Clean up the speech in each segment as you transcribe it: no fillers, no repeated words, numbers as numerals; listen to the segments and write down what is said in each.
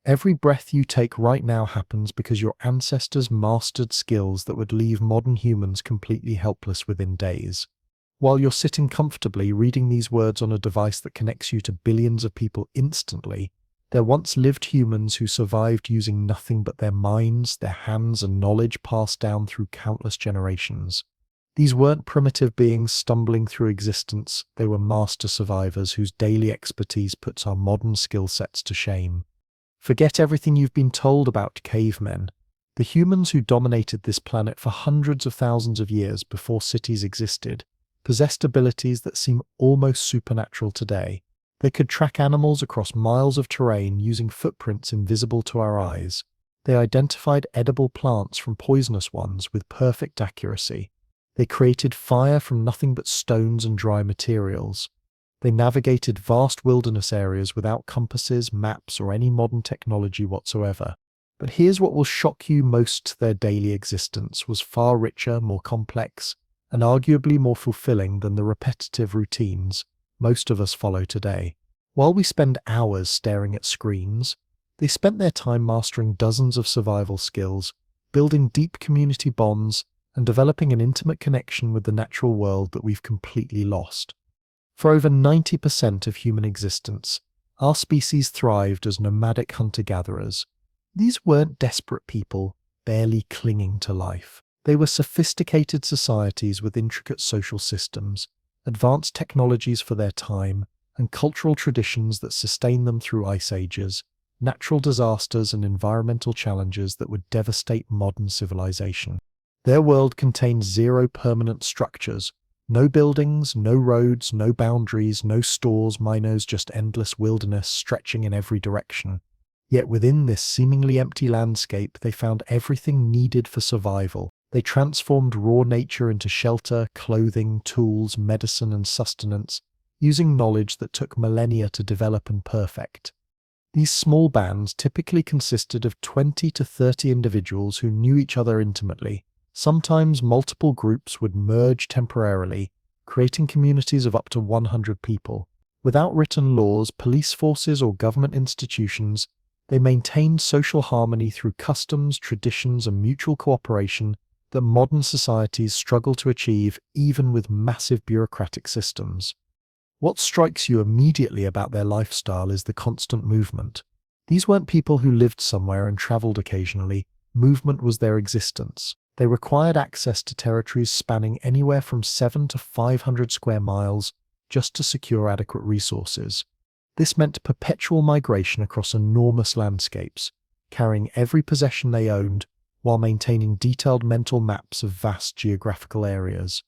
Every breath you take right now happens because your ancestors mastered skills that would leave modern humans completely helpless within days. While you're sitting comfortably reading these words on a device that connects you to billions of people instantly, there once lived humans who survived using nothing but their minds, their hands, and knowledge passed down through countless generations. These weren't primitive beings stumbling through existence, they were master survivors whose daily expertise puts our modern skill sets to shame. Forget everything you've been told about cavemen. The humans who dominated this planet for hundreds of thousands of years before cities existed possessed abilities that seem almost supernatural today. They could track animals across miles of terrain using footprints invisible to our eyes. They identified edible plants from poisonous ones with perfect accuracy. They created fire from nothing but stones and dry materials. They navigated vast wilderness areas without compasses, maps, or any modern technology whatsoever. But here's what will shock you most: their daily existence was far richer, more complex, and arguably more fulfilling than the repetitive routines most of us follow today. While we spend hours staring at screens, they spent their time mastering dozens of survival skills, building deep community bonds, and developing an intimate connection with the natural world that we've completely lost. For over 90% of human existence, our species thrived as nomadic hunter-gatherers. These weren't desperate people, barely clinging to life. They were sophisticated societies with intricate social systems, advanced technologies for their time, and cultural traditions that sustained them through ice ages, natural disasters, and environmental challenges that would devastate modern civilization. Their world contained zero permanent structures. No buildings, no roads, no boundaries, no stores, miners, just endless wilderness stretching in every direction. Yet within this seemingly empty landscape, they found everything needed for survival. They transformed raw nature into shelter, clothing, tools, medicine, and sustenance, using knowledge that took millennia to develop and perfect. These small bands typically consisted of 20 to 30 individuals who knew each other intimately. Sometimes multiple groups would merge temporarily, creating communities of up to 100 people. Without written laws, police forces, or government institutions, they maintained social harmony through customs, traditions, and mutual cooperation that modern societies struggle to achieve even with massive bureaucratic systems. What strikes you immediately about their lifestyle is the constant movement. These weren't people who lived somewhere and traveled occasionally. Movement was their existence. They required access to territories spanning anywhere from 7 to 500 square miles just to secure adequate resources. This meant perpetual migration across enormous landscapes, carrying every possession they owned while maintaining detailed mental maps of vast geographical areas.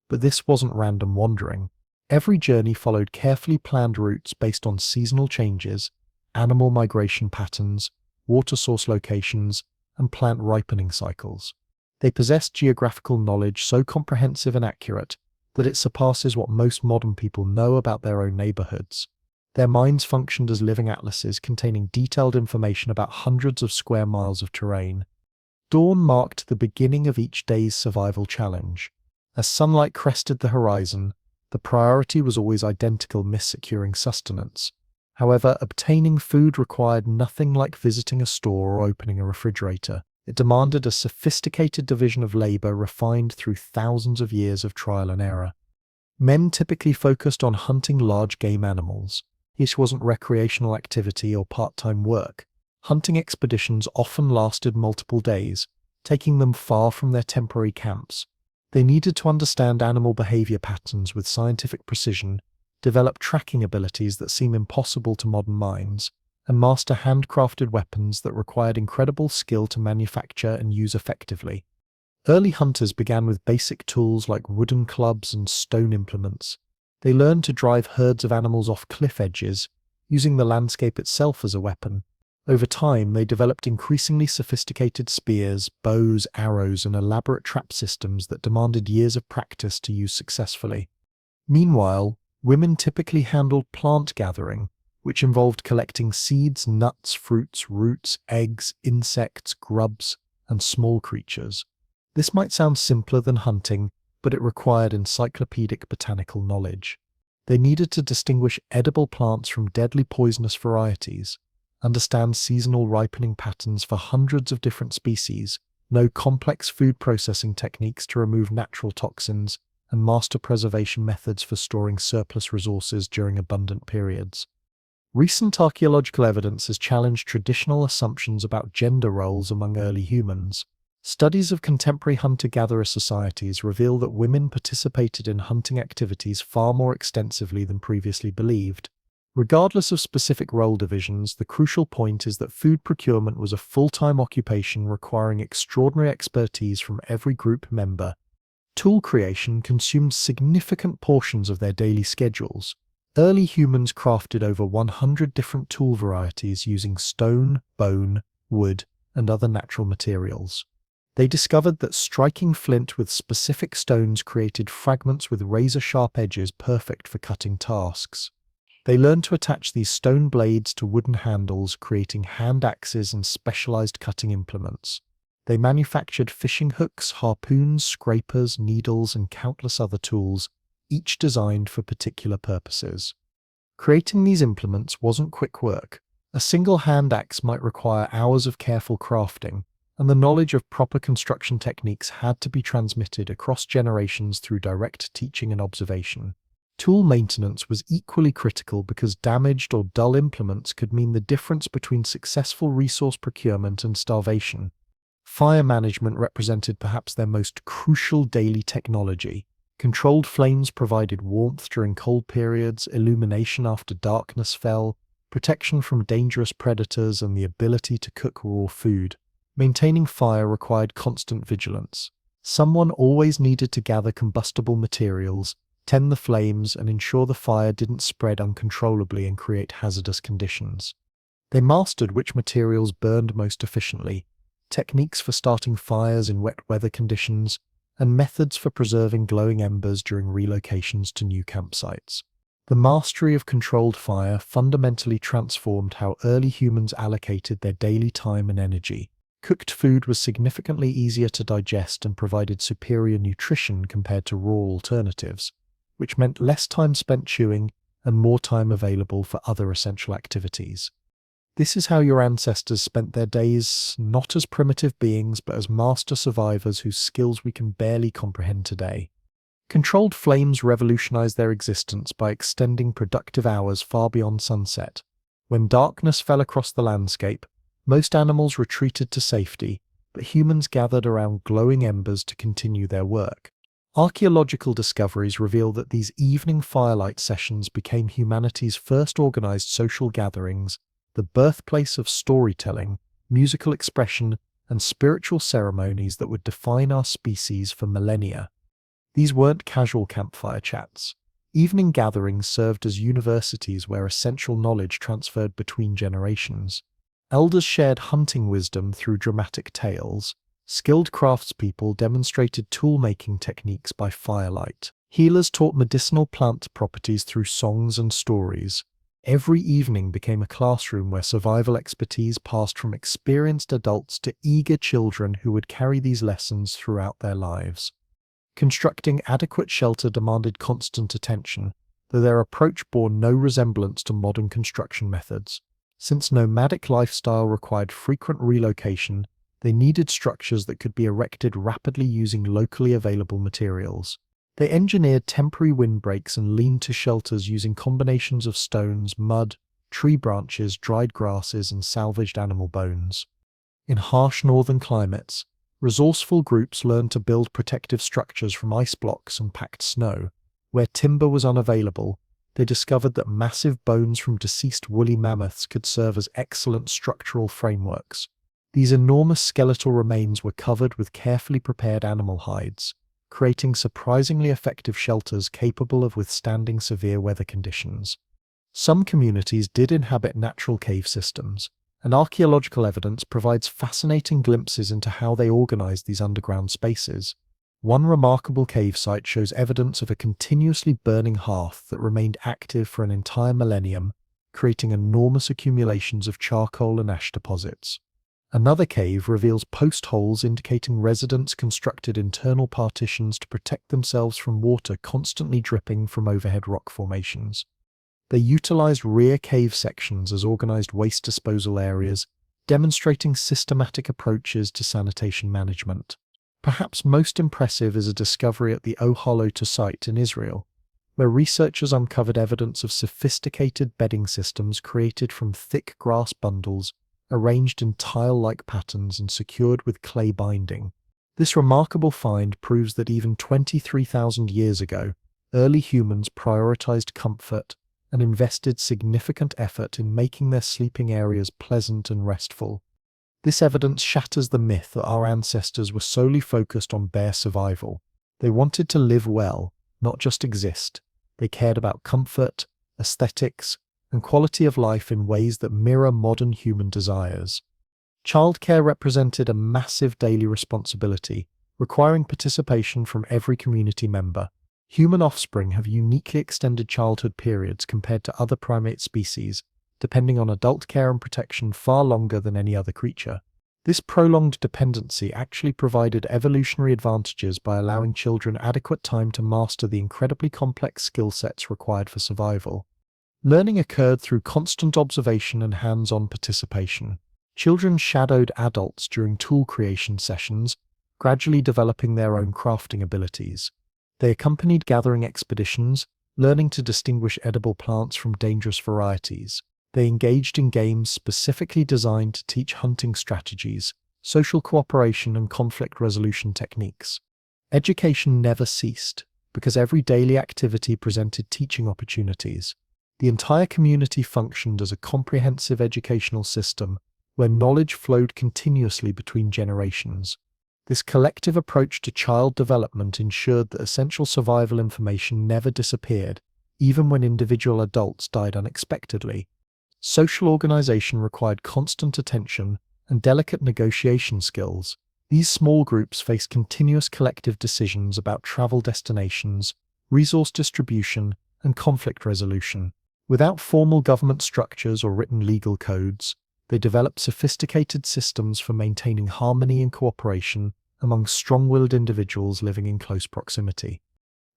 But this wasn't random wandering. Every journey followed carefully planned routes based on seasonal changes, animal migration patterns, water source locations, and plant ripening cycles. They possessed geographical knowledge so comprehensive and accurate that it surpasses what most modern people know about their own neighborhoods. Their minds functioned as living atlases containing detailed information about hundreds of square miles of terrain. Dawn marked the beginning of each day's survival challenge. As sunlight crested the horizon, the priority was always identical: securing sustenance. However, obtaining food required nothing like visiting a store or opening a refrigerator. It demanded a sophisticated division of labor refined through thousands of years of trial and error. Men typically focused on hunting large game animals. This wasn't recreational activity or part-time work. Hunting expeditions often lasted multiple days, taking them far from their temporary camps. They needed to understand animal behavior patterns with scientific precision, develop tracking abilities that seem impossible to modern minds, and master handcrafted weapons that required incredible skill to manufacture and use effectively. Early hunters began with basic tools like wooden clubs and stone implements. They learned to drive herds of animals off cliff edges, using the landscape itself as a weapon. Over time, they developed increasingly sophisticated spears, bows, arrows, and elaborate trap systems that demanded years of practice to use successfully. Meanwhile, women typically handled plant gathering, which involved collecting seeds, nuts, fruits, roots, eggs, insects, grubs, and small creatures. This might sound simpler than hunting, but it required encyclopedic botanical knowledge. They needed to distinguish edible plants from deadly poisonous varieties, understand seasonal ripening patterns for hundreds of different species, know complex food processing techniques to remove natural toxins, and master preservation methods for storing surplus resources during abundant periods. Recent archaeological evidence has challenged traditional assumptions about gender roles among early humans. Studies of contemporary hunter-gatherer societies reveal that women participated in hunting activities far more extensively than previously believed. Regardless of specific role divisions, the crucial point is that food procurement was a full-time occupation requiring extraordinary expertise from every group member. Tool creation consumed significant portions of their daily schedules. Early humans crafted over 100 different tool varieties using stone, bone, wood, and other natural materials. They discovered that striking flint with specific stones created fragments with razor-sharp edges perfect for cutting tasks. They learned to attach these stone blades to wooden handles, creating hand axes and specialized cutting implements. They manufactured fishing hooks, harpoons, scrapers, needles, and countless other tools, each designed for particular purposes. Creating these implements wasn't quick work. A single hand axe might require hours of careful crafting, and the knowledge of proper construction techniques had to be transmitted across generations through direct teaching and observation. Tool maintenance was equally critical because damaged or dull implements could mean the difference between successful resource procurement and starvation. Fire management represented perhaps their most crucial daily technology. Controlled flames provided warmth during cold periods, illumination after darkness fell, protection from dangerous predators, and the ability to cook raw food. Maintaining fire required constant vigilance. Someone always needed to gather combustible materials, tend the flames, and ensure the fire didn't spread uncontrollably and create hazardous conditions. They mastered which materials burned most efficiently, techniques for starting fires in wet weather conditions, and methods for preserving glowing embers during relocations to new campsites. The mastery of controlled fire fundamentally transformed how early humans allocated their daily time and energy. Cooked food was significantly easier to digest and provided superior nutrition compared to raw alternatives, which meant less time spent chewing and more time available for other essential activities. This is how your ancestors spent their days, not as primitive beings, but as master survivors whose skills we can barely comprehend today. Controlled flames revolutionized their existence by extending productive hours far beyond sunset. When darkness fell across the landscape, most animals retreated to safety, but humans gathered around glowing embers to continue their work. Archaeological discoveries reveal that these evening firelight sessions became humanity's first organized social gatherings, the birthplace of storytelling, musical expression, and spiritual ceremonies that would define our species for millennia. These weren't casual campfire chats. Evening gatherings served as universities where essential knowledge transferred between generations. Elders shared hunting wisdom through dramatic tales. Skilled craftspeople demonstrated tool-making techniques by firelight. Healers taught medicinal plant properties through songs and stories. Every evening became a classroom where survival expertise passed from experienced adults to eager children who would carry these lessons throughout their lives. Constructing adequate shelter demanded constant attention, though their approach bore no resemblance to modern construction methods. Since nomadic lifestyle required frequent relocation, they needed structures that could be erected rapidly using locally available materials. They engineered temporary windbreaks and lean-to shelters using combinations of stones, mud, tree branches, dried grasses, and salvaged animal bones. In harsh northern climates, resourceful groups learned to build protective structures from ice blocks and packed snow. Where timber was unavailable, they discovered that massive bones from deceased woolly mammoths could serve as excellent structural frameworks. These enormous skeletal remains were covered with carefully prepared animal hides, creating surprisingly effective shelters capable of withstanding severe weather conditions. Some communities did inhabit natural cave systems, and archaeological evidence provides fascinating glimpses into how they organized these underground spaces. One remarkable cave site shows evidence of a continuously burning hearth that remained active for an entire millennium, creating enormous accumulations of charcoal and ash deposits. Another cave reveals post holes indicating residents constructed internal partitions to protect themselves from water constantly dripping from overhead rock formations. They utilized rear cave sections as organized waste disposal areas, demonstrating systematic approaches to sanitation management. Perhaps most impressive is a discovery at the Oholota site in Israel, where researchers uncovered evidence of sophisticated bedding systems created from thick grass bundles arranged in tile-like patterns and secured with clay binding. This remarkable find proves that even 23,000 years ago, early humans prioritized comfort and invested significant effort in making their sleeping areas pleasant and restful. This evidence shatters the myth that our ancestors were solely focused on bare survival. They wanted to live well, not just exist. They cared about comfort, aesthetics, and quality of life in ways that mirror modern human desires. Childcare represented a massive daily responsibility, requiring participation from every community member. Human offspring have uniquely extended childhood periods compared to other primate species, depending on adult care and protection far longer than any other creature. This prolonged dependency actually provided evolutionary advantages by allowing children adequate time to master the incredibly complex skill sets required for survival. Learning occurred through constant observation and hands-on participation. Children shadowed adults during tool creation sessions, gradually developing their own crafting abilities. They accompanied gathering expeditions, learning to distinguish edible plants from dangerous varieties. They engaged in games specifically designed to teach hunting strategies, social cooperation, and conflict resolution techniques. Education never ceased, because every daily activity presented teaching opportunities. The entire community functioned as a comprehensive educational system where knowledge flowed continuously between generations. This collective approach to child development ensured that essential survival information never disappeared, even when individual adults died unexpectedly. Social organization required constant attention and delicate negotiation skills. These small groups faced continuous collective decisions about travel destinations, resource distribution, and conflict resolution. Without formal government structures or written legal codes, they developed sophisticated systems for maintaining harmony and cooperation among strong-willed individuals living in close proximity.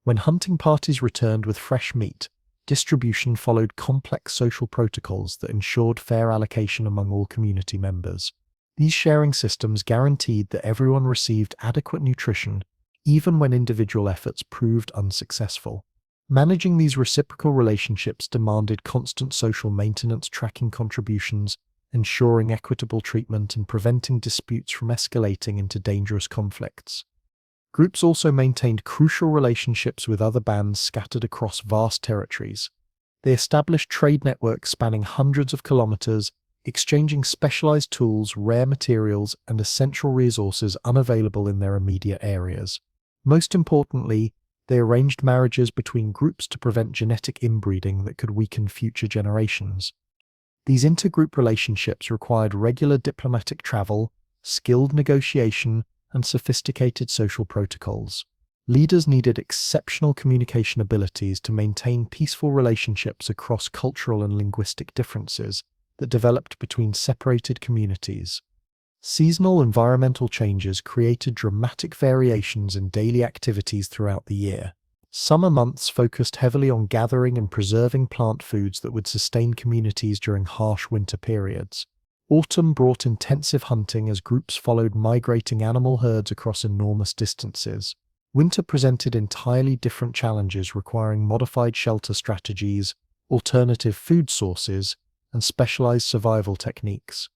When hunting parties returned with fresh meat, distribution followed complex social protocols that ensured fair allocation among all community members. These sharing systems guaranteed that everyone received adequate nutrition, even when individual efforts proved unsuccessful. Managing these reciprocal relationships demanded constant social maintenance, tracking contributions, ensuring equitable treatment, and preventing disputes from escalating into dangerous conflicts. Groups also maintained crucial relationships with other bands scattered across vast territories. They established trade networks spanning hundreds of kilometers, exchanging specialized tools, rare materials, and essential resources unavailable in their immediate areas. Most importantly, they arranged marriages between groups to prevent genetic inbreeding that could weaken future generations. These intergroup relationships required regular diplomatic travel, skilled negotiation, and sophisticated social protocols. Leaders needed exceptional communication abilities to maintain peaceful relationships across cultural and linguistic differences that developed between separated communities. Seasonal environmental changes created dramatic variations in daily activities throughout the year. Summer months focused heavily on gathering and preserving plant foods that would sustain communities during harsh winter periods. Autumn brought intensive hunting as groups followed migrating animal herds across enormous distances. Winter presented entirely different challenges requiring modified shelter strategies, alternative food sources, and specialized survival techniques.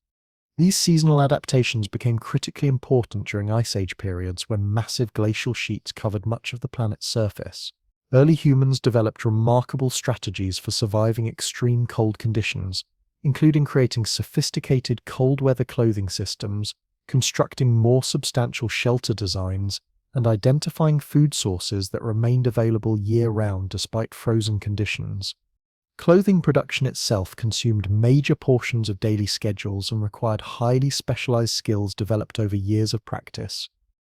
These seasonal adaptations became critically important during Ice Age periods when massive glacial sheets covered much of the planet's surface. Early humans developed remarkable strategies for surviving extreme cold conditions, including creating sophisticated cold-weather clothing systems, constructing more substantial shelter designs, and identifying food sources that remained available year-round despite frozen conditions. Clothing production itself consumed major portions of daily schedules and required highly specialized skills developed over years of practice.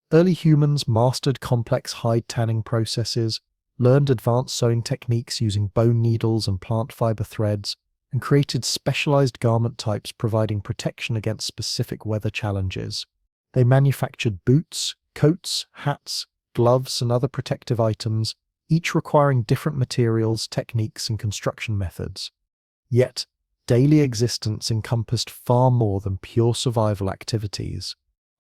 Early humans mastered complex hide tanning processes, learned advanced sewing techniques using bone needles and plant fiber threads, and created specialized garment types providing protection against specific weather challenges. They manufactured boots, coats, hats, gloves, and other protective items, each requiring different materials, techniques, and construction methods. Yet, daily existence encompassed far more than pure survival activities.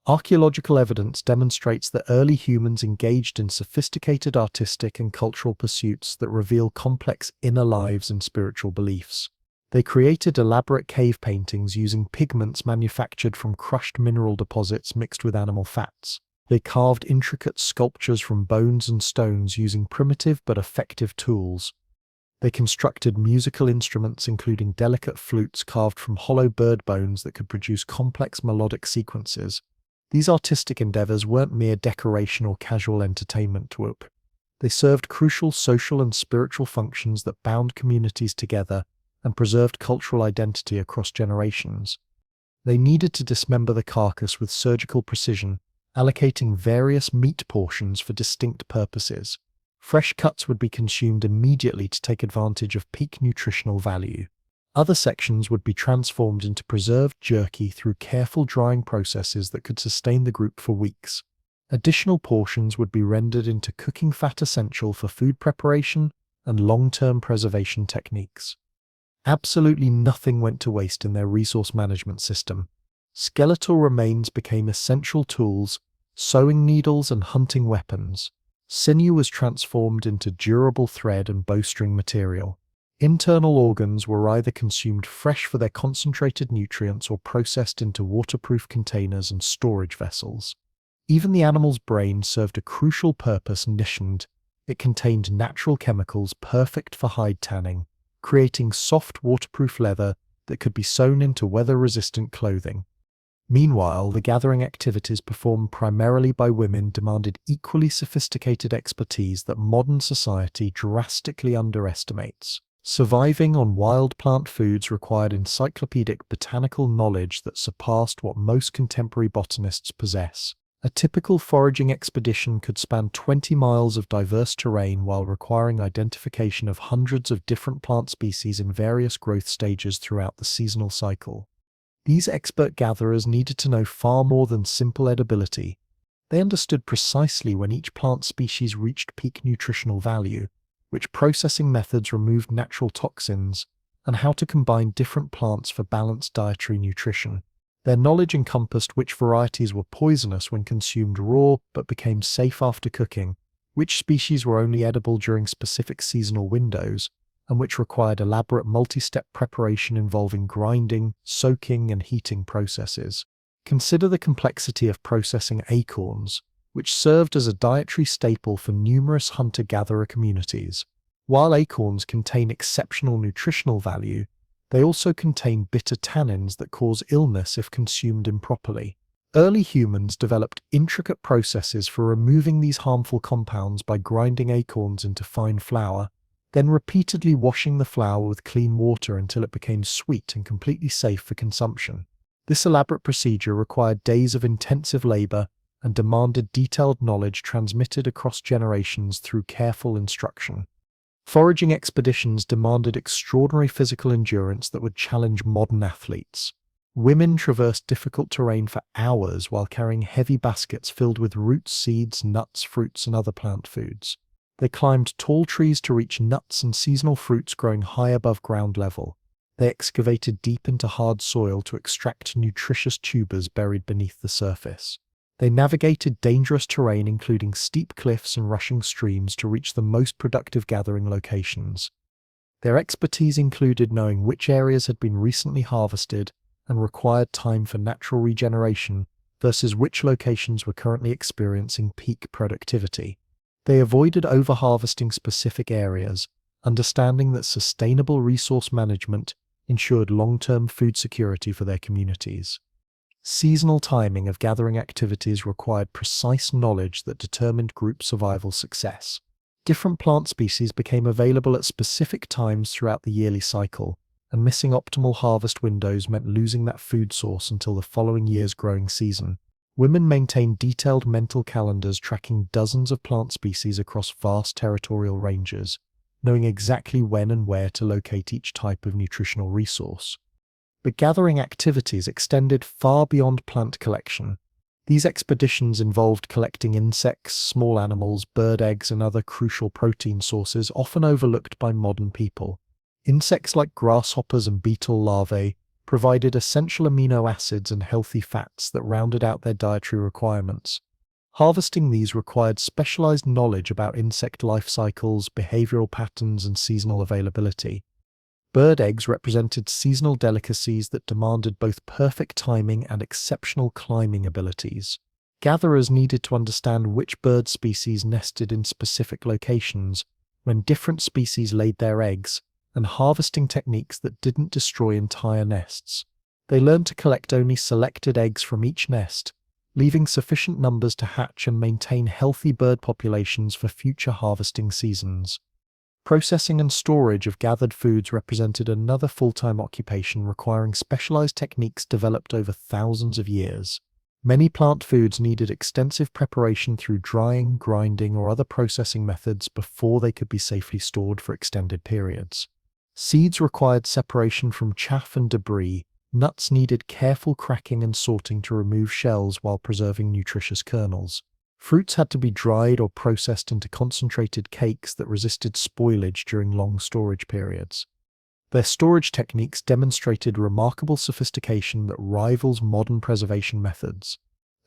Archaeological evidence demonstrates that early humans engaged in sophisticated artistic and cultural pursuits that reveal complex inner lives and spiritual beliefs. They created elaborate cave paintings using pigments manufactured from crushed mineral deposits mixed with animal fats. They carved intricate sculptures from bones and stones using primitive but effective tools. They constructed musical instruments including delicate flutes carved from hollow bird bones that could produce complex melodic sequences. These artistic endeavors weren't mere decoration or casual entertainment. They served crucial social and spiritual functions that bound communities together and preserved cultural identity across generations. They needed to dismember the carcass with surgical precision, allocating various meat portions for distinct purposes. Fresh cuts would be consumed immediately to take advantage of peak nutritional value. Other sections would be transformed into preserved jerky through careful drying processes that could sustain the group for weeks. Additional portions would be rendered into cooking fat essential for food preparation and long-term preservation techniques. Absolutely nothing went to waste in their resource management system. Skeletal remains became essential tools, sewing needles and hunting weapons. Sinew was transformed into durable thread and bowstring material. Internal organs were either consumed fresh for their concentrated nutrients or processed into waterproof containers and storage vessels. Even the animal's brain served a crucial purpose. It contained natural chemicals perfect for hide tanning, creating soft waterproof leather that could be sewn into weather-resistant clothing. Meanwhile, the gathering activities performed primarily by women demanded equally sophisticated expertise that modern society drastically underestimates. Surviving on wild plant foods required encyclopedic botanical knowledge that surpassed what most contemporary botanists possess. A typical foraging expedition could span 20 miles of diverse terrain while requiring identification of hundreds of different plant species in various growth stages throughout the seasonal cycle. These expert gatherers needed to know far more than simple edibility. They understood precisely when each plant species reached peak nutritional value, which processing methods removed natural toxins, and how to combine different plants for balanced dietary nutrition. Their knowledge encompassed which varieties were poisonous when consumed raw but became safe after cooking, which species were only edible during specific seasonal windows, and which required elaborate multi-step preparation involving grinding, soaking, and heating processes. Consider the complexity of processing acorns, which served as a dietary staple for numerous hunter-gatherer communities. While acorns contain exceptional nutritional value, they also contain bitter tannins that cause illness if consumed improperly. Early humans developed intricate processes for removing these harmful compounds by grinding acorns into fine flour, then repeatedly washing the flour with clean water until it became sweet and completely safe for consumption. This elaborate procedure required days of intensive labor and demanded detailed knowledge transmitted across generations through careful instruction. Foraging expeditions demanded extraordinary physical endurance that would challenge modern athletes. Women traversed difficult terrain for hours while carrying heavy baskets filled with roots, seeds, nuts, fruits, and other plant foods. They climbed tall trees to reach nuts and seasonal fruits growing high above ground level. They excavated deep into hard soil to extract nutritious tubers buried beneath the surface. They navigated dangerous terrain including steep cliffs and rushing streams to reach the most productive gathering locations. Their expertise included knowing which areas had been recently harvested and required time for natural regeneration versus which locations were currently experiencing peak productivity. They avoided overharvesting specific areas, understanding that sustainable resource management ensured long-term food security for their communities. Seasonal timing of gathering activities required precise knowledge that determined group survival success. Different plant species became available at specific times throughout the yearly cycle, and missing optimal harvest windows meant losing that food source until the following year's growing season. Women maintained detailed mental calendars tracking dozens of plant species across vast territorial ranges, knowing exactly when and where to locate each type of nutritional resource. But gathering activities extended far beyond plant collection. These expeditions involved collecting insects, small animals, bird eggs, and other crucial protein sources often overlooked by modern people. Insects like grasshoppers and beetle larvae provided essential amino acids and healthy fats that rounded out their dietary requirements. Harvesting these required specialized knowledge about insect life cycles, behavioral patterns, and seasonal availability. Bird eggs represented seasonal delicacies that demanded both perfect timing and exceptional climbing abilities. Gatherers needed to understand which bird species nested in specific locations, when different species laid their eggs, and harvesting techniques that didn't destroy entire nests. They learned to collect only selected eggs from each nest, leaving sufficient numbers to hatch and maintain healthy bird populations for future harvesting seasons. Processing and storage of gathered foods represented another full-time occupation requiring specialized techniques developed over thousands of years. Many plant foods needed extensive preparation through drying, grinding, or other processing methods before they could be safely stored for extended periods. Seeds required separation from chaff and debris. Nuts needed careful cracking and sorting to remove shells while preserving nutritious kernels. Fruits had to be dried or processed into concentrated cakes that resisted spoilage during long storage periods. Their storage techniques demonstrated remarkable sophistication that rivals modern preservation methods.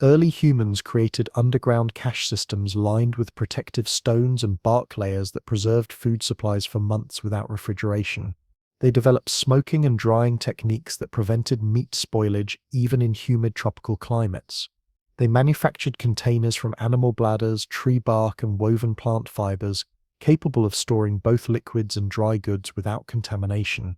Early humans created underground cache systems lined with protective stones and bark layers that preserved food supplies for months without refrigeration. They developed smoking and drying techniques that prevented meat spoilage even in humid tropical climates. They manufactured containers from animal bladders, tree bark, and woven plant fibers, capable of storing both liquids and dry goods without contamination.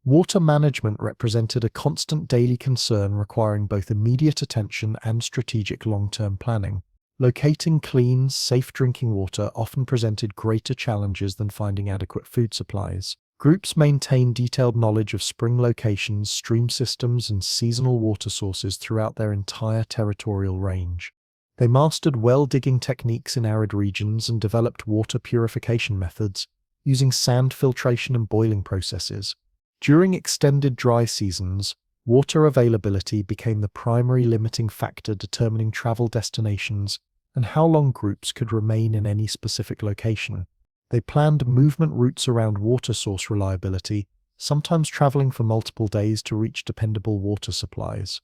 Water management represented a constant daily concern requiring both immediate attention and strategic long-term planning. Locating clean, safe drinking water often presented greater challenges than finding adequate food supplies. Groups maintained detailed knowledge of spring locations, stream systems, and seasonal water sources throughout their entire territorial range. They mastered well-digging techniques in arid regions and developed water purification methods, using sand filtration and boiling processes. During extended dry seasons, water availability became the primary limiting factor determining travel destinations and how long groups could remain in any specific location. They planned movement routes around water source reliability, sometimes traveling for multiple days to reach dependable water supplies.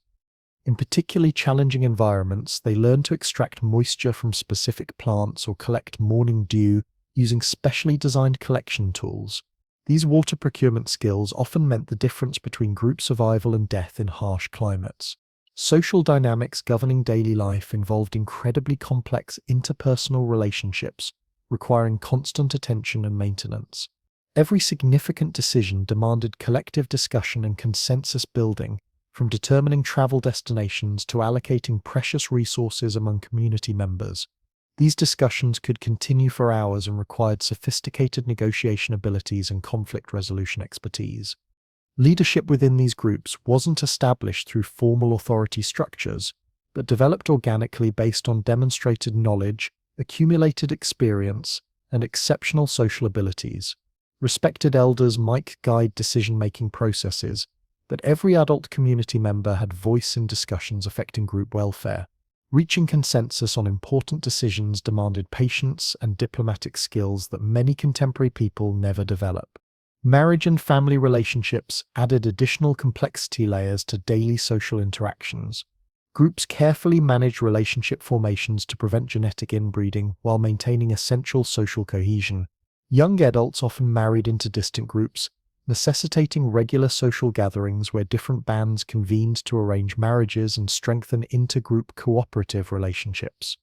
In particularly challenging environments, they learned to extract moisture from specific plants or collect morning dew using specially designed collection tools. These water procurement skills often meant the difference between group survival and death in harsh climates. Social dynamics governing daily life involved incredibly complex interpersonal relationships, requiring constant attention and maintenance. Every significant decision demanded collective discussion and consensus building, from determining travel destinations to allocating precious resources among community members. These discussions could continue for hours and required sophisticated negotiation abilities and conflict resolution expertise. Leadership within these groups wasn't established through formal authority structures, but developed organically based on demonstrated knowledge, accumulated experience, and exceptional social abilities. Respected elders might guide decision-making processes, but every adult community member had voice in discussions affecting group welfare. Reaching consensus on important decisions demanded patience and diplomatic skills that many contemporary people never develop. Marriage and family relationships added additional complexity layers to daily social interactions. Groups carefully managed relationship formations to prevent genetic inbreeding while maintaining essential social cohesion. Young adults often married into distant groups, necessitating regular social gatherings where different bands convened to arrange marriages and strengthen intergroup cooperative relationships.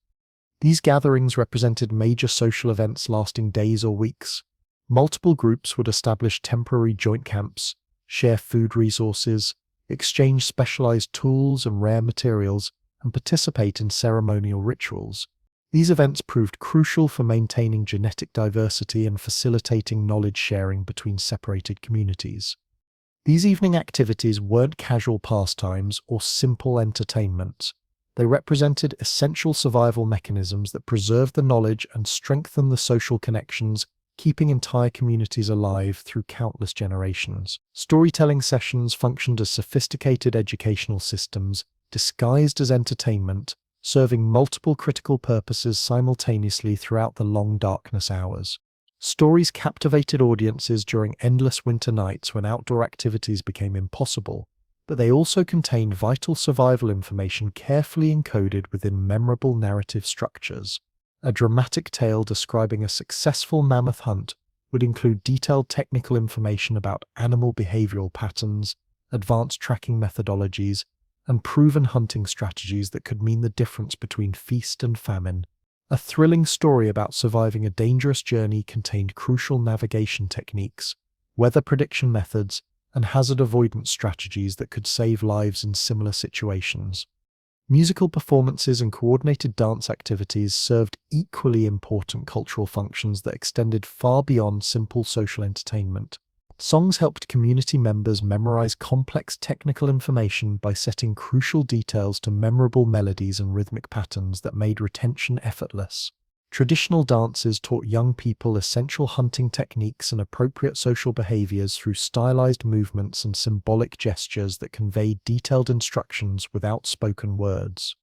These gatherings represented major social events lasting days or weeks. Multiple groups would establish temporary joint camps, share food resources, exchange specialized tools and rare materials, and participate in ceremonial rituals. These events proved crucial for maintaining genetic diversity and facilitating knowledge sharing between separated communities. These evening activities weren't casual pastimes or simple entertainment. They represented essential survival mechanisms that preserved the knowledge and strengthened the social connections, keeping entire communities alive through countless generations. Storytelling sessions functioned as sophisticated educational systems, disguised as entertainment, serving multiple critical purposes simultaneously throughout the long darkness hours. Stories captivated audiences during endless winter nights when outdoor activities became impossible, but they also contained vital survival information carefully encoded within memorable narrative structures. A dramatic tale describing a successful mammoth hunt would include detailed technical information about animal behavioral patterns, advanced tracking methodologies, and proven hunting strategies that could mean the difference between feast and famine. A thrilling story about surviving a dangerous journey contained crucial navigation techniques, weather prediction methods, and hazard avoidance strategies that could save lives in similar situations. Musical performances and coordinated dance activities served equally important cultural functions that extended far beyond simple social entertainment. Songs helped community members memorize complex technical information by setting crucial details to memorable melodies and rhythmic patterns that made retention effortless. Traditional dances taught young people essential hunting techniques and appropriate social behaviors through stylized movements and symbolic gestures that conveyed detailed instructions without spoken words.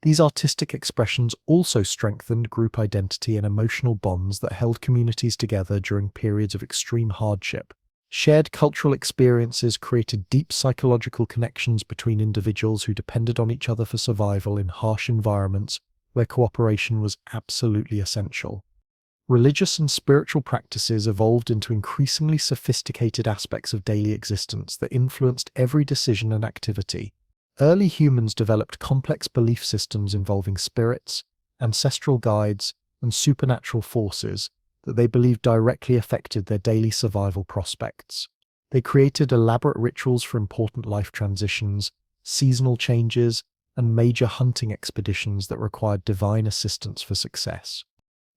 These artistic expressions also strengthened group identity and emotional bonds that held communities together during periods of extreme hardship. Shared cultural experiences created deep psychological connections between individuals who depended on each other for survival in harsh environments where cooperation was absolutely essential. Religious and spiritual practices evolved into increasingly sophisticated aspects of daily existence that influenced every decision and activity. Early humans developed complex belief systems involving spirits, ancestral guides, and supernatural forces that they believed directly affected their daily survival prospects. They created elaborate rituals for important life transitions, seasonal changes, and major hunting expeditions that required divine assistance for success.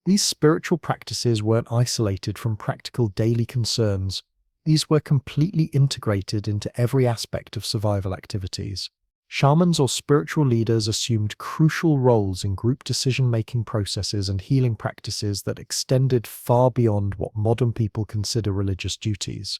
These spiritual practices weren't isolated from practical daily concerns. These were completely integrated into every aspect of survival activities. Shamans or spiritual leaders assumed crucial roles in group decision-making processes and healing practices that extended far beyond what modern people consider religious duties.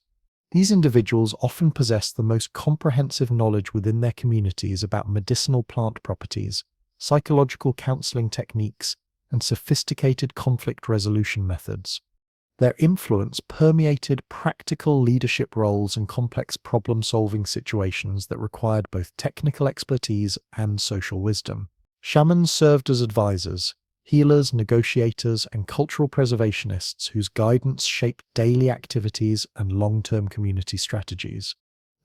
These individuals often possessed the most comprehensive knowledge within their communities about medicinal plant properties, psychological counseling techniques, and sophisticated conflict resolution methods. Their influence permeated practical leadership roles and complex problem-solving situations that required both technical expertise and social wisdom. Shamans served as advisors, healers, negotiators, and cultural preservationists whose guidance shaped daily activities and long-term community strategies.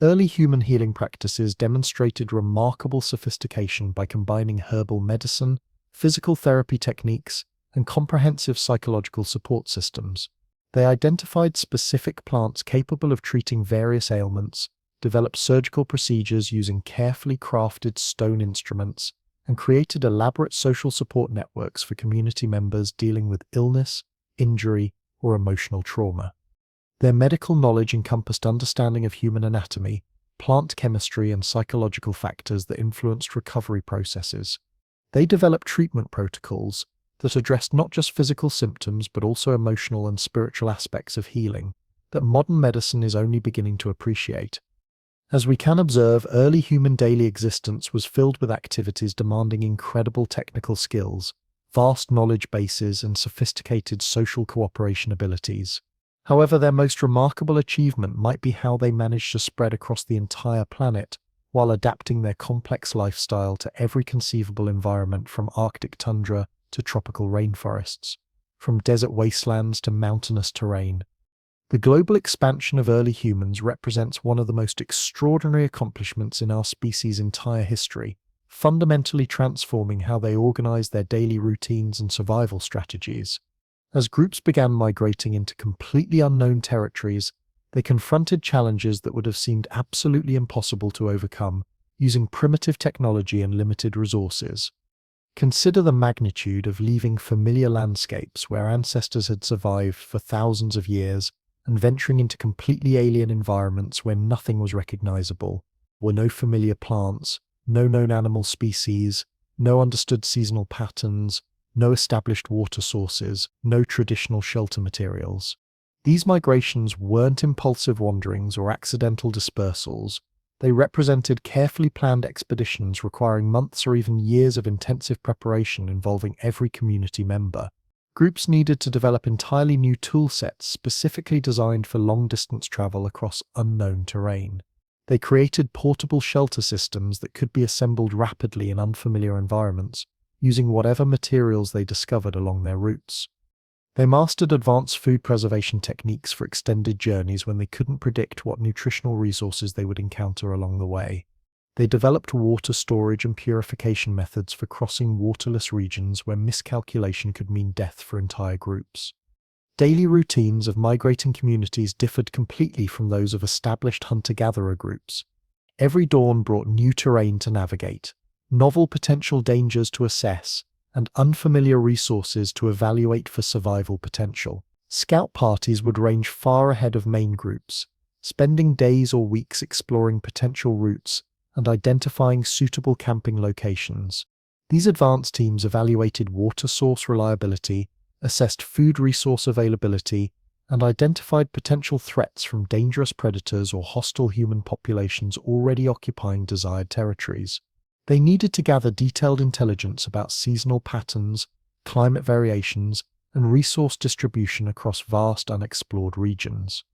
Early human healing practices demonstrated remarkable sophistication by combining herbal medicine, physical therapy techniques, and comprehensive psychological support systems. They identified specific plants capable of treating various ailments, developed surgical procedures using carefully crafted stone instruments, and created elaborate social support networks for community members dealing with illness, injury, or emotional trauma. Their medical knowledge encompassed understanding of human anatomy, plant chemistry, and psychological factors that influenced recovery processes. They developed treatment protocols that addressed not just physical symptoms but also emotional and spiritual aspects of healing that modern medicine is only beginning to appreciate. As we can observe, early human daily existence was filled with activities demanding incredible technical skills, vast knowledge bases, and sophisticated social cooperation abilities. However, their most remarkable achievement might be how they managed to spread across the entire planet while adapting their complex lifestyle to every conceivable environment, from Arctic tundra to tropical rainforests, from desert wastelands to mountainous terrain. The global expansion of early humans represents one of the most extraordinary accomplishments in our species' entire history, fundamentally transforming how they organize their daily routines and survival strategies. As groups began migrating into completely unknown territories, they confronted challenges that would have seemed absolutely impossible to overcome, using primitive technology and limited resources. Consider the magnitude of leaving familiar landscapes where ancestors had survived for thousands of years and venturing into completely alien environments where nothing was recognizable, were no familiar plants, no known animal species, no understood seasonal patterns, no established water sources, no traditional shelter materials. These migrations weren't impulsive wanderings or accidental dispersals. They represented carefully planned expeditions requiring months or even years of intensive preparation involving every community member. Groups needed to develop entirely new tool sets specifically designed for long-distance travel across unknown terrain. They created portable shelter systems that could be assembled rapidly in unfamiliar environments, using whatever materials they discovered along their routes. They mastered advanced food preservation techniques for extended journeys when they couldn't predict what nutritional resources they would encounter along the way. They developed water storage and purification methods for crossing waterless regions where miscalculation could mean death for entire groups. Daily routines of migrating communities differed completely from those of established hunter-gatherer groups. Every dawn brought new terrain to navigate, novel potential dangers to assess, and unfamiliar resources to evaluate for survival potential. Scout parties would range far ahead of main groups, spending days or weeks exploring potential routes and identifying suitable camping locations. These advanced teams evaluated water source reliability, assessed food resource availability, and identified potential threats from dangerous predators or hostile human populations already occupying desired territories. They needed to gather detailed intelligence about seasonal patterns, climate variations, and resource distribution across vast unexplored regions.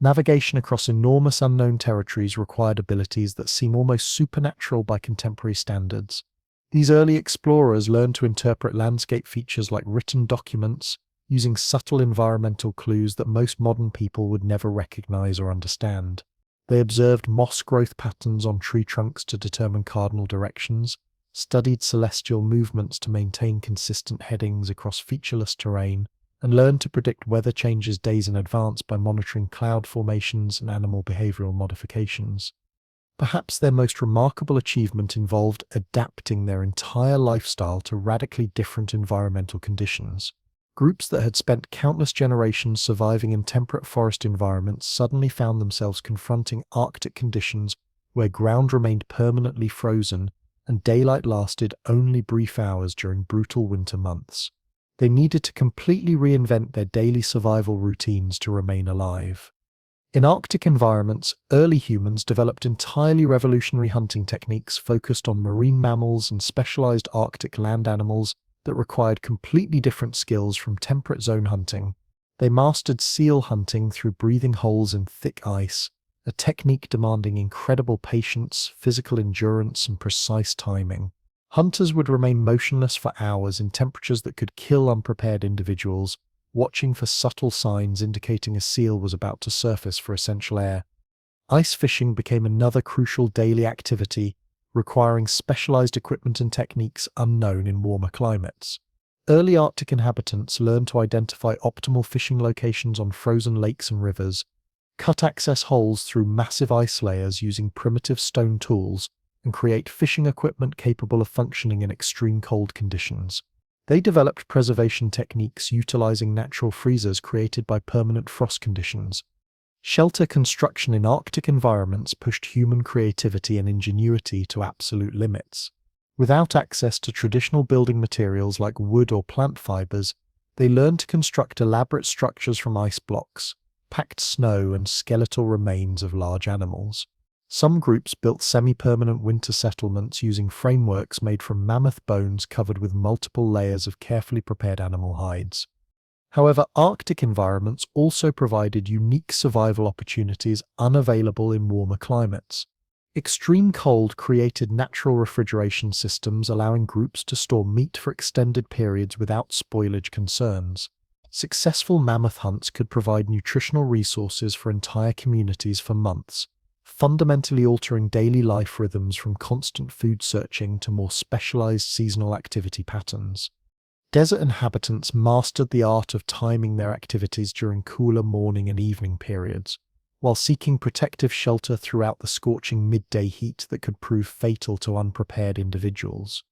Navigation across enormous unknown territories required abilities that seem almost supernatural by contemporary standards. These early explorers learned to interpret landscape features like written documents, using subtle environmental clues that most modern people would never recognize or understand. They observed moss growth patterns on tree trunks to determine cardinal directions, studied celestial movements to maintain consistent headings across featureless terrain, and learned to predict weather changes days in advance by monitoring cloud formations and animal behavioral modifications. Perhaps their most remarkable achievement involved adapting their entire lifestyle to radically different environmental conditions. Groups that had spent countless generations surviving in temperate forest environments suddenly found themselves confronting Arctic conditions where ground remained permanently frozen and daylight lasted only brief hours during brutal winter months. They needed to completely reinvent their daily survival routines to remain alive. In Arctic environments, early humans developed entirely revolutionary hunting techniques focused on marine mammals and specialized Arctic land animals that required completely different skills from temperate zone hunting. They mastered seal hunting through breathing holes in thick ice, a technique demanding incredible patience, physical endurance, and precise timing. Hunters would remain motionless for hours in temperatures that could kill unprepared individuals, watching for subtle signs indicating a seal was about to surface for essential air. Ice fishing became another crucial daily activity, requiring specialized equipment and techniques unknown in warmer climates. Early Arctic inhabitants learned to identify optimal fishing locations on frozen lakes and rivers, cut access holes through massive ice layers using primitive stone tools, and create fishing equipment capable of functioning in extreme cold conditions. They developed preservation techniques utilizing natural freezers created by permanent frost conditions. Shelter construction in Arctic environments pushed human creativity and ingenuity to absolute limits. Without access to traditional building materials like wood or plant fibers, they learned to construct elaborate structures from ice blocks, packed snow, and skeletal remains of large animals. Some groups built semi-permanent winter settlements using frameworks made from mammoth bones covered with multiple layers of carefully prepared animal hides. However, Arctic environments also provided unique survival opportunities unavailable in warmer climates. Extreme cold created natural refrigeration systems allowing groups to store meat for extended periods without spoilage concerns. Successful mammoth hunts could provide nutritional resources for entire communities for months, fundamentally altering daily life rhythms from constant food searching to more specialized seasonal activity patterns. Desert inhabitants mastered the art of timing their activities during cooler morning and evening periods, while seeking protective shelter throughout the scorching midday heat that could prove fatal to unprepared individuals.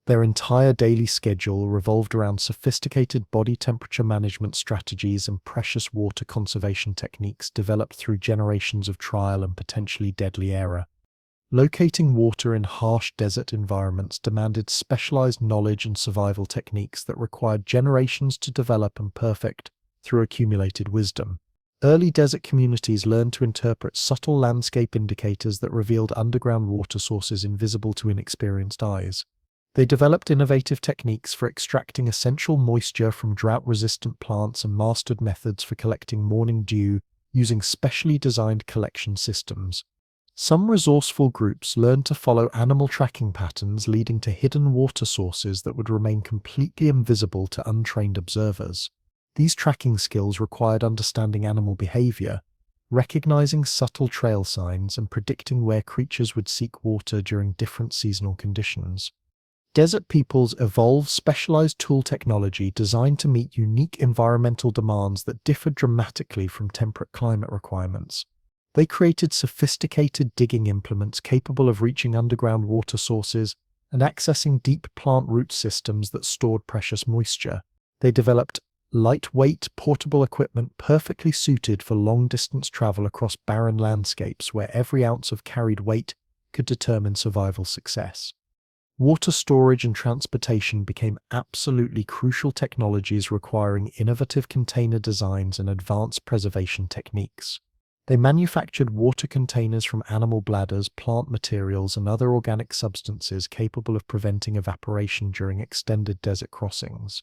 Their entire daily schedule revolved around sophisticated body temperature management strategies and precious water conservation techniques developed through generations of trial and potentially deadly error. Locating water in harsh desert environments demanded specialized knowledge and survival techniques that required generations to develop and perfect through accumulated wisdom. Early desert communities learned to interpret subtle landscape indicators that revealed underground water sources invisible to inexperienced eyes. They developed innovative techniques for extracting essential moisture from drought-resistant plants and mastered methods for collecting morning dew using specially designed collection systems. Some resourceful groups learned to follow animal tracking patterns, leading to hidden water sources that would remain completely invisible to untrained observers. These tracking skills required understanding animal behavior, recognizing subtle trail signs, and predicting where creatures would seek water during different seasonal conditions. Desert peoples evolved specialized tool technology designed to meet unique environmental demands that differed dramatically from temperate climate requirements. They created sophisticated digging implements capable of reaching underground water sources and accessing deep plant root systems that stored precious moisture. They developed lightweight, portable equipment perfectly suited for long-distance travel across barren landscapes where every ounce of carried weight could determine survival success. Water storage and transportation became absolutely crucial technologies requiring innovative container designs and advanced preservation techniques. They manufactured water containers from animal bladders, plant materials, and other organic substances capable of preventing evaporation during extended desert crossings.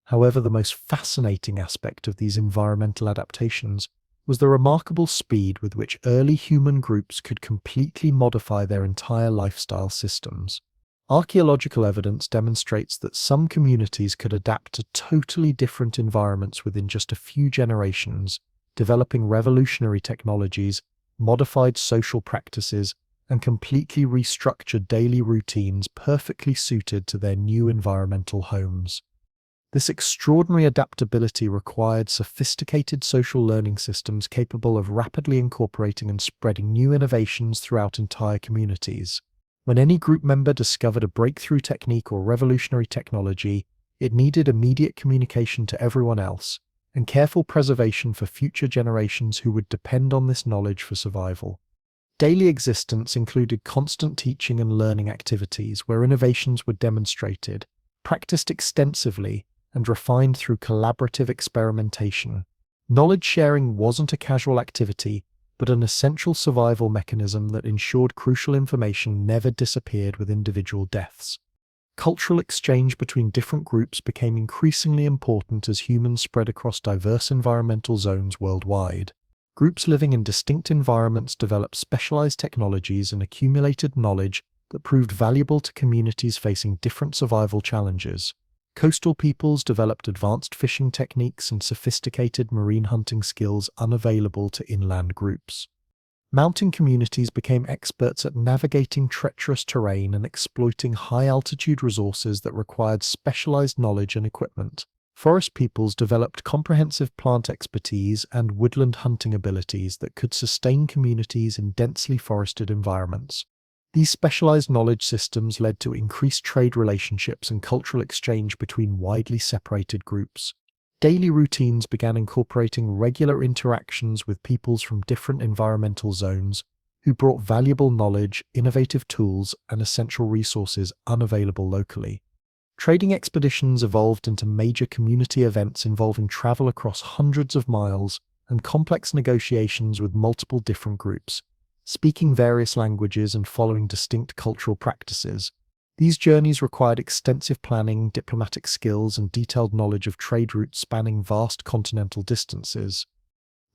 However, the most fascinating aspect of these environmental adaptations was the remarkable speed with which early human groups could completely modify their entire lifestyle systems. Archaeological evidence demonstrates that some communities could adapt to totally different environments within just a few generations, developing revolutionary technologies, modified social practices, and completely restructured daily routines perfectly suited to their new environmental homes. This extraordinary adaptability required sophisticated social learning systems capable of rapidly incorporating and spreading new innovations throughout entire communities. When any group member discovered a breakthrough technique or revolutionary technology, it needed immediate communication to everyone else, and careful preservation for future generations who would depend on this knowledge for survival. Daily existence included constant teaching and learning activities where innovations were demonstrated, practiced extensively, and refined through collaborative experimentation. Knowledge sharing wasn't a casual activity, but an essential survival mechanism that ensured crucial information never disappeared with individual deaths. Cultural exchange between different groups became increasingly important as humans spread across diverse environmental zones worldwide. Groups living in distinct environments developed specialized technologies and accumulated knowledge that proved valuable to communities facing different survival challenges. Coastal peoples developed advanced fishing techniques and sophisticated marine hunting skills unavailable to inland groups. Mountain communities became experts at navigating treacherous terrain and exploiting high-altitude resources that required specialized knowledge and equipment. Forest peoples developed comprehensive plant expertise and woodland hunting abilities that could sustain communities in densely forested environments. These specialized knowledge systems led to increased trade relationships and cultural exchange between widely separated groups. Daily routines began incorporating regular interactions with peoples from different environmental zones who brought valuable knowledge, innovative tools, and essential resources unavailable locally. Trading expeditions evolved into major community events involving travel across hundreds of miles and complex negotiations with multiple different groups, speaking various languages and following distinct cultural practices. These journeys required extensive planning, diplomatic skills, and detailed knowledge of trade routes spanning vast continental distances.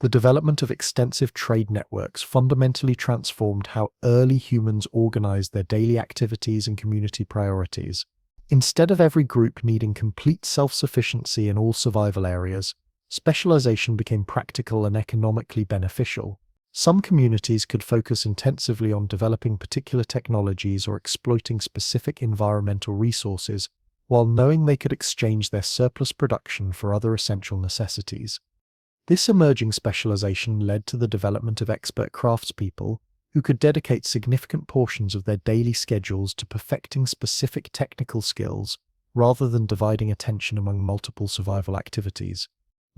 The development of extensive trade networks fundamentally transformed how early humans organized their daily activities and community priorities. Instead of every group needing complete self-sufficiency in all survival areas, specialization became practical and economically beneficial. Some communities could focus intensively on developing particular technologies or exploiting specific environmental resources, while knowing they could exchange their surplus production for other essential necessities. This emerging specialization led to the development of expert craftspeople, who could dedicate significant portions of their daily schedules to perfecting specific technical skills, rather than dividing attention among multiple survival activities.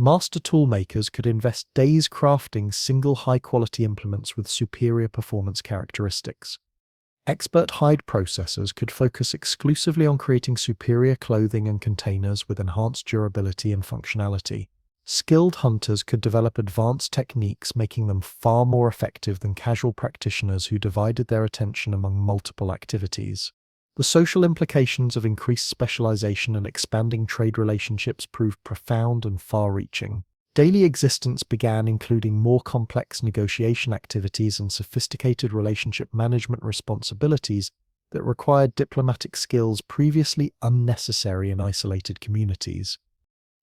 Master toolmakers could invest days crafting single high-quality implements with superior performance characteristics. Expert hide processors could focus exclusively on creating superior clothing and containers with enhanced durability and functionality. Skilled hunters could develop advanced techniques, making them far more effective than casual practitioners who divided their attention among multiple activities. The social implications of increased specialization and expanding trade relationships proved profound and far-reaching. Daily existence began including more complex negotiation activities and sophisticated relationship management responsibilities that required diplomatic skills previously unnecessary in isolated communities.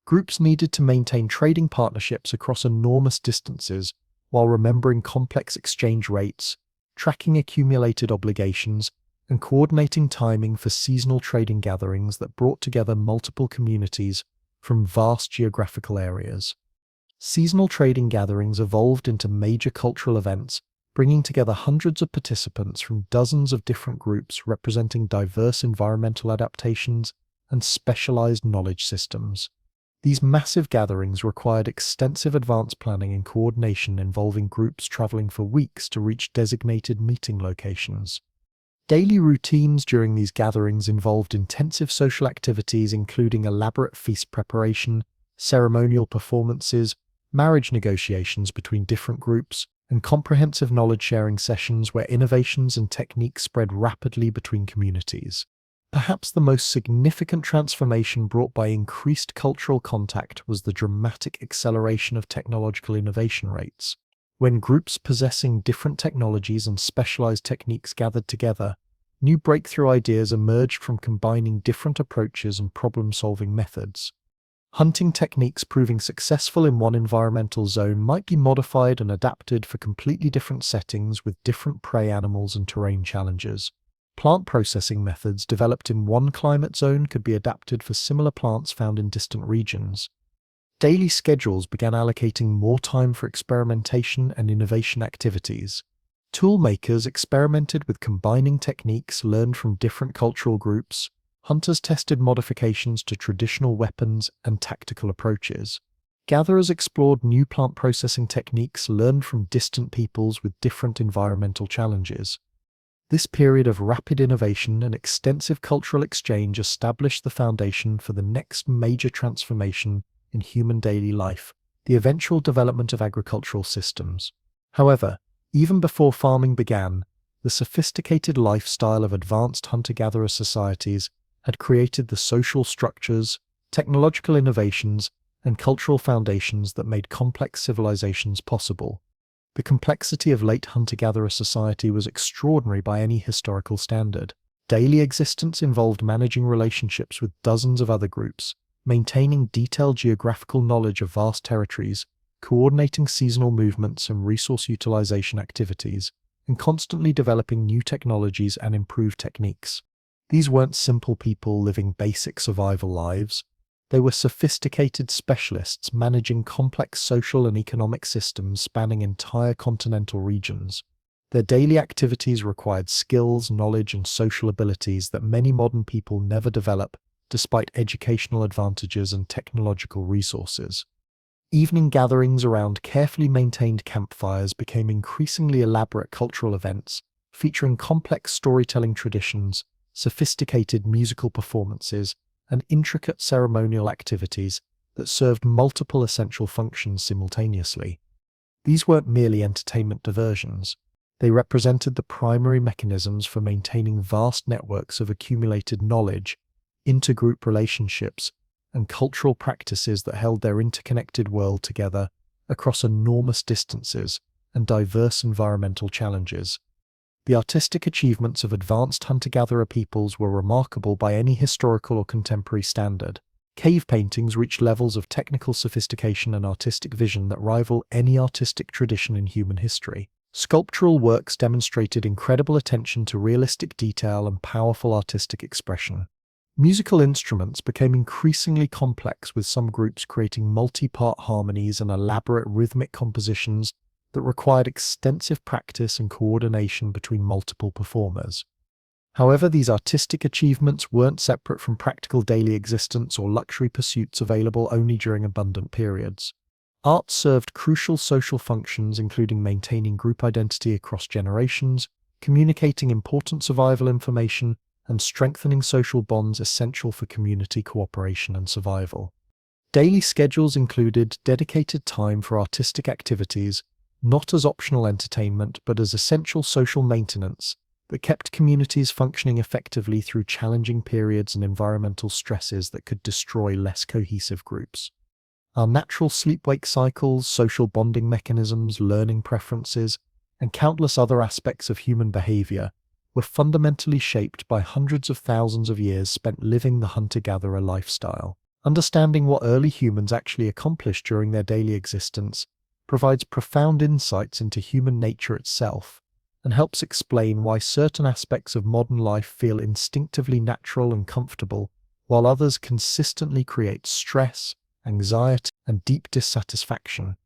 Groups needed to maintain trading partnerships across enormous distances while remembering complex exchange rates, tracking accumulated obligations, and coordinating timing for seasonal trading gatherings that brought together multiple communities from vast geographical areas. Seasonal trading gatherings evolved into major cultural events, bringing together hundreds of participants from dozens of different groups representing diverse environmental adaptations and specialized knowledge systems. These massive gatherings required extensive advanced planning and coordination involving groups traveling for weeks to reach designated meeting locations. Daily routines during these gatherings involved intensive social activities including elaborate feast preparation, ceremonial performances, marriage negotiations between different groups, and comprehensive knowledge-sharing sessions where innovations and techniques spread rapidly between communities. Perhaps the most significant transformation brought by increased cultural contact was the dramatic acceleration of technological innovation rates. When groups possessing different technologies and specialized techniques gathered together, new breakthrough ideas emerged from combining different approaches and problem-solving methods. Hunting techniques proving successful in one environmental zone might be modified and adapted for completely different settings with different prey animals and terrain challenges. Plant processing methods developed in one climate zone could be adapted for similar plants found in distant regions. Daily schedules began allocating more time for experimentation and innovation activities. Tool makers experimented with combining techniques learned from different cultural groups. Hunters tested modifications to traditional weapons and tactical approaches. Gatherers explored new plant processing techniques learned from distant peoples with different environmental challenges. This period of rapid innovation and extensive cultural exchange established the foundation for the next major transformation in human daily life, the eventual development of agricultural systems. However, even before farming began, the sophisticated lifestyle of advanced hunter-gatherer societies had created the social structures, technological innovations, and cultural foundations that made complex civilizations possible. The complexity of late hunter-gatherer society was extraordinary by any historical standard. Daily existence involved managing relationships with dozens of other groups, maintaining detailed geographical knowledge of vast territories, coordinating seasonal movements and resource utilization activities, and constantly developing new technologies and improved techniques. These weren't simple people living basic survival lives. They were sophisticated specialists managing complex social and economic systems spanning entire continental regions. Their daily activities required skills, knowledge, and social abilities that many modern people never develop, despite educational advantages and technological resources. Evening gatherings around carefully maintained campfires became increasingly elaborate cultural events, featuring complex storytelling traditions, sophisticated musical performances, and intricate ceremonial activities that served multiple essential functions simultaneously. These weren't merely entertainment diversions. They represented the primary mechanisms for maintaining vast networks of accumulated knowledge, intergroup relationships, and cultural practices that held their interconnected world together across enormous distances and diverse environmental challenges. The artistic achievements of advanced hunter-gatherer peoples were remarkable by any historical or contemporary standard. Cave paintings reached levels of technical sophistication and artistic vision that rival any artistic tradition in human history. Sculptural works demonstrated incredible attention to realistic detail and powerful artistic expression. Musical instruments became increasingly complex, with some groups creating multi-part harmonies and elaborate rhythmic compositions that required extensive practice and coordination between multiple performers. However, these artistic achievements weren't separate from practical daily existence or luxury pursuits available only during abundant periods. Art served crucial social functions, including maintaining group identity across generations, communicating important survival information, and strengthening social bonds essential for community cooperation and survival. Daily schedules included dedicated time for artistic activities, not as optional entertainment but as essential social maintenance that kept communities functioning effectively through challenging periods and environmental stresses that could destroy less cohesive groups. Our natural sleep-wake cycles, social bonding mechanisms, learning preferences, and countless other aspects of human behavior were fundamentally shaped by hundreds of thousands of years spent living the hunter-gatherer lifestyle. Understanding what early humans actually accomplished during their daily existence provides profound insights into human nature itself and helps explain why certain aspects of modern life feel instinctively natural and comfortable, while others consistently create stress, anxiety, and deep dissatisfaction.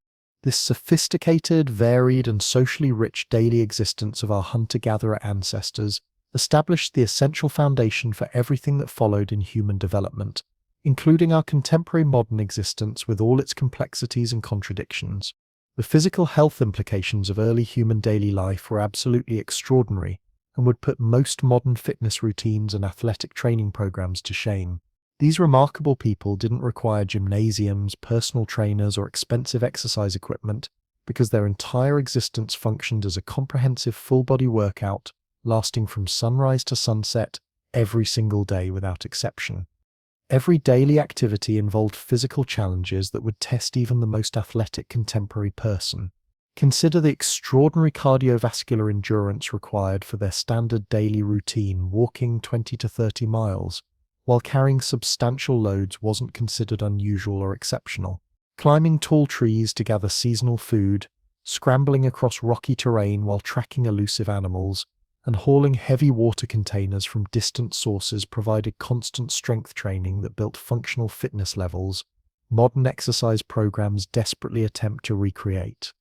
This sophisticated, varied, and socially rich daily existence of our hunter-gatherer ancestors established the essential foundation for everything that followed in human development, including our contemporary modern existence with all its complexities and contradictions. The physical health implications of early human daily life were absolutely extraordinary and would put most modern fitness routines and athletic training programs to shame. These remarkable people didn't require gymnasiums, personal trainers, or expensive exercise equipment because their entire existence functioned as a comprehensive full-body workout lasting from sunrise to sunset every single day without exception. Every daily activity involved physical challenges that would test even the most athletic contemporary person. Consider the extraordinary cardiovascular endurance required for their standard daily routine. Walking 20 to 30 miles while carrying substantial loads wasn't considered unusual or exceptional. Climbing tall trees to gather seasonal food, scrambling across rocky terrain while tracking elusive animals, and hauling heavy water containers from distant sources provided constant strength training that built functional fitness levels modern exercise programs desperately attempt to recreate.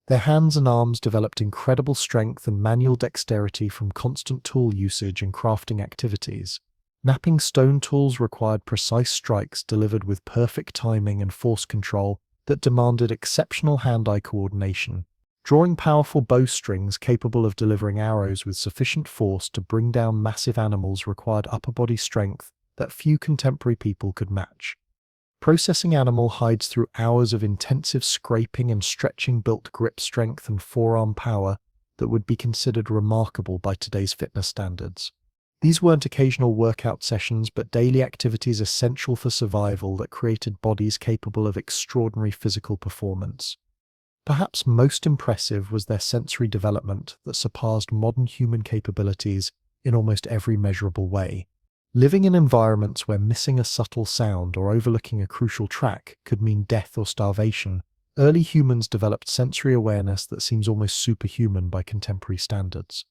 Their hands and arms developed incredible strength and manual dexterity from constant tool usage and crafting activities. Knapping stone tools required precise strikes delivered with perfect timing and force control that demanded exceptional hand-eye coordination. Drawing powerful bowstrings capable of delivering arrows with sufficient force to bring down massive animals required upper body strength that few contemporary people could match. Processing animal hides through hours of intensive scraping and stretching built grip strength and forearm power that would be considered remarkable by today's fitness standards. These weren't occasional workout sessions, but daily activities essential for survival that created bodies capable of extraordinary physical performance. Perhaps most impressive was their sensory development that surpassed modern human capabilities in almost every measurable way. Living in environments where missing a subtle sound or overlooking a crucial track could mean death or starvation, early humans developed sensory awareness that seems almost superhuman by contemporary standards.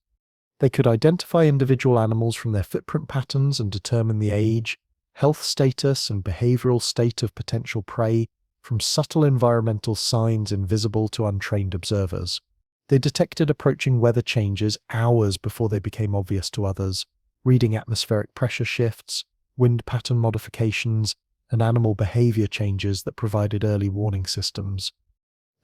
They could identify individual animals from their footprint patterns and determine the age, health status, and behavioral state of potential prey from subtle environmental signs invisible to untrained observers. They detected approaching weather changes hours before they became obvious to others, reading atmospheric pressure shifts, wind pattern modifications, and animal behavior changes that provided early warning systems.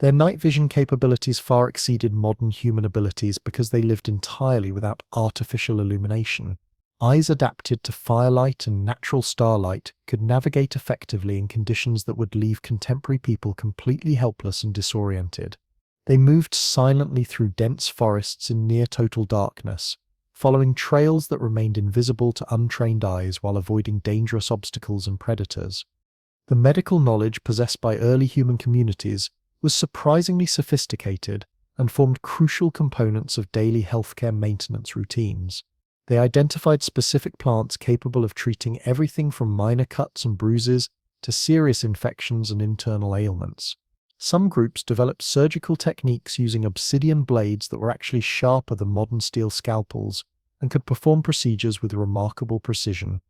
Their night vision capabilities far exceeded modern human abilities because they lived entirely without artificial illumination. Eyes adapted to firelight and natural starlight could navigate effectively in conditions that would leave contemporary people completely helpless and disoriented. They moved silently through dense forests in near-total darkness, following trails that remained invisible to untrained eyes while avoiding dangerous obstacles and predators. The medical knowledge possessed by early human communities was surprisingly sophisticated and formed crucial components of daily healthcare maintenance routines. They identified specific plants capable of treating everything from minor cuts and bruises to serious infections and internal ailments. Some groups developed surgical techniques using obsidian blades that were actually sharper than modern steel scalpels and could perform procedures with remarkable precision.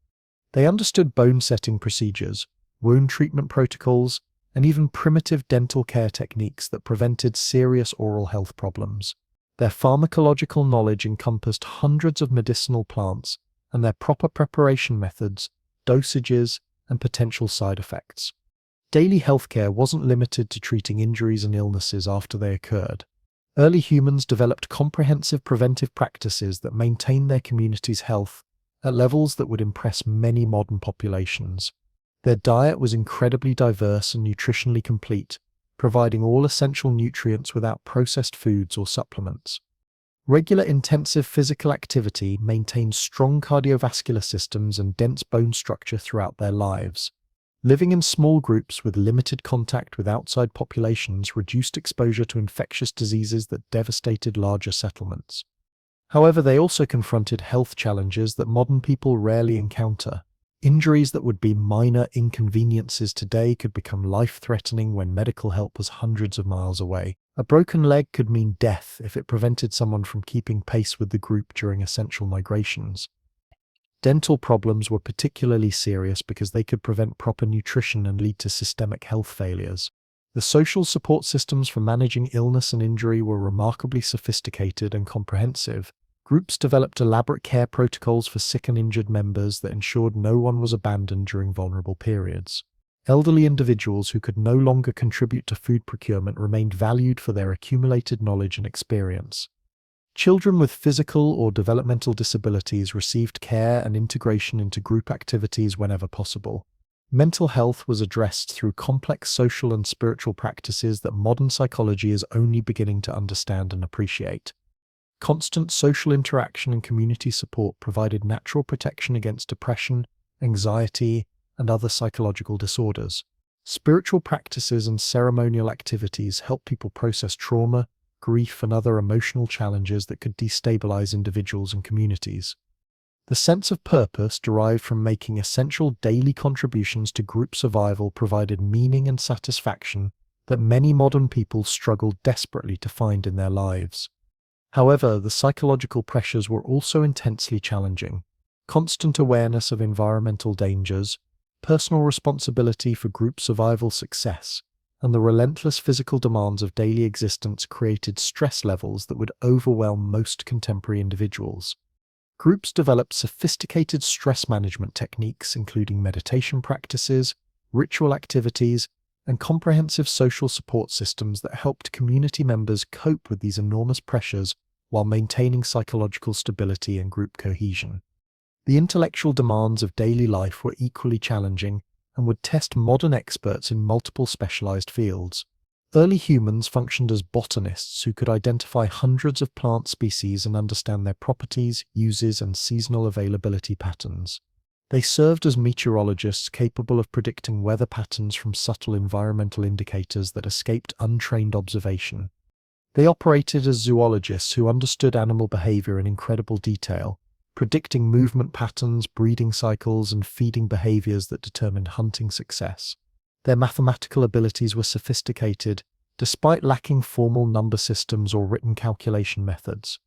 They understood bone-setting procedures, wound treatment protocols, and even primitive dental care techniques that prevented serious oral health problems. Their pharmacological knowledge encompassed hundreds of medicinal plants and their proper preparation methods, dosages, and potential side effects. Daily healthcare wasn't limited to treating injuries and illnesses after they occurred. Early humans developed comprehensive preventive practices that maintained their community's health at levels that would impress many modern populations. Their diet was incredibly diverse and nutritionally complete, providing all essential nutrients without processed foods or supplements. Regular intensive physical activity maintained strong cardiovascular systems and dense bone structure throughout their lives. Living in small groups with limited contact with outside populations reduced exposure to infectious diseases that devastated larger settlements. However, they also confronted health challenges that modern people rarely encounter. Injuries that would be minor inconveniences today could become life-threatening when medical help was hundreds of miles away. A broken leg could mean death if it prevented someone from keeping pace with the group during essential migrations. Dental problems were particularly serious because they could prevent proper nutrition and lead to systemic health failures. The social support systems for managing illness and injury were remarkably sophisticated and comprehensive. Groups developed elaborate care protocols for sick and injured members that ensured no one was abandoned during vulnerable periods. Elderly individuals who could no longer contribute to food procurement remained valued for their accumulated knowledge and experience. Children with physical or developmental disabilities received care and integration into group activities whenever possible. Mental health was addressed through complex social and spiritual practices that modern psychology is only beginning to understand and appreciate. Constant social interaction and community support provided natural protection against depression, anxiety, and other psychological disorders. Spiritual practices and ceremonial activities help people process trauma, grief, and other emotional challenges that could destabilize individuals and communities. The sense of purpose derived from making essential daily contributions to group survival provided meaning and satisfaction that many modern people struggle desperately to find in their lives. However, the psychological pressures were also intensely challenging. Constant awareness of environmental dangers, personal responsibility for group survival success, and the relentless physical demands of daily existence created stress levels that would overwhelm most contemporary individuals. Groups developed sophisticated stress management techniques, including meditation practices, ritual activities, and comprehensive social support systems that helped community members cope with these enormous pressures while maintaining psychological stability and group cohesion. The intellectual demands of daily life were equally challenging and would test modern experts in multiple specialized fields. Early humans functioned as botanists who could identify hundreds of plant species and understand their properties, uses, and seasonal availability patterns. They served as meteorologists capable of predicting weather patterns from subtle environmental indicators that escaped untrained observation. They operated as zoologists who understood animal behavior in incredible detail, predicting movement patterns, breeding cycles, and feeding behaviors that determined hunting success. Their mathematical abilities were sophisticated, despite lacking formal number systems or written calculation methods.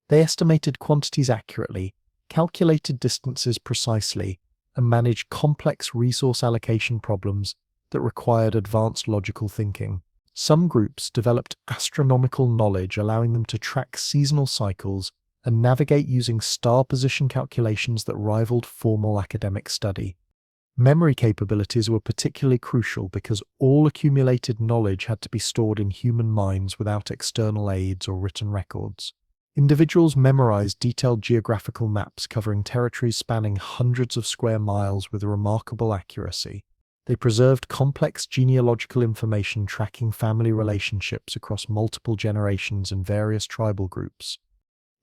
They estimated quantities accurately, calculated distances precisely, and managed complex resource allocation problems that required advanced logical thinking. Some groups developed astronomical knowledge, allowing them to track seasonal cycles and navigate using star position calculations that rivaled formal academic study. Memory capabilities were particularly crucial because all accumulated knowledge had to be stored in human minds without external aids or written records. Individuals memorized detailed geographical maps covering territories spanning hundreds of square miles with remarkable accuracy. They preserved complex genealogical information tracking family relationships across multiple generations and various tribal groups.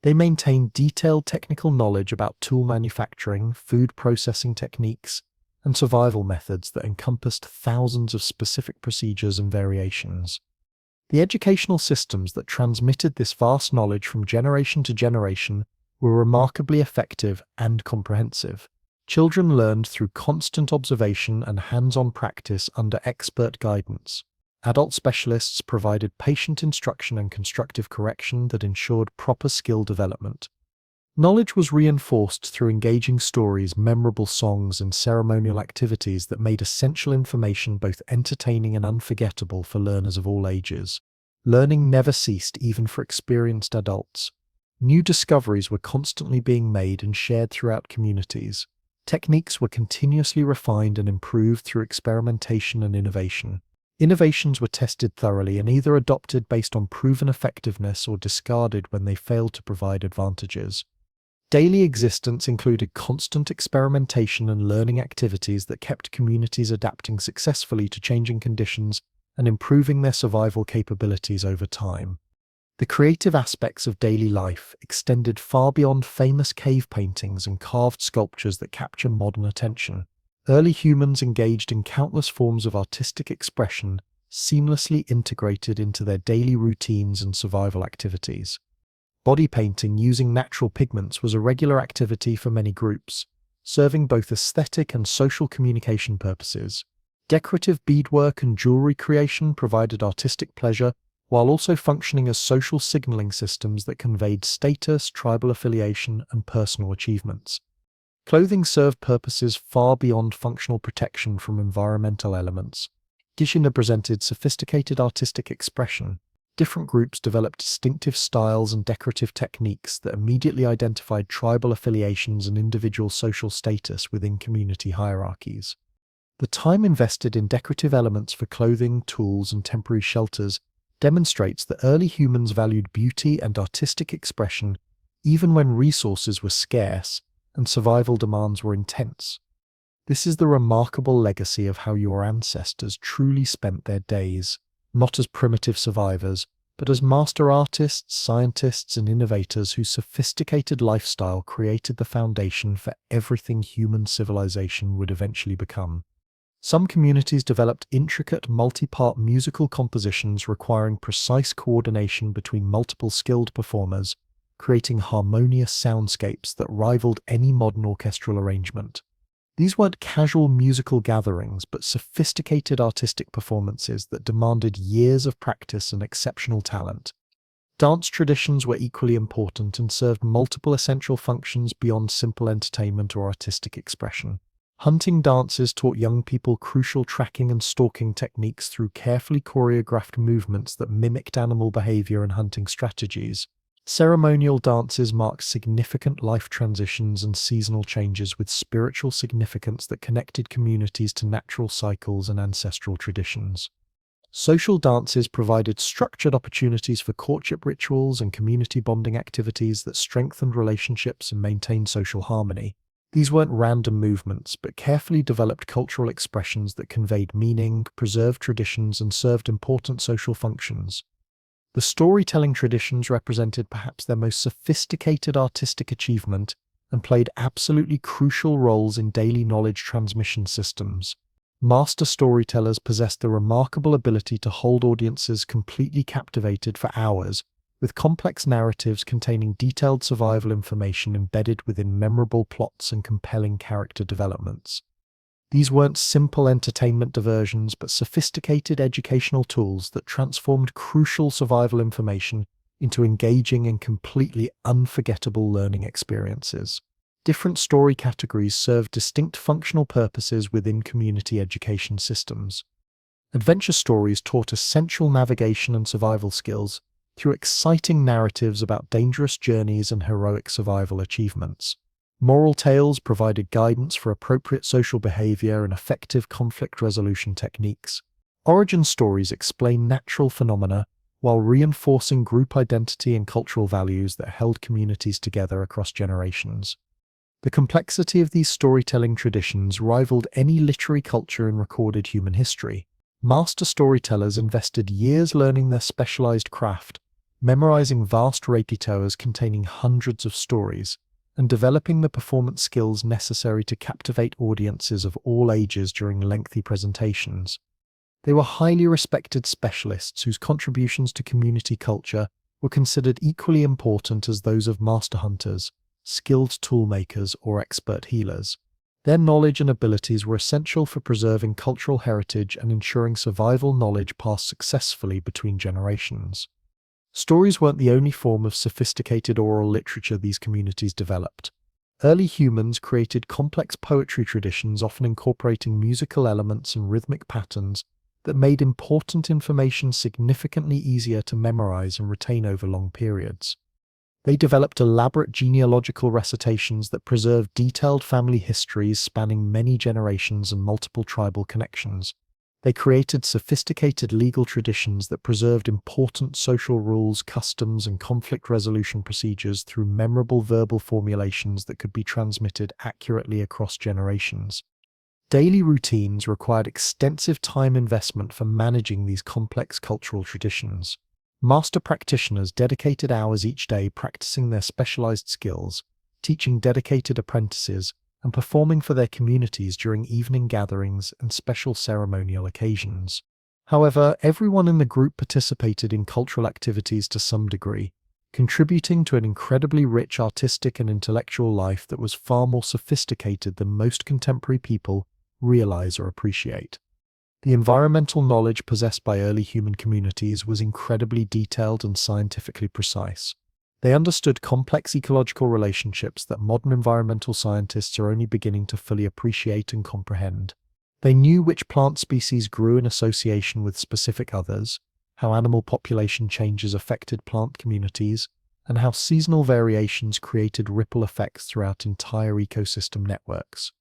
They maintained detailed technical knowledge about tool manufacturing, food processing techniques, and survival methods that encompassed thousands of specific procedures and variations. The educational systems that transmitted this vast knowledge from generation to generation were remarkably effective and comprehensive. Children learned through constant observation and hands-on practice under expert guidance. Adult specialists provided patient instruction and constructive correction that ensured proper skill development. Knowledge was reinforced through engaging stories, memorable songs, and ceremonial activities that made essential information both entertaining and unforgettable for learners of all ages. Learning never ceased, even for experienced adults. New discoveries were constantly being made and shared throughout communities. Techniques were continuously refined and improved through experimentation and innovation. Innovations were tested thoroughly and either adopted based on proven effectiveness or discarded when they failed to provide advantages. Daily existence included constant experimentation and learning activities that kept communities adapting successfully to changing conditions and improving their survival capabilities over time. The creative aspects of daily life extended far beyond famous cave paintings and carved sculptures that capture modern attention. Early humans engaged in countless forms of artistic expression, seamlessly integrated into their daily routines and survival activities. Body painting using natural pigments was a regular activity for many groups, serving both aesthetic and social communication purposes. Decorative beadwork and jewelry creation provided artistic pleasure, while also functioning as social signaling systems that conveyed status, tribal affiliation, and personal achievements. Clothing served purposes far beyond functional protection from environmental elements. Gishina presented sophisticated artistic expression. Different groups developed distinctive styles and decorative techniques that immediately identified tribal affiliations and individual social status within community hierarchies. The time invested in decorative elements for clothing, tools, and temporary shelters demonstrates that early humans valued beauty and artistic expression even when resources were scarce and survival demands were intense. This is the remarkable legacy of how your ancestors truly spent their days, not as primitive survivors, but as master artists, scientists, and innovators whose sophisticated lifestyle created the foundation for everything human civilization would eventually become. Some communities developed intricate, multi-part musical compositions requiring precise coordination between multiple skilled performers, creating harmonious soundscapes that rivaled any modern orchestral arrangement. These weren't casual musical gatherings, but sophisticated artistic performances that demanded years of practice and exceptional talent. Dance traditions were equally important and served multiple essential functions beyond simple entertainment or artistic expression. Hunting dances taught young people crucial tracking and stalking techniques through carefully choreographed movements that mimicked animal behavior and hunting strategies. Ceremonial dances marked significant life transitions and seasonal changes with spiritual significance that connected communities to natural cycles and ancestral traditions. Social dances provided structured opportunities for courtship rituals and community bonding activities that strengthened relationships and maintained social harmony. These weren't random movements, but carefully developed cultural expressions that conveyed meaning, preserved traditions, and served important social functions. The storytelling traditions represented perhaps their most sophisticated artistic achievement and played absolutely crucial roles in daily knowledge transmission systems. Master storytellers possessed the remarkable ability to hold audiences completely captivated for hours, with complex narratives containing detailed survival information embedded within memorable plots and compelling character developments. These weren't simple entertainment diversions, but sophisticated educational tools that transformed crucial survival information into engaging and completely unforgettable learning experiences. Different story categories served distinct functional purposes within community education systems. Adventure stories taught essential navigation and survival skills through exciting narratives about dangerous journeys and heroic survival achievements. Moral tales provided guidance for appropriate social behavior and effective conflict resolution techniques. Origin stories explain natural phenomena while reinforcing group identity and cultural values that held communities together across generations. The complexity of these storytelling traditions rivaled any literary culture in recorded human history. Master storytellers invested years learning their specialized craft, memorizing vast repertoires containing hundreds of stories, and developing the performance skills necessary to captivate audiences of all ages during lengthy presentations. They were highly respected specialists whose contributions to community culture were considered equally important as those of master hunters, skilled toolmakers, or expert healers. Their knowledge and abilities were essential for preserving cultural heritage and ensuring survival knowledge passed successfully between generations. Stories weren't the only form of sophisticated oral literature these communities developed. Early humans created complex poetry traditions, often incorporating musical elements and rhythmic patterns that made important information significantly easier to memorize and retain over long periods. They developed elaborate genealogical recitations that preserved detailed family histories spanning many generations and multiple tribal connections. They created sophisticated legal traditions that preserved important social rules, customs, and conflict resolution procedures through memorable verbal formulations that could be transmitted accurately across generations. Daily routines required extensive time investment for managing these complex cultural traditions. Master practitioners dedicated hours each day practicing their specialized skills, teaching dedicated apprentices, and performing for their communities during evening gatherings and special ceremonial occasions. However, everyone in the group participated in cultural activities to some degree, contributing to an incredibly rich artistic and intellectual life that was far more sophisticated than most contemporary people realize or appreciate. The environmental knowledge possessed by early human communities was incredibly detailed and scientifically precise. They understood complex ecological relationships that modern environmental scientists are only beginning to fully appreciate and comprehend. They knew which plant species grew in association with specific others, how animal population changes affected plant communities, and how seasonal variations created ripple effects throughout entire ecosystem networks.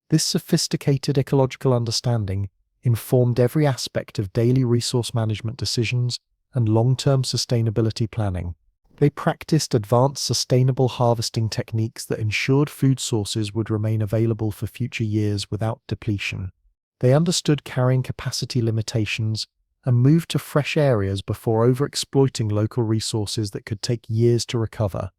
This sophisticated ecological understanding informed every aspect of daily resource management decisions and long-term sustainability planning. They practiced advanced sustainable harvesting techniques that ensured food sources would remain available for future years without depletion. They understood carrying capacity limitations and moved to fresh areas before overexploiting local resources that could take years to recover.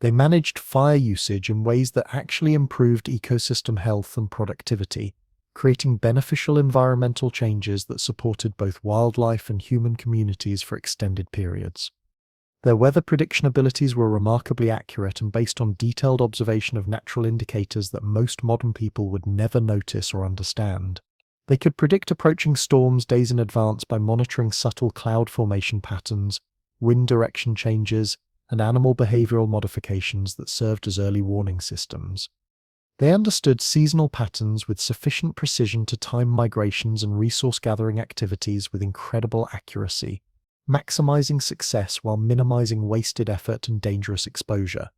They managed fire usage in ways that actually improved ecosystem health and productivity, creating beneficial environmental changes that supported both wildlife and human communities for extended periods. Their weather prediction abilities were remarkably accurate and based on detailed observation of natural indicators that most modern people would never notice or understand. They could predict approaching storms days in advance by monitoring subtle cloud formation patterns, wind direction changes, and animal behavioral modifications that served as early warning systems. They understood seasonal patterns with sufficient precision to time migrations and resource-gathering activities with incredible accuracy, maximizing success while minimizing wasted effort and dangerous exposure.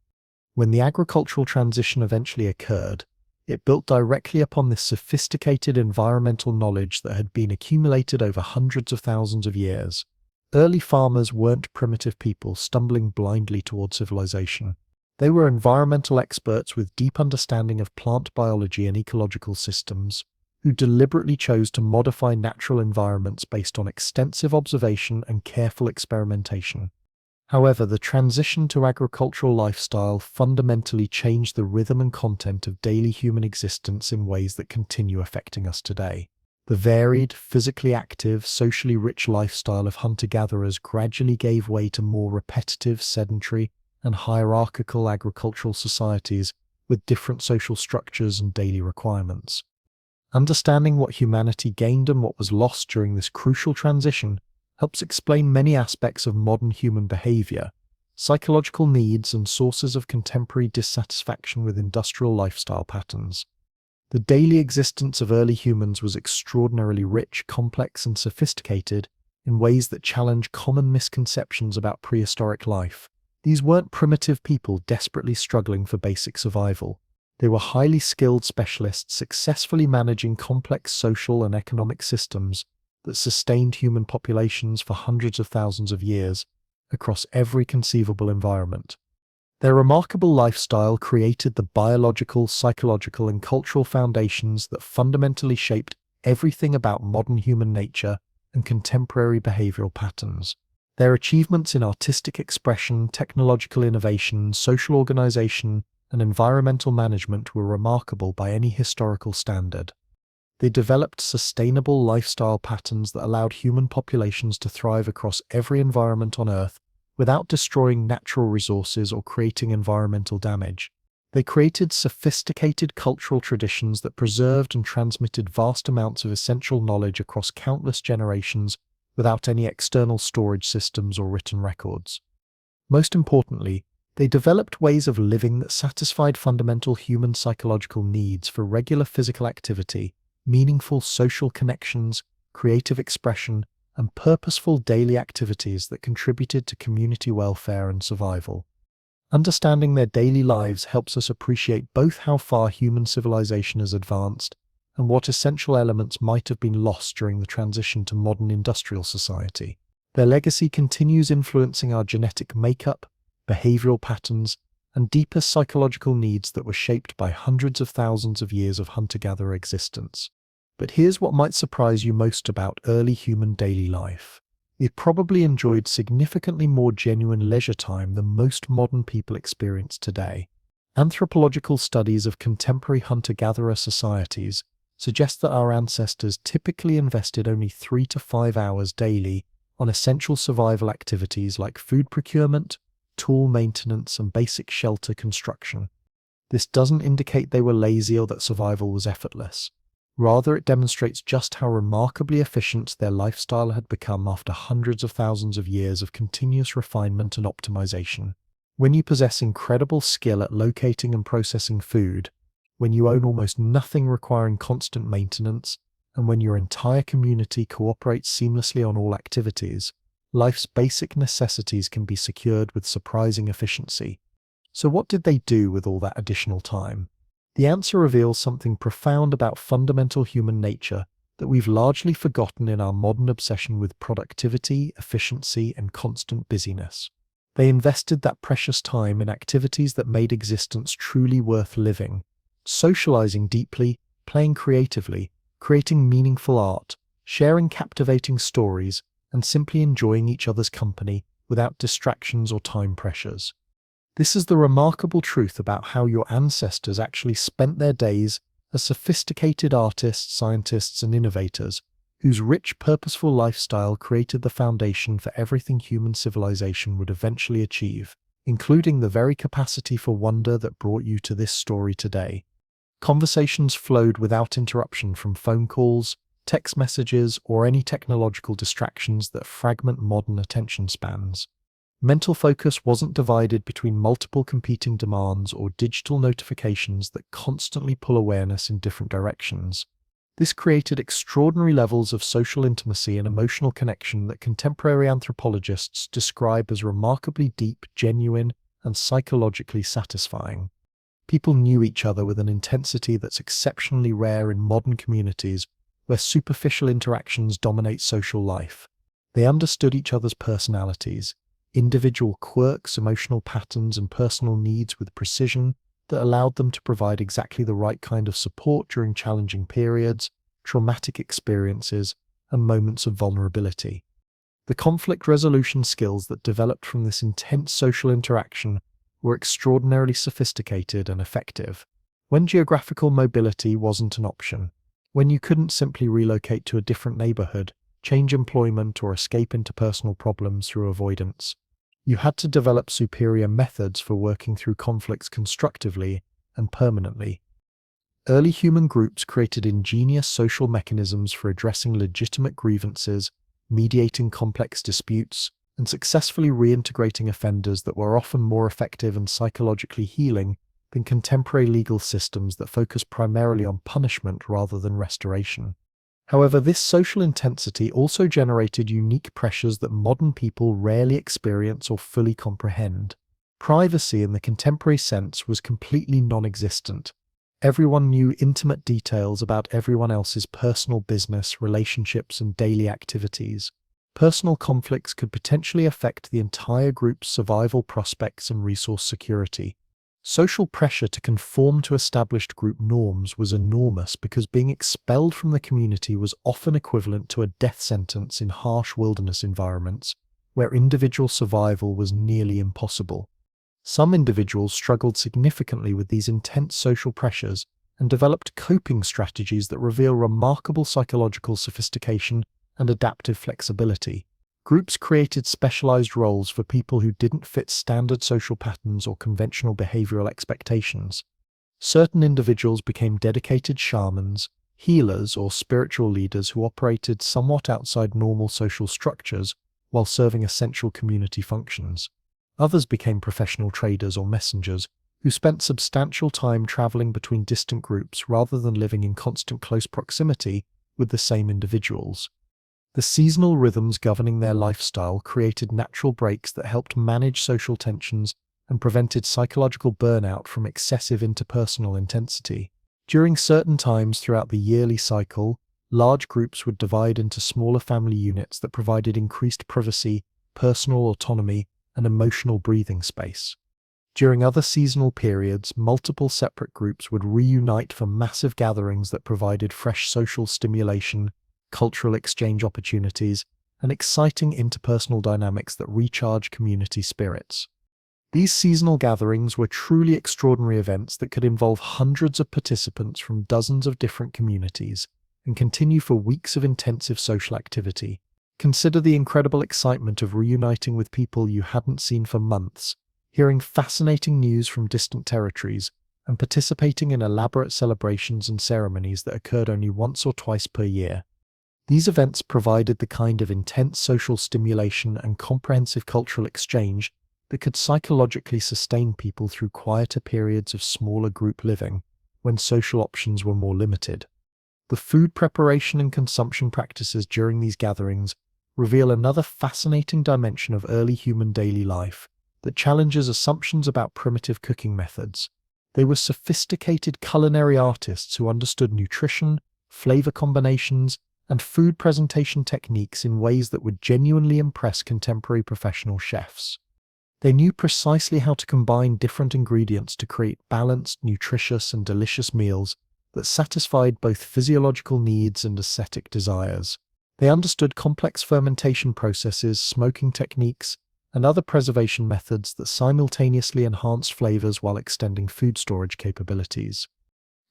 When the agricultural transition eventually occurred, it built directly upon this sophisticated environmental knowledge that had been accumulated over hundreds of thousands of years. Early farmers weren't primitive people stumbling blindly toward civilization. They were environmental experts with deep understanding of plant biology and ecological systems, who deliberately chose to modify natural environments based on extensive observation and careful experimentation. However, the transition to agricultural lifestyle fundamentally changed the rhythm and content of daily human existence in ways that continue affecting us today. The varied, physically active, socially rich lifestyle of hunter-gatherers gradually gave way to more repetitive, sedentary, and hierarchical agricultural societies with different social structures and daily requirements. Understanding what humanity gained and what was lost during this crucial transition helps explain many aspects of modern human behavior, psychological needs, and sources of contemporary dissatisfaction with industrial lifestyle patterns. The daily existence of early humans was extraordinarily rich, complex, and sophisticated in ways that challenge common misconceptions about prehistoric life. These weren't primitive people desperately struggling for basic survival. They were highly skilled specialists successfully managing complex social and economic systems that sustained human populations for hundreds of thousands of years across every conceivable environment. Their remarkable lifestyle created the biological, psychological, and cultural foundations that fundamentally shaped everything about modern human nature and contemporary behavioral patterns. Their achievements in artistic expression, technological innovation, social organization, and environmental management were remarkable by any historical standard. They developed sustainable lifestyle patterns that allowed human populations to thrive across every environment on Earth without destroying natural resources or creating environmental damage. They created sophisticated cultural traditions that preserved and transmitted vast amounts of essential knowledge across countless generations without any external storage systems or written records. Most importantly, they developed ways of living that satisfied fundamental human psychological needs for regular physical activity, meaningful social connections, creative expression, and purposeful daily activities that contributed to community welfare and survival. Understanding their daily lives helps us appreciate both how far human civilization has advanced and what essential elements might have been lost during the transition to modern industrial society. Their legacy continues influencing our genetic makeup, behavioral patterns, and deeper psychological needs that were shaped by hundreds of thousands of years of hunter-gatherer existence. But here's what might surprise you most about early human daily life. They probably enjoyed significantly more genuine leisure time than most modern people experience today. Anthropological studies of contemporary hunter-gatherer societies suggest that our ancestors typically invested only 3 to 5 hours daily on essential survival activities like food procurement, tool maintenance, and basic shelter construction. This doesn't indicate they were lazy or that survival was effortless. Rather, it demonstrates just how remarkably efficient their lifestyle had become after hundreds of thousands of years of continuous refinement and optimization. When you possess incredible skill at locating and processing food, when you own almost nothing requiring constant maintenance, and when your entire community cooperates seamlessly on all activities, life's basic necessities can be secured with surprising efficiency. So what did they do with all that additional time? The answer reveals something profound about fundamental human nature that we've largely forgotten in our modern obsession with productivity, efficiency, and constant busyness. They invested that precious time in activities that made existence truly worth living, socializing deeply, playing creatively, creating meaningful art, sharing captivating stories, and simply enjoying each other's company without distractions or time pressures. This is the remarkable truth about how your ancestors actually spent their days as sophisticated artists, scientists, and innovators, whose rich, purposeful lifestyle created the foundation for everything human civilization would eventually achieve, including the very capacity for wonder that brought you to this story today. Conversations flowed without interruption from phone calls, text messages, or any technological distractions that fragment modern attention spans. Mental focus wasn't divided between multiple competing demands or digital notifications that constantly pull awareness in different directions. This created extraordinary levels of social intimacy and emotional connection that contemporary anthropologists describe as remarkably deep, genuine, and psychologically satisfying. People knew each other with an intensity that's exceptionally rare in modern communities where superficial interactions dominate social life. They understood each other's personalities, individual quirks, emotional patterns, and personal needs with precision that allowed them to provide exactly the right kind of support during challenging periods, traumatic experiences, and moments of vulnerability. The conflict resolution skills that developed from this intense social interaction were extraordinarily sophisticated and effective. When geographical mobility wasn't an option, when you couldn't simply relocate to a different neighborhood, change employment, or escape interpersonal problems through avoidance, you had to develop superior methods for working through conflicts constructively and permanently. Early human groups created ingenious social mechanisms for addressing legitimate grievances, mediating complex disputes, and successfully reintegrating offenders that were often more effective and psychologically healing than contemporary legal systems that focus primarily on punishment rather than restoration. However, this social intensity also generated unique pressures that modern people rarely experience or fully comprehend. Privacy in the contemporary sense was completely non-existent. Everyone knew intimate details about everyone else's personal business, relationships, and daily activities. Personal conflicts could potentially affect the entire group's survival prospects and resource security. Social pressure to conform to established group norms was enormous because being expelled from the community was often equivalent to a death sentence in harsh wilderness environments, where individual survival was nearly impossible. Some individuals struggled significantly with these intense social pressures and developed coping strategies that reveal remarkable psychological sophistication and adaptive flexibility. Groups created specialized roles for people who didn't fit standard social patterns or conventional behavioral expectations. Certain individuals became dedicated shamans, healers, or spiritual leaders who operated somewhat outside normal social structures while serving essential community functions. Others became professional traders or messengers who spent substantial time traveling between distant groups rather than living in constant close proximity with the same individuals. The seasonal rhythms governing their lifestyle created natural breaks that helped manage social tensions and prevented psychological burnout from excessive interpersonal intensity. During certain times throughout the yearly cycle, large groups would divide into smaller family units that provided increased privacy, personal autonomy, and emotional breathing space. During other seasonal periods, multiple separate groups would reunite for massive gatherings that provided fresh social stimulation, cultural exchange opportunities, and exciting interpersonal dynamics that recharge community spirits. These seasonal gatherings were truly extraordinary events that could involve hundreds of participants from dozens of different communities and continue for weeks of intensive social activity. Consider the incredible excitement of reuniting with people you hadn't seen for months, hearing fascinating news from distant territories, and participating in elaborate celebrations and ceremonies that occurred only once or twice per year. These events provided the kind of intense social stimulation and comprehensive cultural exchange that could psychologically sustain people through quieter periods of smaller group living, when social options were more limited. The food preparation and consumption practices during these gatherings reveal another fascinating dimension of early human daily life that challenges assumptions about primitive cooking methods. They were sophisticated culinary artists who understood nutrition, flavor combinations, and food presentation techniques in ways that would genuinely impress contemporary professional chefs. They knew precisely how to combine different ingredients to create balanced, nutritious, and delicious meals that satisfied both physiological needs and aesthetic desires. They understood complex fermentation processes, smoking techniques, and other preservation methods that simultaneously enhanced flavors while extending food storage capabilities.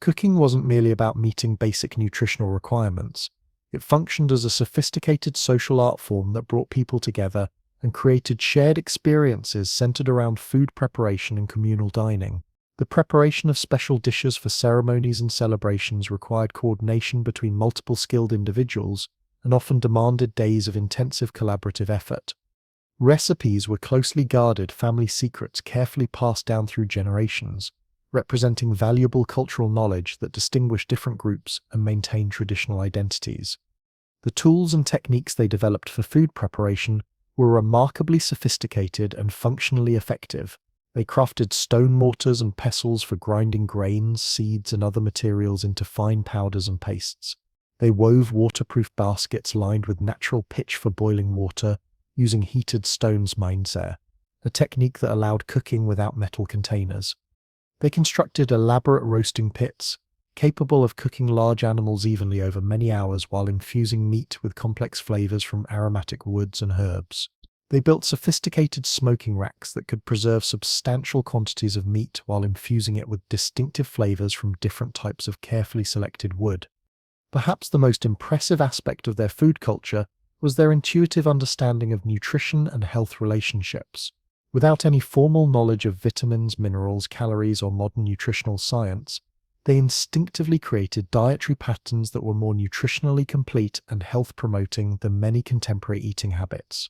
Cooking wasn't merely about meeting basic nutritional requirements. It functioned as a sophisticated social art form that brought people together and created shared experiences centered around food preparation and communal dining. The preparation of special dishes for ceremonies and celebrations required coordination between multiple skilled individuals and often demanded days of intensive collaborative effort. Recipes were closely guarded family secrets carefully passed down through generations, representing valuable cultural knowledge that distinguished different groups and maintained traditional identities. The tools and techniques they developed for food preparation were remarkably sophisticated and functionally effective. They crafted stone mortars and pestles for grinding grains, seeds, and other materials into fine powders and pastes. They wove waterproof baskets lined with natural pitch for boiling water, using heated stones mindset, a technique that allowed cooking without metal containers. They constructed elaborate roasting pits, capable of cooking large animals evenly over many hours while infusing meat with complex flavors from aromatic woods and herbs. They built sophisticated smoking racks that could preserve substantial quantities of meat while infusing it with distinctive flavors from different types of carefully selected wood. Perhaps the most impressive aspect of their food culture was their intuitive understanding of nutrition and health relationships. Without any formal knowledge of vitamins, minerals, calories, or modern nutritional science, they instinctively created dietary patterns that were more nutritionally complete and health-promoting than many contemporary eating habits.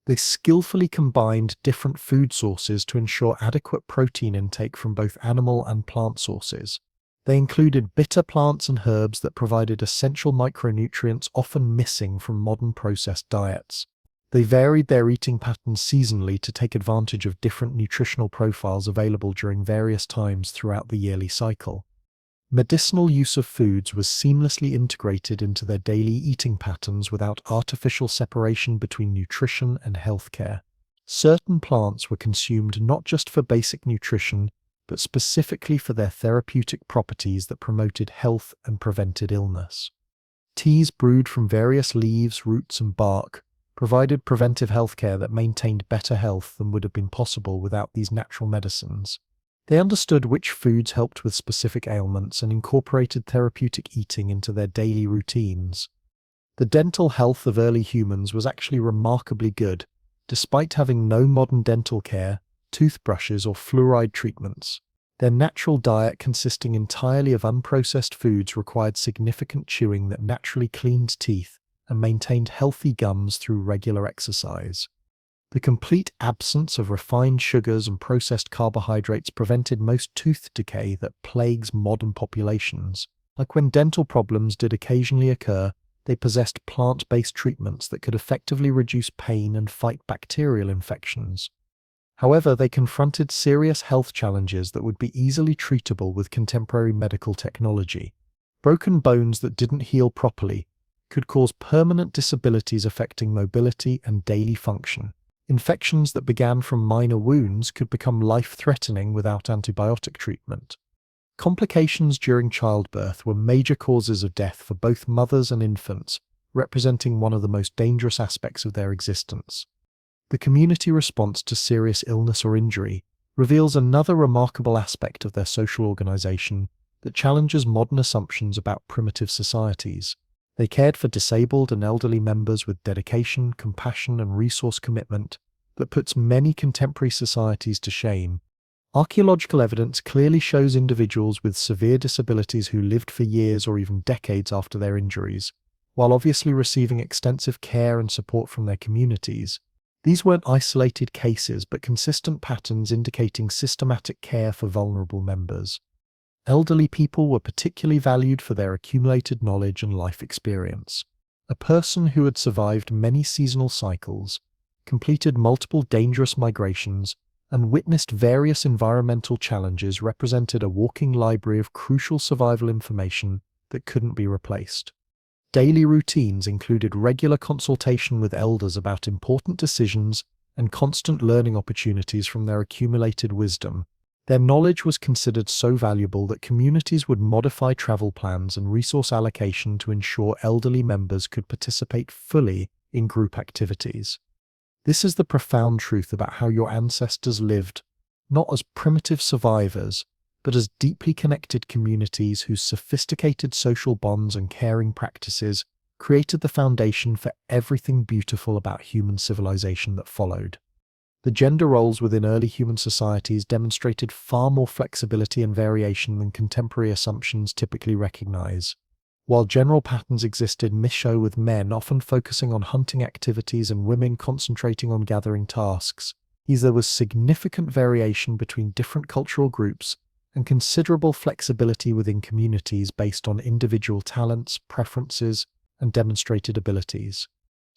They skillfully combined different food sources to ensure adequate protein intake from both animal and plant sources. They included bitter plants and herbs that provided essential micronutrients often missing from modern processed diets. They varied their eating patterns seasonally to take advantage of different nutritional profiles available during various times throughout the yearly cycle. Medicinal use of foods was seamlessly integrated into their daily eating patterns without artificial separation between nutrition and healthcare. Certain plants were consumed not just for basic nutrition, but specifically for their therapeutic properties that promoted health and prevented illness. Teas brewed from various leaves, roots, and bark provided preventive healthcare that maintained better health than would have been possible without these natural medicines. They understood which foods helped with specific ailments and incorporated therapeutic eating into their daily routines. The dental health of early humans was actually remarkably good, despite having no modern dental care, toothbrushes, or fluoride treatments. Their natural diet, consisting entirely of unprocessed foods, required significant chewing that naturally cleaned teeth and maintained healthy gums through regular exercise. The complete absence of refined sugars and processed carbohydrates prevented most tooth decay that plagues modern populations. Like when dental problems did occasionally occur, they possessed plant-based treatments that could effectively reduce pain and fight bacterial infections. However, they confronted serious health challenges that would be easily treatable with contemporary medical technology. Broken bones that didn't heal properly could cause permanent disabilities affecting mobility and daily function. Infections that began from minor wounds could become life-threatening without antibiotic treatment. Complications during childbirth were major causes of death for both mothers and infants, representing one of the most dangerous aspects of their existence. The community response to serious illness or injury reveals another remarkable aspect of their social organization that challenges modern assumptions about primitive societies. They cared for disabled and elderly members with dedication, compassion, and resource commitment that puts many contemporary societies to shame. Archaeological evidence clearly shows individuals with severe disabilities who lived for years or even decades after their injuries, while obviously receiving extensive care and support from their communities. These weren't isolated cases, but consistent patterns indicating systematic care for vulnerable members. Elderly people were particularly valued for their accumulated knowledge and life experience. A person who had survived many seasonal cycles, completed multiple dangerous migrations, and witnessed various environmental challenges represented a walking library of crucial survival information that couldn't be replaced. Daily routines included regular consultation with elders about important decisions and constant learning opportunities from their accumulated wisdom. Their knowledge was considered so valuable that communities would modify travel plans and resource allocation to ensure elderly members could participate fully in group activities. This is the profound truth about how your ancestors lived, not as primitive survivors, but as deeply connected communities whose sophisticated social bonds and caring practices created the foundation for everything beautiful about human civilization that followed. The gender roles within early human societies demonstrated far more flexibility and variation than contemporary assumptions typically recognize. While general patterns existed, Micho with men often focusing on hunting activities and women concentrating on gathering tasks, there was significant variation between different cultural groups and considerable flexibility within communities based on individual talents, preferences, and demonstrated abilities.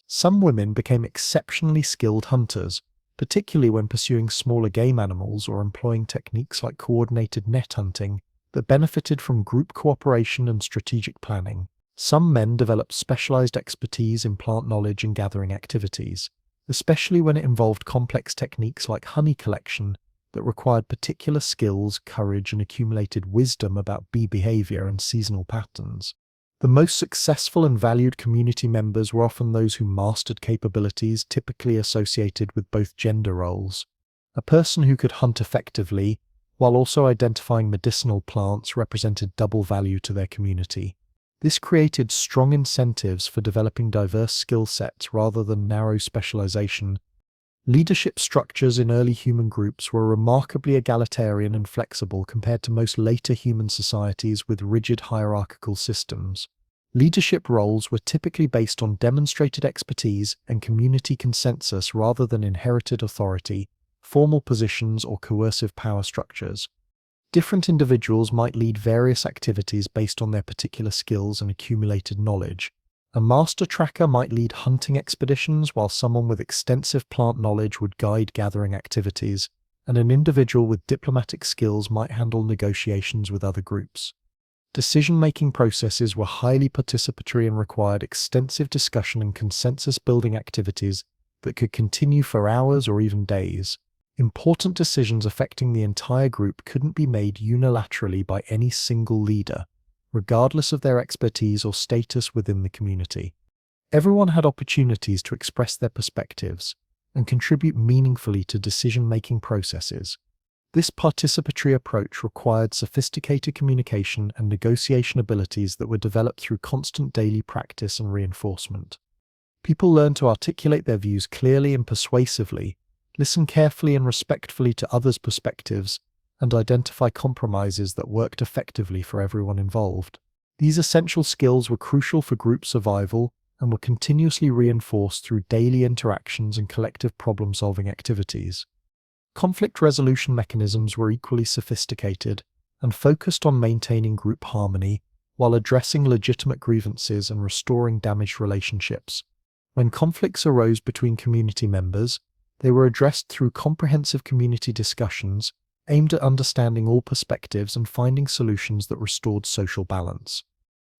Some women became exceptionally skilled hunters, particularly when pursuing smaller game animals or employing techniques like coordinated net hunting that benefited from group cooperation and strategic planning. Some men developed specialized expertise in plant knowledge and gathering activities, especially when it involved complex techniques like honey collection that required particular skills, courage, and accumulated wisdom about bee behavior and seasonal patterns. The most successful and valued community members were often those who mastered capabilities typically associated with both gender roles. A person who could hunt effectively, while also identifying medicinal plants, represented double value to their community. This created strong incentives for developing diverse skill sets rather than narrow specialization. Leadership structures in early human groups were remarkably egalitarian and flexible compared to most later human societies with rigid hierarchical systems. Leadership roles were typically based on demonstrated expertise and community consensus rather than inherited authority, formal positions, or coercive power structures. Different individuals might lead various activities based on their particular skills and accumulated knowledge. A master tracker might lead hunting expeditions, while someone with extensive plant knowledge would guide gathering activities, and an individual with diplomatic skills might handle negotiations with other groups. Decision-making processes were highly participatory and required extensive discussion and consensus-building activities that could continue for hours or even days. Important decisions affecting the entire group couldn't be made unilaterally by any single leader, regardless of their expertise or status within the community. Everyone had opportunities to express their perspectives and contribute meaningfully to decision-making processes. This participatory approach required sophisticated communication and negotiation abilities that were developed through constant daily practice and reinforcement. People learned to articulate their views clearly and persuasively, listen carefully and respectfully to others' perspectives, and identify compromises that worked effectively for everyone involved. These essential skills were crucial for group survival and were continuously reinforced through daily interactions and collective problem-solving activities. Conflict resolution mechanisms were equally sophisticated and focused on maintaining group harmony while addressing legitimate grievances and restoring damaged relationships. When conflicts arose between community members, They were addressed through comprehensive community discussions aimed at understanding all perspectives and finding solutions that restored social balance.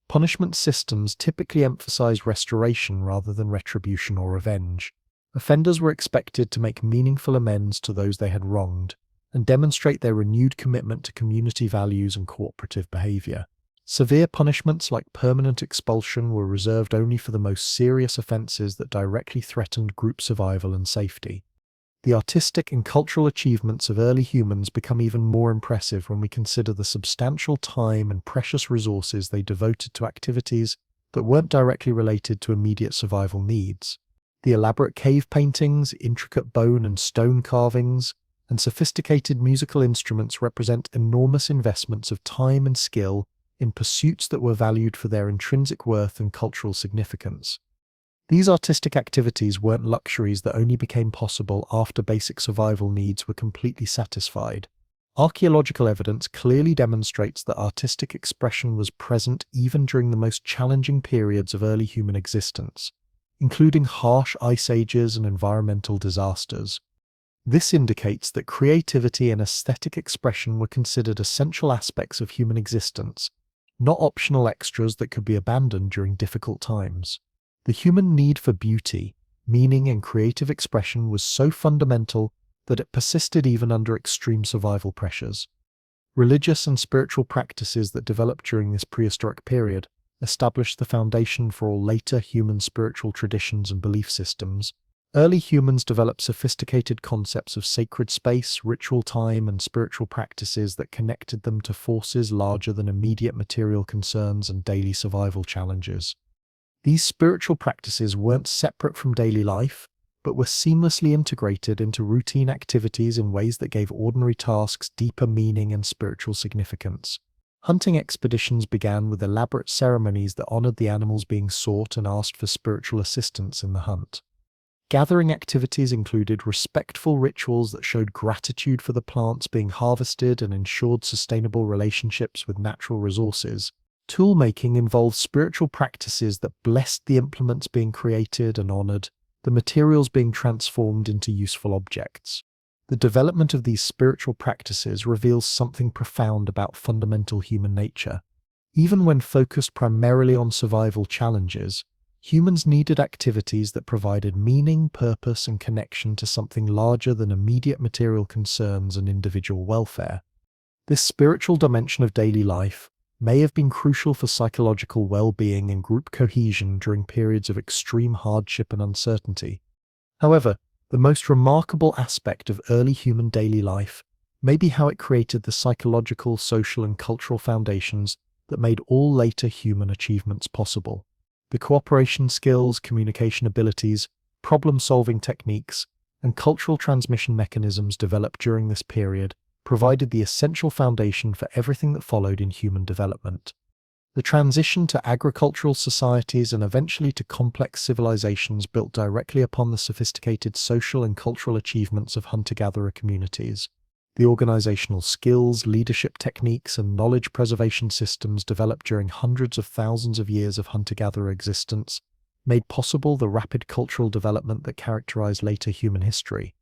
Punishment systems typically emphasize restoration rather than retribution or revenge. Offenders were expected to make meaningful amends to those they had wronged and demonstrate their renewed commitment to community values and cooperative behavior. Severe punishments like permanent expulsion were reserved only for the most serious offenses that directly threatened group survival and safety. The artistic and cultural achievements of early humans become even more impressive when we consider the substantial time and precious resources they devoted to activities that weren't directly related to immediate survival needs. The elaborate cave paintings, intricate bone and stone carvings, and sophisticated musical instruments represent enormous investments of time and skill in pursuits that were valued for their intrinsic worth and cultural significance. These artistic activities weren't luxuries that only became possible after basic survival needs were completely satisfied. Archaeological evidence clearly demonstrates that artistic expression was present even during the most challenging periods of early human existence, including harsh ice ages and environmental disasters. This indicates that creativity and aesthetic expression were considered essential aspects of human existence, not optional extras that could be abandoned during difficult times. The human need for beauty, meaning, and creative expression was so fundamental that it persisted even under extreme survival pressures. Religious and spiritual practices that developed during this prehistoric period established the foundation for all later human spiritual traditions and belief systems. Early humans developed sophisticated concepts of sacred space, ritual time, and spiritual practices that connected them to forces larger than immediate material concerns and daily survival challenges. These spiritual practices weren't separate from daily life, but were seamlessly integrated into routine activities in ways that gave ordinary tasks deeper meaning and spiritual significance. Hunting expeditions began with elaborate ceremonies that honored the animals being sought and asked for spiritual assistance in the hunt. Gathering activities included respectful rituals that showed gratitude for the plants being harvested and ensured sustainable relationships with natural resources. Tool-making involved spiritual practices that blessed the implements being created and honored the materials being transformed into useful objects. The development of these spiritual practices reveals something profound about fundamental human nature. Even when focused primarily on survival challenges, humans needed activities that provided meaning, purpose, and connection to something larger than immediate material concerns and individual welfare. This spiritual dimension of daily life may have been crucial for psychological well-being and group cohesion during periods of extreme hardship and uncertainty. However, the most remarkable aspect of early human daily life may be how it created the psychological, social, and cultural foundations that made all later human achievements possible. The cooperation skills, communication abilities, problem-solving techniques, and cultural transmission mechanisms developed during this period provided the essential foundation for everything that followed in human development. The transition to agricultural societies and eventually to complex civilizations built directly upon the sophisticated social and cultural achievements of hunter-gatherer communities. The organizational skills, leadership techniques, and knowledge preservation systems developed during hundreds of thousands of years of hunter-gatherer existence made possible the rapid cultural development that characterized later human history.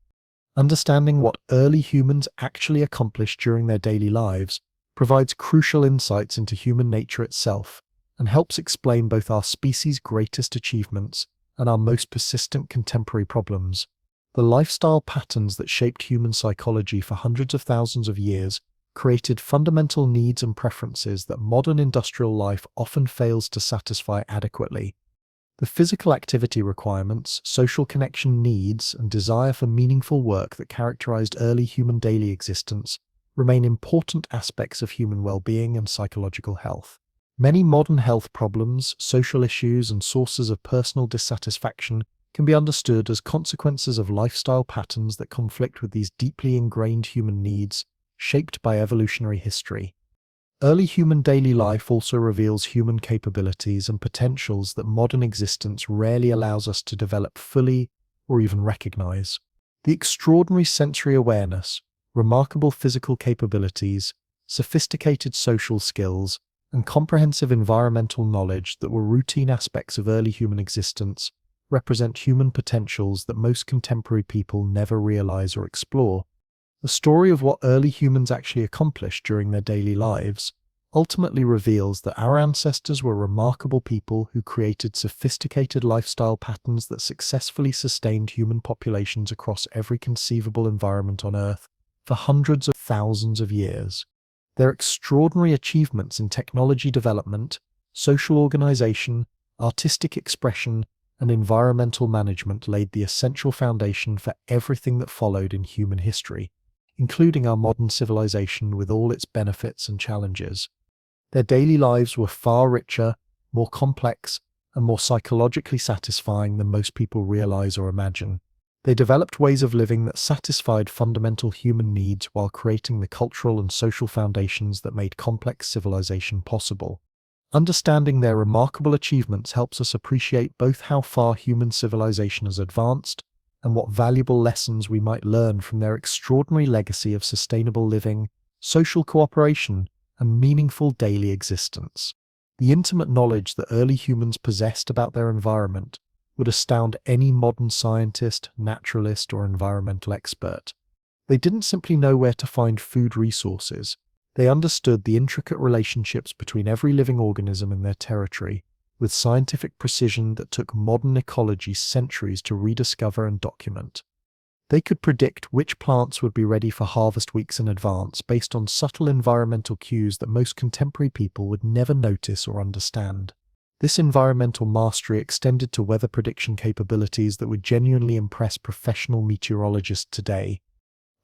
Understanding what early humans actually accomplished during their daily lives provides crucial insights into human nature itself and helps explain both our species' greatest achievements and our most persistent contemporary problems. The lifestyle patterns that shaped human psychology for hundreds of thousands of years created fundamental needs and preferences that modern industrial life often fails to satisfy adequately. The physical activity requirements, social connection needs, and desire for meaningful work that characterized early human daily existence remain important aspects of human well-being and psychological health. Many modern health problems, social issues, and sources of personal dissatisfaction can be understood as consequences of lifestyle patterns that conflict with these deeply ingrained human needs shaped by evolutionary history. Early human daily life also reveals human capabilities and potentials that modern existence rarely allows us to develop fully or even recognize. The extraordinary sensory awareness, remarkable physical capabilities, sophisticated social skills, and comprehensive environmental knowledge that were routine aspects of early human existence represent human potentials that most contemporary people never realize or explore. The story of what early humans actually accomplished during their daily lives ultimately reveals that our ancestors were remarkable people who created sophisticated lifestyle patterns that successfully sustained human populations across every conceivable environment on Earth for hundreds of thousands of years. Their extraordinary achievements in technology development, social organization, artistic expression, and environmental management laid the essential foundation for everything that followed in human history, including our modern civilization with all its benefits and challenges. Their daily lives were far richer, more complex, and more psychologically satisfying than most people realize or imagine. They developed ways of living that satisfied fundamental human needs while creating the cultural and social foundations that made complex civilization possible. Understanding their remarkable achievements helps us appreciate both how far human civilization has advanced and what valuable lessons we might learn from their extraordinary legacy of sustainable living, social cooperation, and meaningful daily existence. The intimate knowledge that early humans possessed about their environment would astound any modern scientist, naturalist, or environmental expert. They didn't simply know where to find food resources. They understood the intricate relationships between every living organism in their territory, with scientific precision that took modern ecology centuries to rediscover and document. They could predict which plants would be ready for harvest weeks in advance based on subtle environmental cues that most contemporary people would never notice or understand. This environmental mastery extended to weather prediction capabilities that would genuinely impress professional meteorologists today.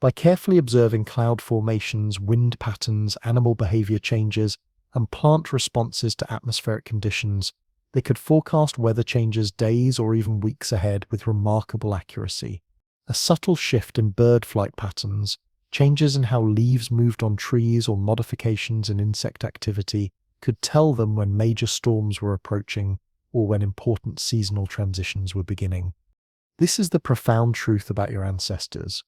By carefully observing cloud formations, wind patterns, animal behavior changes, and plant responses to atmospheric conditions, they could forecast weather changes days or even weeks ahead with remarkable accuracy. A subtle shift in bird flight patterns, changes in how leaves moved on trees, or modifications in insect activity could tell them when major storms were approaching or when important seasonal transitions were beginning. This is the profound truth about your ancestors.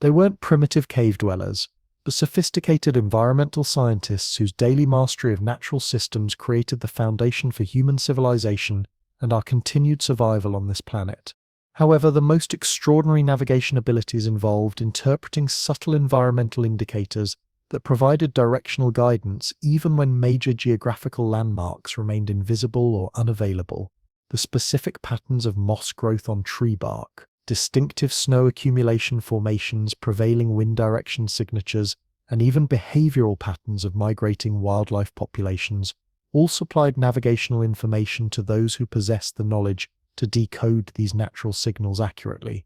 They weren't primitive cave dwellers, but sophisticated environmental scientists whose daily mastery of natural systems created the foundation for human civilization and our continued survival on this planet. However, the most extraordinary navigation abilities involved interpreting subtle environmental indicators that provided directional guidance even when major geographical landmarks remained invisible or unavailable. The specific patterns of moss growth on tree bark, distinctive snow accumulation formations, prevailing wind direction signatures, and even behavioral patterns of migrating wildlife populations all supplied navigational information to those who possessed the knowledge to decode these natural signals accurately.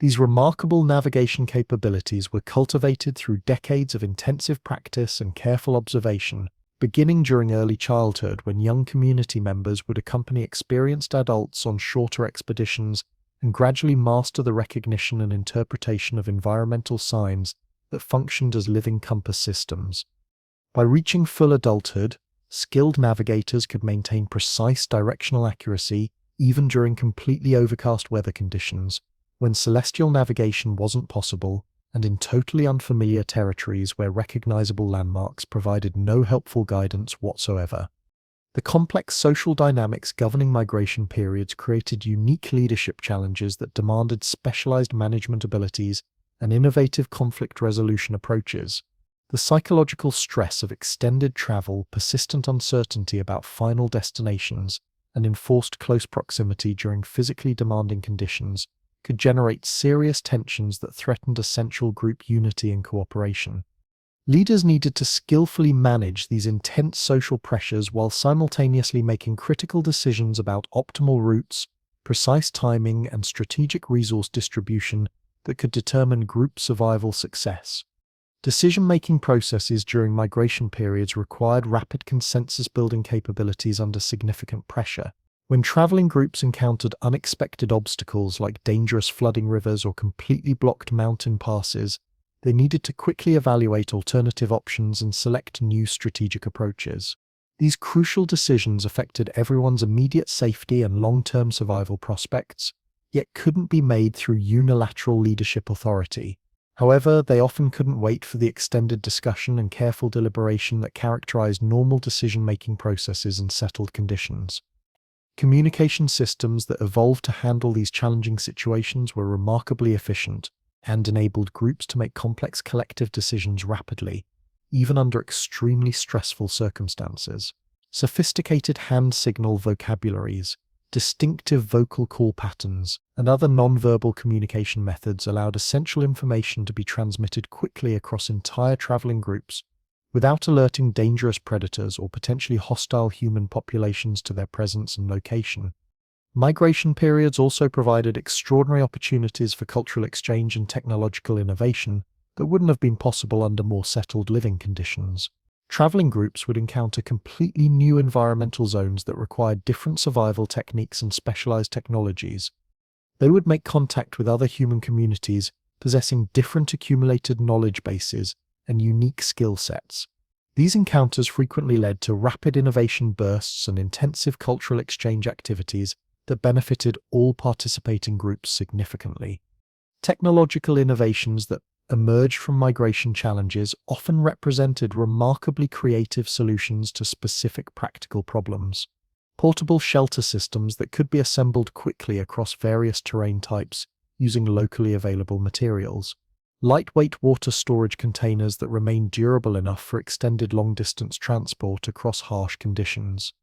These remarkable navigation capabilities were cultivated through decades of intensive practice and careful observation, beginning during early childhood when young community members would accompany experienced adults on shorter expeditions and gradually master the recognition and interpretation of environmental signs that functioned as living compass systems. By reaching full adulthood, skilled navigators could maintain precise directional accuracy even during completely overcast weather conditions, when celestial navigation wasn't possible, and in totally unfamiliar territories where recognizable landmarks provided no helpful guidance whatsoever. The complex social dynamics governing migration periods created unique leadership challenges that demanded specialized management abilities and innovative conflict resolution approaches. The psychological stress of extended travel, persistent uncertainty about final destinations, and enforced close proximity during physically demanding conditions could generate serious tensions that threatened essential group unity and cooperation. Leaders needed to skillfully manage these intense social pressures while simultaneously making critical decisions about optimal routes, precise timing, and strategic resource distribution that could determine group survival success. Decision-making processes during migration periods required rapid consensus-building capabilities under significant pressure. When traveling groups encountered unexpected obstacles like dangerous flooding rivers or completely blocked mountain passes, they needed to quickly evaluate alternative options and select new strategic approaches. These crucial decisions affected everyone's immediate safety and long-term survival prospects, yet couldn't be made through unilateral leadership authority. However, they often couldn't wait for the extended discussion and careful deliberation that characterized normal decision-making processes in settled conditions. Communication systems that evolved to handle these challenging situations were remarkably efficient and enabled groups to make complex collective decisions rapidly, even under extremely stressful circumstances. Sophisticated hand signal vocabularies, distinctive vocal call patterns, and other nonverbal communication methods allowed essential information to be transmitted quickly across entire traveling groups without alerting dangerous predators or potentially hostile human populations to their presence and location. Migration periods also provided extraordinary opportunities for cultural exchange and technological innovation that wouldn't have been possible under more settled living conditions. Traveling groups would encounter completely new environmental zones that required different survival techniques and specialized technologies. They would make contact with other human communities possessing different accumulated knowledge bases and unique skill sets. These encounters frequently led to rapid innovation bursts and intensive cultural exchange activities that benefited all participating groups significantly. Technological innovations that emerged from migration challenges often represented remarkably creative solutions to specific practical problems. Portable shelter systems that could be assembled quickly across various terrain types using locally available materials. Lightweight water storage containers that remain durable enough for extended long-distance transport across harsh conditions.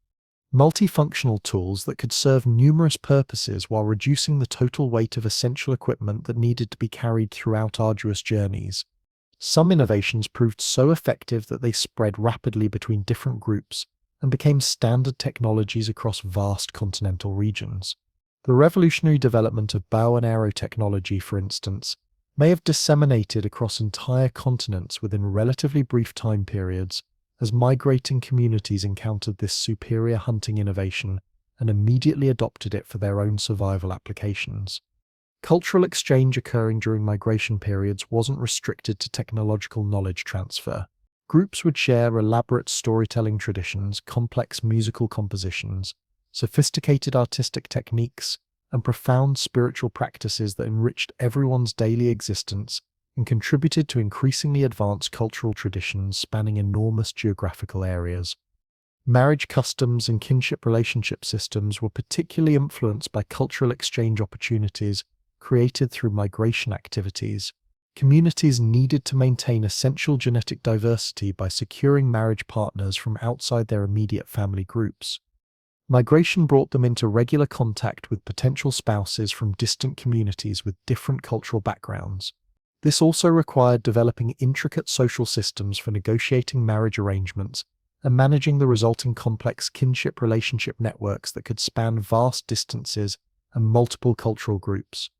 Multifunctional tools that could serve numerous purposes while reducing the total weight of essential equipment that needed to be carried throughout arduous journeys. Some innovations proved so effective that they spread rapidly between different groups and became standard technologies across vast continental regions. The revolutionary development of bow and arrow technology, for instance, may have disseminated across entire continents within relatively brief time periods as migrating communities encountered this superior hunting innovation and immediately adopted it for their own survival applications. Cultural exchange occurring during migration periods wasn't restricted to technological knowledge transfer. Groups would share elaborate storytelling traditions, complex musical compositions, sophisticated artistic techniques, and profound spiritual practices that enriched everyone's daily existence and contributed to increasingly advanced cultural traditions spanning enormous geographical areas. Marriage customs and kinship relationship systems were particularly influenced by cultural exchange opportunities created through migration activities. Communities needed to maintain essential genetic diversity by securing marriage partners from outside their immediate family groups. Migration brought them into regular contact with potential spouses from distant communities with different cultural backgrounds. This also required developing intricate social systems for negotiating marriage arrangements and managing the resulting complex kinship relationship networks that could span vast distances and multiple cultural groups.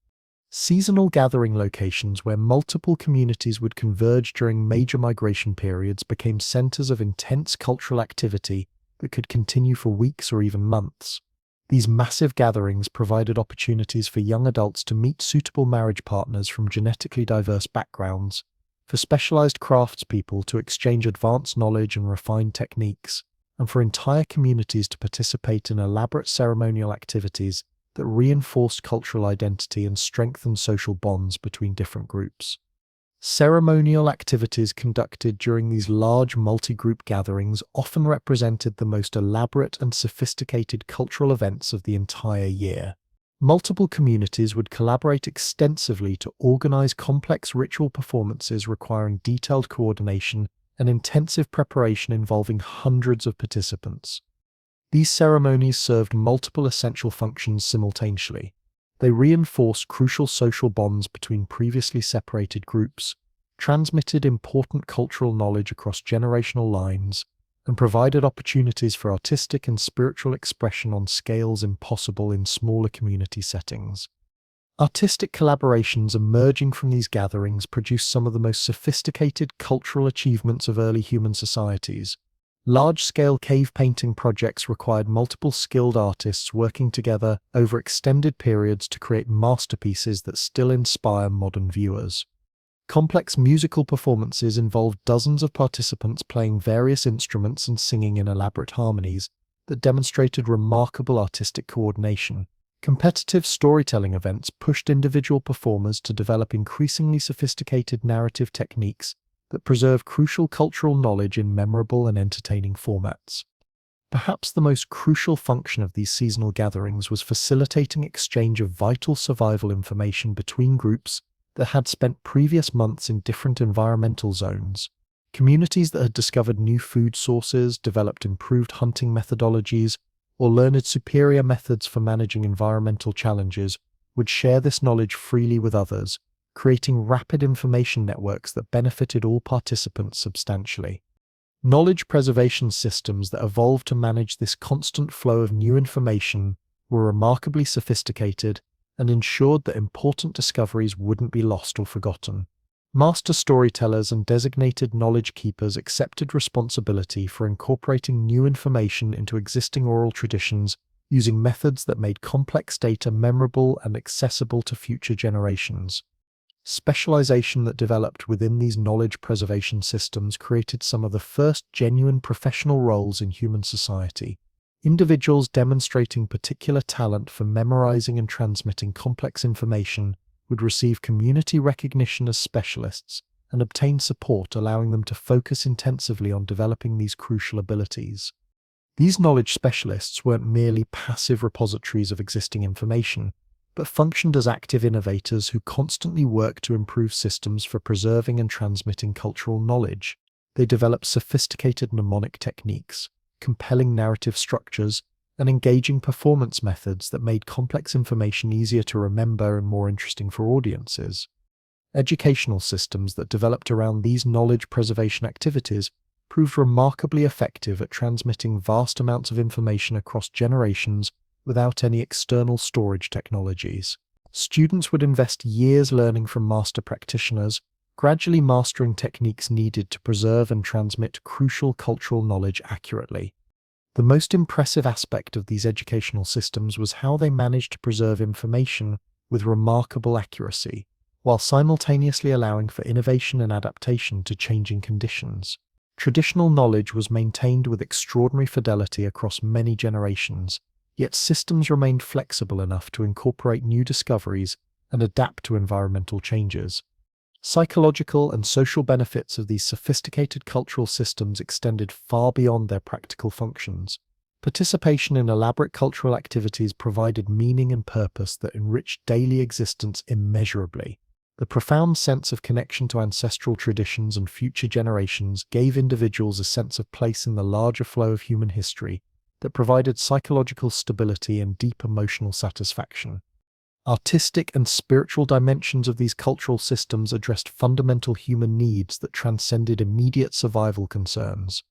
Seasonal gathering locations where multiple communities would converge during major migration periods became centers of intense cultural activity that could continue for weeks or even months. These massive gatherings provided opportunities for young adults to meet suitable marriage partners from genetically diverse backgrounds, for specialized craftspeople to exchange advanced knowledge and refined techniques, and for entire communities to participate in elaborate ceremonial activities that reinforced cultural identity and strengthened social bonds between different groups. Ceremonial activities conducted during these large multi-group gatherings often represented the most elaborate and sophisticated cultural events of the entire year. Multiple communities would collaborate extensively to organize complex ritual performances requiring detailed coordination and intensive preparation involving hundreds of participants. These ceremonies served multiple essential functions simultaneously. They reinforced crucial social bonds between previously separated groups, transmitted important cultural knowledge across generational lines, and provided opportunities for artistic and spiritual expression on scales impossible in smaller community settings. Artistic collaborations emerging from these gatherings produced some of the most sophisticated cultural achievements of early human societies. Large-scale cave painting projects required multiple skilled artists working together over extended periods to create masterpieces that still inspire modern viewers. Complex musical performances involved dozens of participants playing various instruments and singing in elaborate harmonies that demonstrated remarkable artistic coordination. Competitive storytelling events pushed individual performers to develop increasingly sophisticated narrative techniques that preserve crucial cultural knowledge in memorable and entertaining formats. Perhaps the most crucial function of these seasonal gatherings was facilitating exchange of vital survival information between groups that had spent previous months in different environmental zones. Communities that had discovered new food sources, developed improved hunting methodologies, or learned superior methods for managing environmental challenges would share this knowledge freely with others, creating rapid information networks that benefited all participants substantially. Knowledge preservation systems that evolved to manage this constant flow of new information were remarkably sophisticated and ensured that important discoveries wouldn't be lost or forgotten. Master storytellers and designated knowledge keepers accepted responsibility for incorporating new information into existing oral traditions using methods that made complex data memorable and accessible to future generations. Specialization that developed within these knowledge preservation systems created some of the first genuine professional roles in human society. Individuals demonstrating particular talent for memorizing and transmitting complex information would receive community recognition as specialists and obtain support, allowing them to focus intensively on developing these crucial abilities. These knowledge specialists weren't merely passive repositories of existing information, but functioned as active innovators who constantly worked to improve systems for preserving and transmitting cultural knowledge. They developed sophisticated mnemonic techniques, compelling narrative structures, and engaging performance methods that made complex information easier to remember and more interesting for audiences. Educational systems that developed around these knowledge preservation activities proved remarkably effective at transmitting vast amounts of information across generations without any external storage technologies. Students would invest years learning from master practitioners, gradually mastering techniques needed to preserve and transmit crucial cultural knowledge accurately. The most impressive aspect of these educational systems was how they managed to preserve information with remarkable accuracy, while simultaneously allowing for innovation and adaptation to changing conditions. Traditional knowledge was maintained with extraordinary fidelity across many generations, yet systems remained flexible enough to incorporate new discoveries and adapt to environmental changes. Psychological and social benefits of these sophisticated cultural systems extended far beyond their practical functions. Participation in elaborate cultural activities provided meaning and purpose that enriched daily existence immeasurably. The profound sense of connection to ancestral traditions and future generations gave individuals a sense of place in the larger flow of human history that provided psychological stability and deep emotional satisfaction. Artistic and spiritual dimensions of these cultural systems addressed fundamental human needs that transcended immediate survival concerns.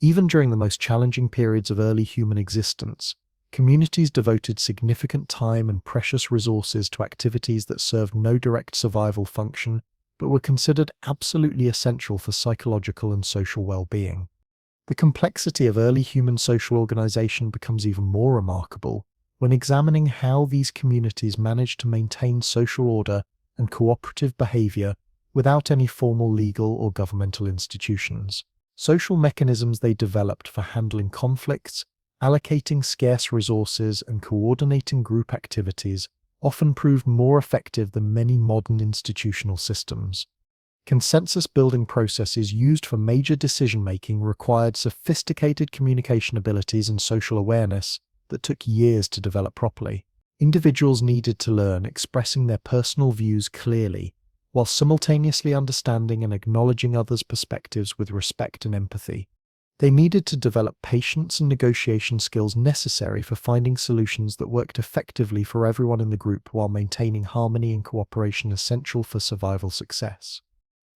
Even during the most challenging periods of early human existence, communities devoted significant time and precious resources to activities that served no direct survival function, but were considered absolutely essential for psychological and social well-being. The complexity of early human social organization becomes even more remarkable when examining how these communities managed to maintain social order and cooperative behavior without any formal legal or governmental institutions. Social mechanisms they developed for handling conflicts, allocating scarce resources, and coordinating group activities often proved more effective than many modern institutional systems. Consensus-building processes used for major decision-making required sophisticated communication abilities and social awareness that took years to develop properly. Individuals needed to learn expressing their personal views clearly, while simultaneously understanding and acknowledging others' perspectives with respect and empathy. They needed to develop patience and negotiation skills necessary for finding solutions that worked effectively for everyone in the group while maintaining harmony and cooperation essential for survival success.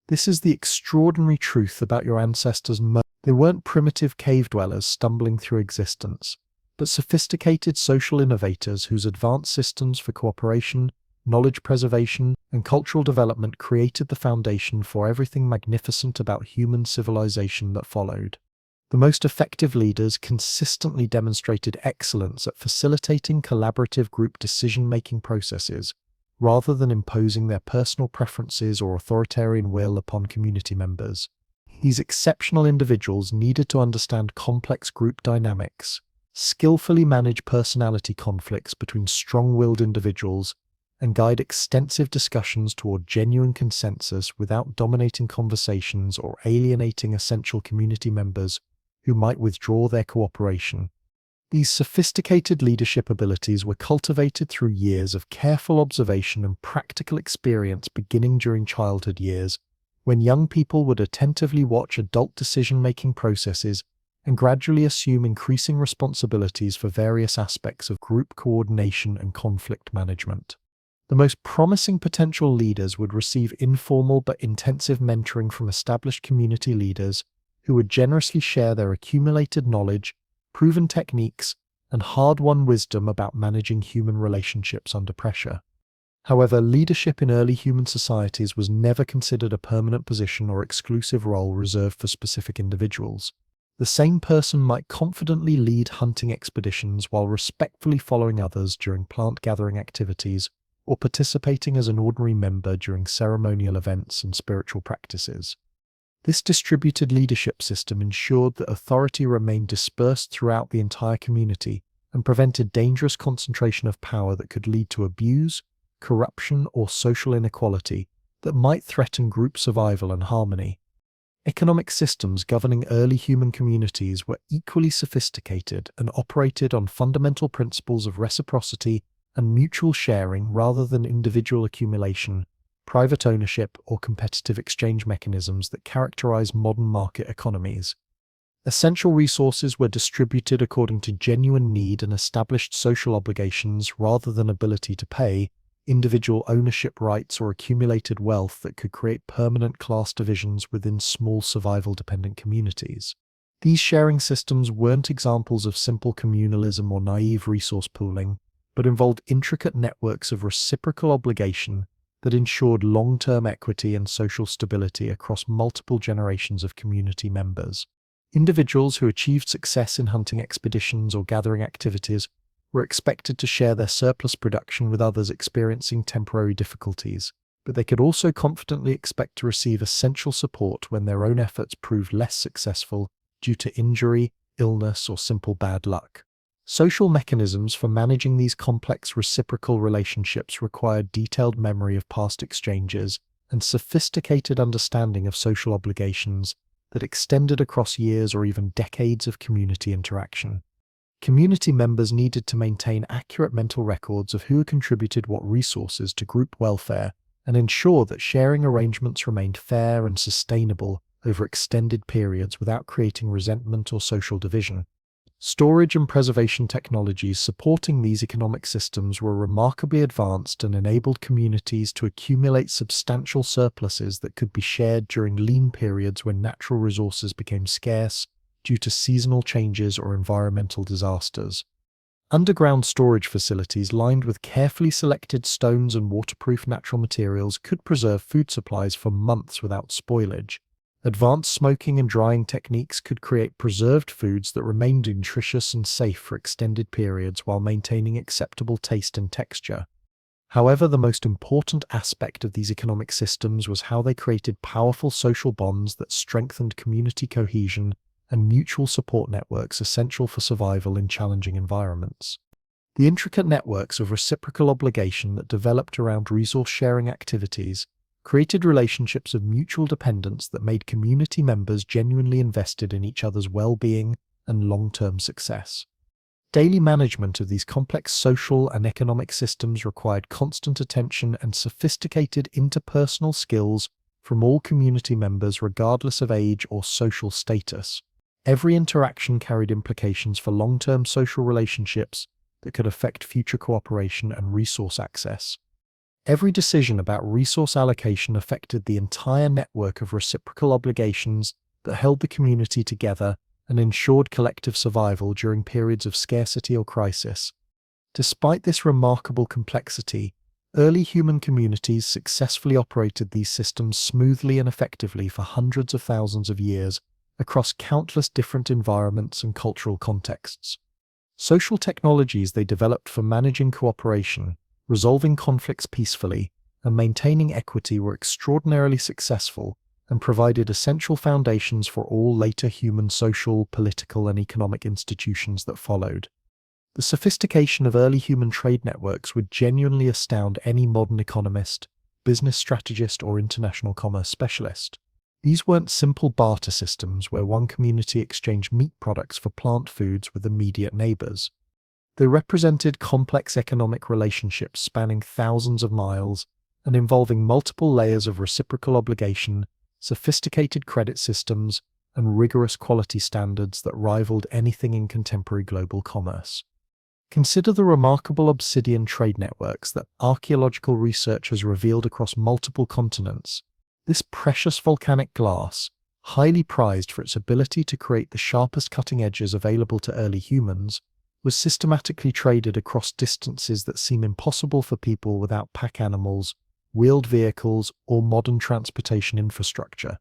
This is the extraordinary truth about your ancestors. They weren't primitive cave dwellers stumbling through existence, but sophisticated social innovators whose advanced systems for cooperation, knowledge preservation, and cultural development created the foundation for everything magnificent about human civilization that followed. The most effective leaders consistently demonstrated excellence at facilitating collaborative group decision-making processes, rather than imposing their personal preferences or authoritarian will upon community members. These exceptional individuals needed to understand complex group dynamics, skillfully manage personality conflicts between strong-willed individuals, and guide extensive discussions toward genuine consensus without dominating conversations or alienating essential community members who might withdraw their cooperation. These sophisticated leadership abilities were cultivated through years of careful observation and practical experience beginning during childhood years, when young people would attentively watch adult decision-making processes and gradually assume increasing responsibilities for various aspects of group coordination and conflict management. The most promising potential leaders would receive informal but intensive mentoring from established community leaders who would generously share their accumulated knowledge, proven techniques, and hard-won wisdom about managing human relationships under pressure. However, leadership in early human societies was never considered a permanent position or exclusive role reserved for specific individuals. The same person might confidently lead hunting expeditions while respectfully following others during plant-gathering activities or participating as an ordinary member during ceremonial events and spiritual practices. This distributed leadership system ensured that authority remained dispersed throughout the entire community and prevented dangerous concentration of power that could lead to abuse, corruption, or social inequality that might threaten group survival and harmony. Economic systems governing early human communities were equally sophisticated and operated on fundamental principles of reciprocity and mutual sharing rather than individual accumulation, private ownership, or competitive exchange mechanisms that characterize modern market economies. Essential resources were distributed according to genuine need and established social obligations rather than ability to pay, individual ownership rights, or accumulated wealth that could create permanent class divisions within small survival-dependent communities. These sharing systems weren't examples of simple communalism or naive resource pooling, but involved intricate networks of reciprocal obligation that ensured long-term equity and social stability across multiple generations of community members. Individuals who achieved success in hunting expeditions or gathering activities were expected to share their surplus production with others experiencing temporary difficulties, but they could also confidently expect to receive essential support when their own efforts proved less successful due to injury, illness, or simple bad luck. Social mechanisms for managing these complex reciprocal relationships required detailed memory of past exchanges and sophisticated understanding of social obligations that extended across years or even decades of community interaction. Community members needed to maintain accurate mental records of who contributed what resources to group welfare and ensure that sharing arrangements remained fair and sustainable over extended periods without creating resentment or social division. Storage and preservation technologies supporting these economic systems were remarkably advanced and enabled communities to accumulate substantial surpluses that could be shared during lean periods when natural resources became scarce due to seasonal changes or environmental disasters. Underground storage facilities lined with carefully selected stones and waterproof natural materials could preserve food supplies for months without spoilage. Advanced smoking and drying techniques could create preserved foods that remained nutritious and safe for extended periods while maintaining acceptable taste and texture. However, the most important aspect of these economic systems was how they created powerful social bonds that strengthened community cohesion and mutual support networks essential for survival in challenging environments. The intricate networks of reciprocal obligation that developed around resource-sharing activities created relationships of mutual dependence that made community members genuinely invested in each other's well-being and long-term success. Daily management of these complex social and economic systems required constant attention and sophisticated interpersonal skills from all community members regardless of age or social status. Every interaction carried implications for long-term social relationships that could affect future cooperation and resource access. Every decision about resource allocation affected the entire network of reciprocal obligations that held the community together and ensured collective survival during periods of scarcity or crisis. Despite this remarkable complexity, early human communities successfully operated these systems smoothly and effectively for hundreds of thousands of years across countless different environments and cultural contexts. Social technologies they developed for managing cooperation, resolving conflicts peacefully, and maintaining equity were extraordinarily successful and provided essential foundations for all later human social, political, and economic institutions that followed. The sophistication of early human trade networks would genuinely astound any modern economist, business strategist, or international commerce specialist. These weren't simple barter systems where one community exchanged meat products for plant foods with immediate neighbors. They represented complex economic relationships spanning thousands of miles and involving multiple layers of reciprocal obligation, sophisticated credit systems, and rigorous quality standards that rivaled anything in contemporary global commerce. Consider the remarkable obsidian trade networks that archaeological research has revealed across multiple continents. This precious volcanic glass, highly prized for its ability to create the sharpest cutting edges available to early humans, was systematically traded across distances that seem impossible for people without pack animals, wheeled vehicles, or modern transportation infrastructure.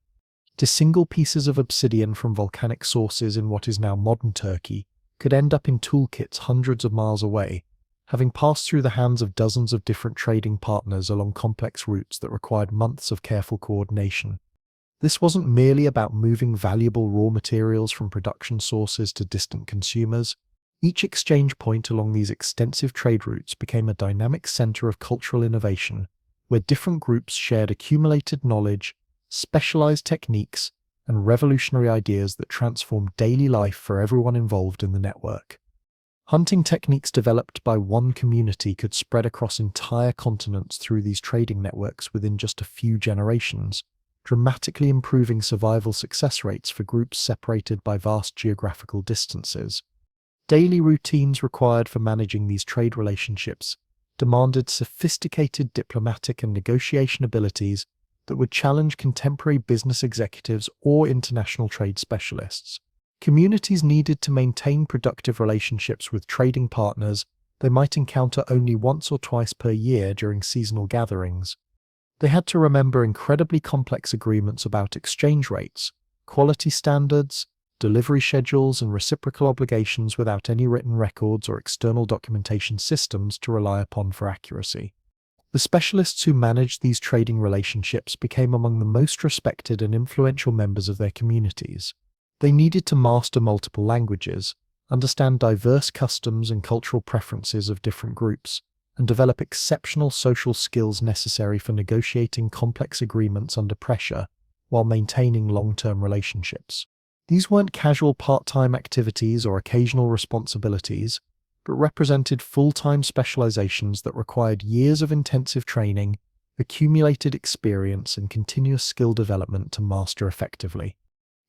Single pieces of obsidian from volcanic sources in what is now modern Turkey could end up in toolkits hundreds of miles away, having passed through the hands of dozens of different trading partners along complex routes that required months of careful coordination. This wasn't merely about moving valuable raw materials from production sources to distant consumers. Each exchange point along these extensive trade routes became a dynamic center of cultural innovation, where different groups shared accumulated knowledge, specialized techniques, and revolutionary ideas that transformed daily life for everyone involved in the network. Hunting techniques developed by one community could spread across entire continents through these trading networks within just a few generations, dramatically improving survival success rates for groups separated by vast geographical distances. Daily routines required for managing these trade relationships demanded sophisticated diplomatic and negotiation abilities that would challenge contemporary business executives or international trade specialists. Communities needed to maintain productive relationships with trading partners they might encounter only once or twice per year during seasonal gatherings. They had to remember incredibly complex agreements about exchange rates, quality standards, delivery schedules, and reciprocal obligations without any written records or external documentation systems to rely upon for accuracy. The specialists who managed these trading relationships became among the most respected and influential members of their communities. They needed to master multiple languages, understand diverse customs and cultural preferences of different groups, and develop exceptional social skills necessary for negotiating complex agreements under pressure while maintaining long-term relationships. These weren't casual part-time activities or occasional responsibilities, but represented full-time specializations that required years of intensive training, accumulated experience, and continuous skill development to master effectively.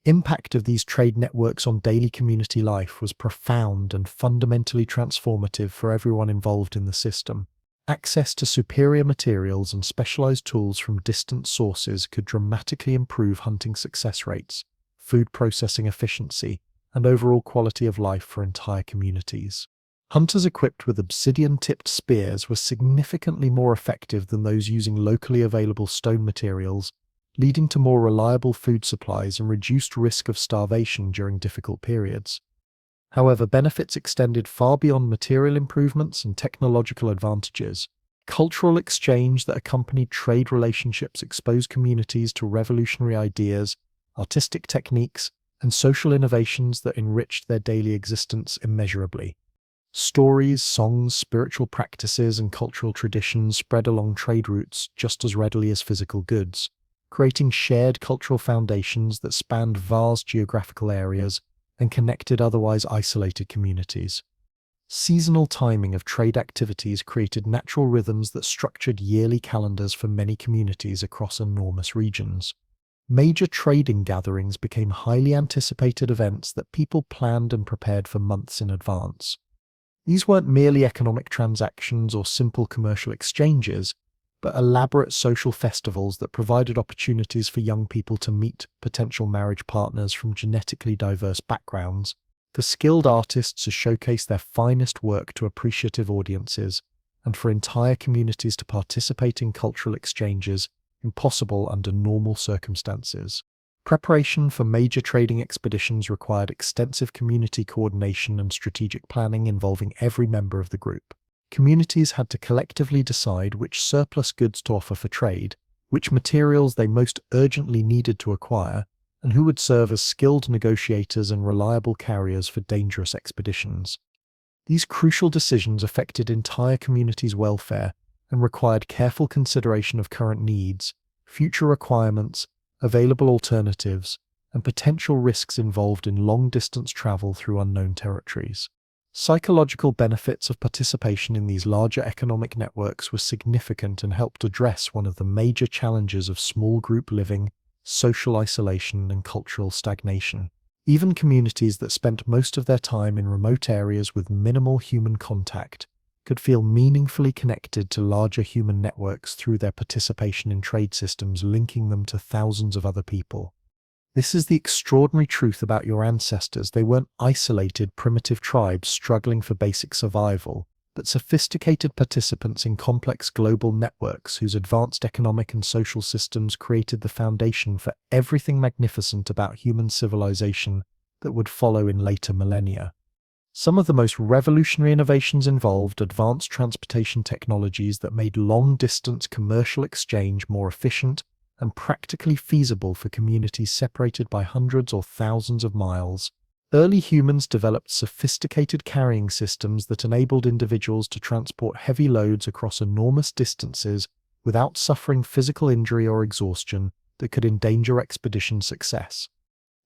Impact of these trade networks on daily community life was profound and fundamentally transformative for everyone involved in the system. Access to superior materials and specialized tools from distant sources could dramatically improve hunting success rates, food processing efficiency, and overall quality of life for entire communities. Hunters equipped with obsidian-tipped spears were significantly more effective than those using locally available stone materials, leading to more reliable food supplies and reduced risk of starvation during difficult periods. However, benefits extended far beyond material improvements and technological advantages. Cultural exchange that accompanied trade relationships exposed communities to revolutionary ideas, artistic techniques, and social innovations that enriched their daily existence immeasurably. Stories, songs, spiritual practices, and cultural traditions spread along trade routes just as readily as physical goods, creating shared cultural foundations that spanned vast geographical areas and connected otherwise isolated communities. Seasonal timing of trade activities created natural rhythms that structured yearly calendars for many communities across enormous regions. Major trading gatherings became highly anticipated events that people planned and prepared for months in advance. These weren't merely economic transactions or simple commercial exchanges, but elaborate social festivals that provided opportunities for young people to meet potential marriage partners from genetically diverse backgrounds, for skilled artists to showcase their finest work to appreciative audiences, and for entire communities to participate in cultural exchanges impossible under normal circumstances. Preparation for major trading expeditions required extensive community coordination and strategic planning involving every member of the group. Communities had to collectively decide which surplus goods to offer for trade, which materials they most urgently needed to acquire, and who would serve as skilled negotiators and reliable carriers for dangerous expeditions. These crucial decisions affected entire communities' welfare and required careful consideration of current needs, future requirements, available alternatives, and potential risks involved in long-distance travel through unknown territories. Psychological benefits of participation in these larger economic networks were significant and helped address one of the major challenges of small group living, social isolation, and cultural stagnation. Even communities that spent most of their time in remote areas with minimal human contact could feel meaningfully connected to larger human networks through their participation in trade systems linking them to thousands of other people. This is the extraordinary truth about your ancestors. They weren't isolated, primitive tribes struggling for basic survival, but sophisticated participants in complex global networks whose advanced economic and social systems created the foundation for everything magnificent about human civilization that would follow in later millennia. Some of the most revolutionary innovations involved advanced transportation technologies that made long-distance commercial exchange more efficient and practically feasible for communities separated by hundreds or thousands of miles. Early humans developed sophisticated carrying systems that enabled individuals to transport heavy loads across enormous distances without suffering physical injury or exhaustion that could endanger expedition success.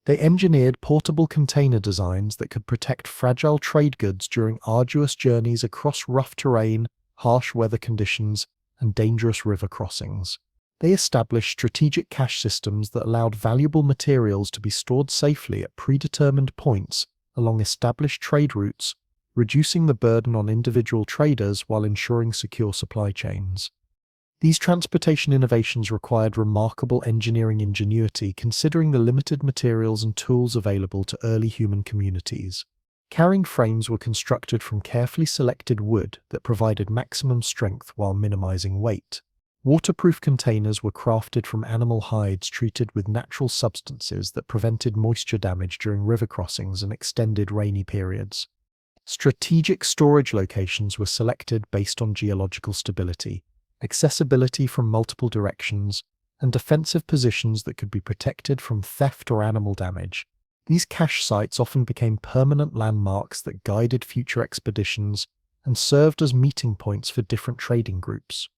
They engineered portable container designs that could protect fragile trade goods during arduous journeys across rough terrain, harsh weather conditions, and dangerous river crossings. They established strategic cache systems that allowed valuable materials to be stored safely at predetermined points along established trade routes, reducing the burden on individual traders while ensuring secure supply chains. These transportation innovations required remarkable engineering ingenuity considering the limited materials and tools available to early human communities. Carrying frames were constructed from carefully selected wood that provided maximum strength while minimizing weight. Waterproof containers were crafted from animal hides treated with natural substances that prevented moisture damage during river crossings and extended rainy periods. Strategic storage locations were selected based on geological stability, accessibility from multiple directions, and defensive positions that could be protected from theft or animal damage. These cache sites often became permanent landmarks that guided future expeditions and served as meeting points for different trading groups.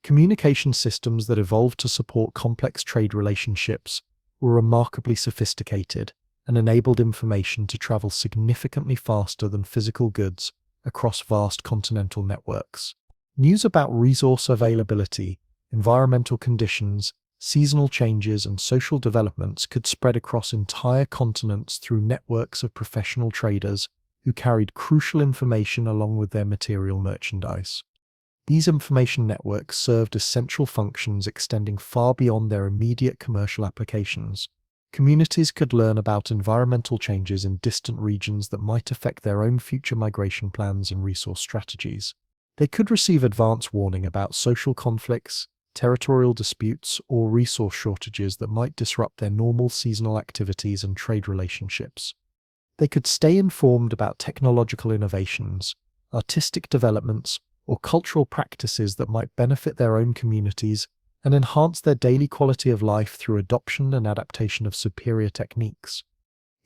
Communication systems that evolved to support complex trade relationships were remarkably sophisticated and enabled information to travel significantly faster than physical goods across vast continental networks. News about resource availability, environmental conditions, seasonal changes, and social developments could spread across entire continents through networks of professional traders who carried crucial information along with their material merchandise. These information networks served as central functions extending far beyond their immediate commercial applications. Communities could learn about environmental changes in distant regions that might affect their own future migration plans and resource strategies. They could receive advance warning about social conflicts, territorial disputes, or resource shortages that might disrupt their normal seasonal activities and trade relationships. They could stay informed about technological innovations, artistic developments, or cultural practices that might benefit their own communities and enhance their daily quality of life through adoption and adaptation of superior techniques.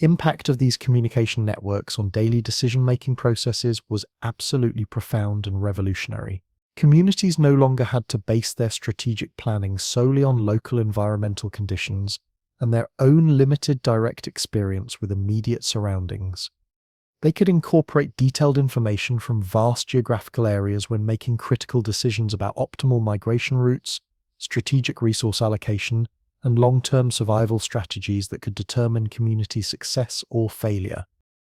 Impact of these communication networks on daily decision-making processes was absolutely profound and revolutionary. Communities no longer had to base their strategic planning solely on local environmental conditions and their own limited direct experience with immediate surroundings. They could incorporate detailed information from vast geographical areas when making critical decisions about optimal migration routes, strategic resource allocation, and long-term survival strategies that could determine community success or failure.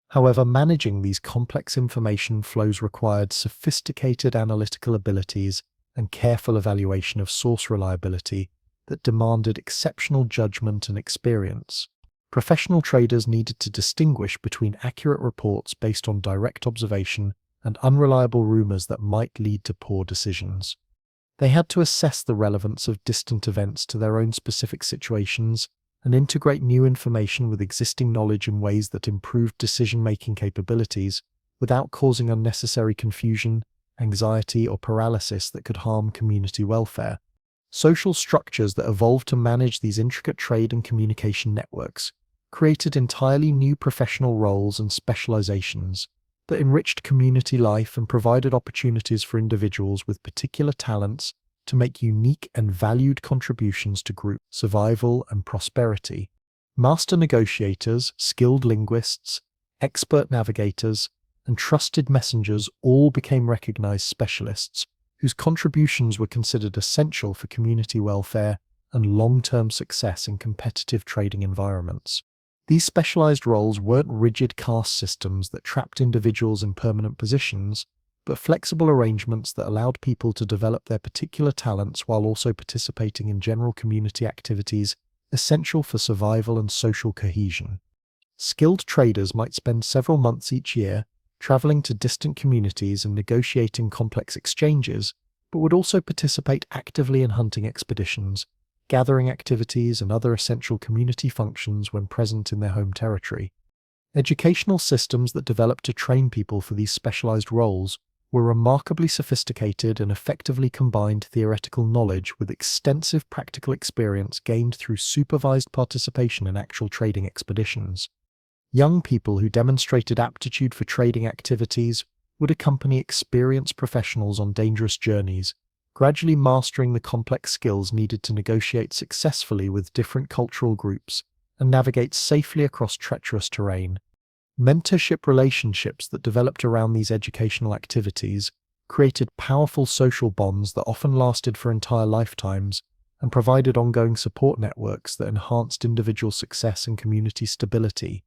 However, managing these complex information flows required sophisticated analytical abilities and careful evaluation of source reliability that demanded exceptional judgment and experience. Professional traders needed to distinguish between accurate reports based on direct observation and unreliable rumors that might lead to poor decisions. They had to assess the relevance of distant events to their own specific situations and integrate new information with existing knowledge in ways that improved decision-making capabilities without causing unnecessary confusion, anxiety, or paralysis that could harm community welfare. Social structures that evolved to manage these intricate trade and communication networks created entirely new professional roles and specializations that enriched community life and provided opportunities for individuals with particular talents to make unique and valued contributions to group survival and prosperity. Master negotiators, skilled linguists, expert navigators, and trusted messengers all became recognized specialists whose contributions were considered essential for community welfare and long-term success in competitive trading environments. These specialized roles weren't rigid caste systems that trapped individuals in permanent positions, but flexible arrangements that allowed people to develop their particular talents while also participating in general community activities essential for survival and social cohesion. Skilled traders might spend several months each year traveling to distant communities and negotiating complex exchanges, but would also participate actively in hunting expeditions, gathering activities, and other essential community functions when present in their home territory. Educational systems that developed to train people for these specialized roles were remarkably sophisticated and effectively combined theoretical knowledge with extensive practical experience gained through supervised participation in actual trading expeditions. Young people who demonstrated aptitude for trading activities would accompany experienced professionals on dangerous journeys, gradually mastering the complex skills needed to negotiate successfully with different cultural groups and navigate safely across treacherous terrain. Mentorship relationships that developed around these educational activities created powerful social bonds that often lasted for entire lifetimes and provided ongoing support networks that enhanced individual success and community stability.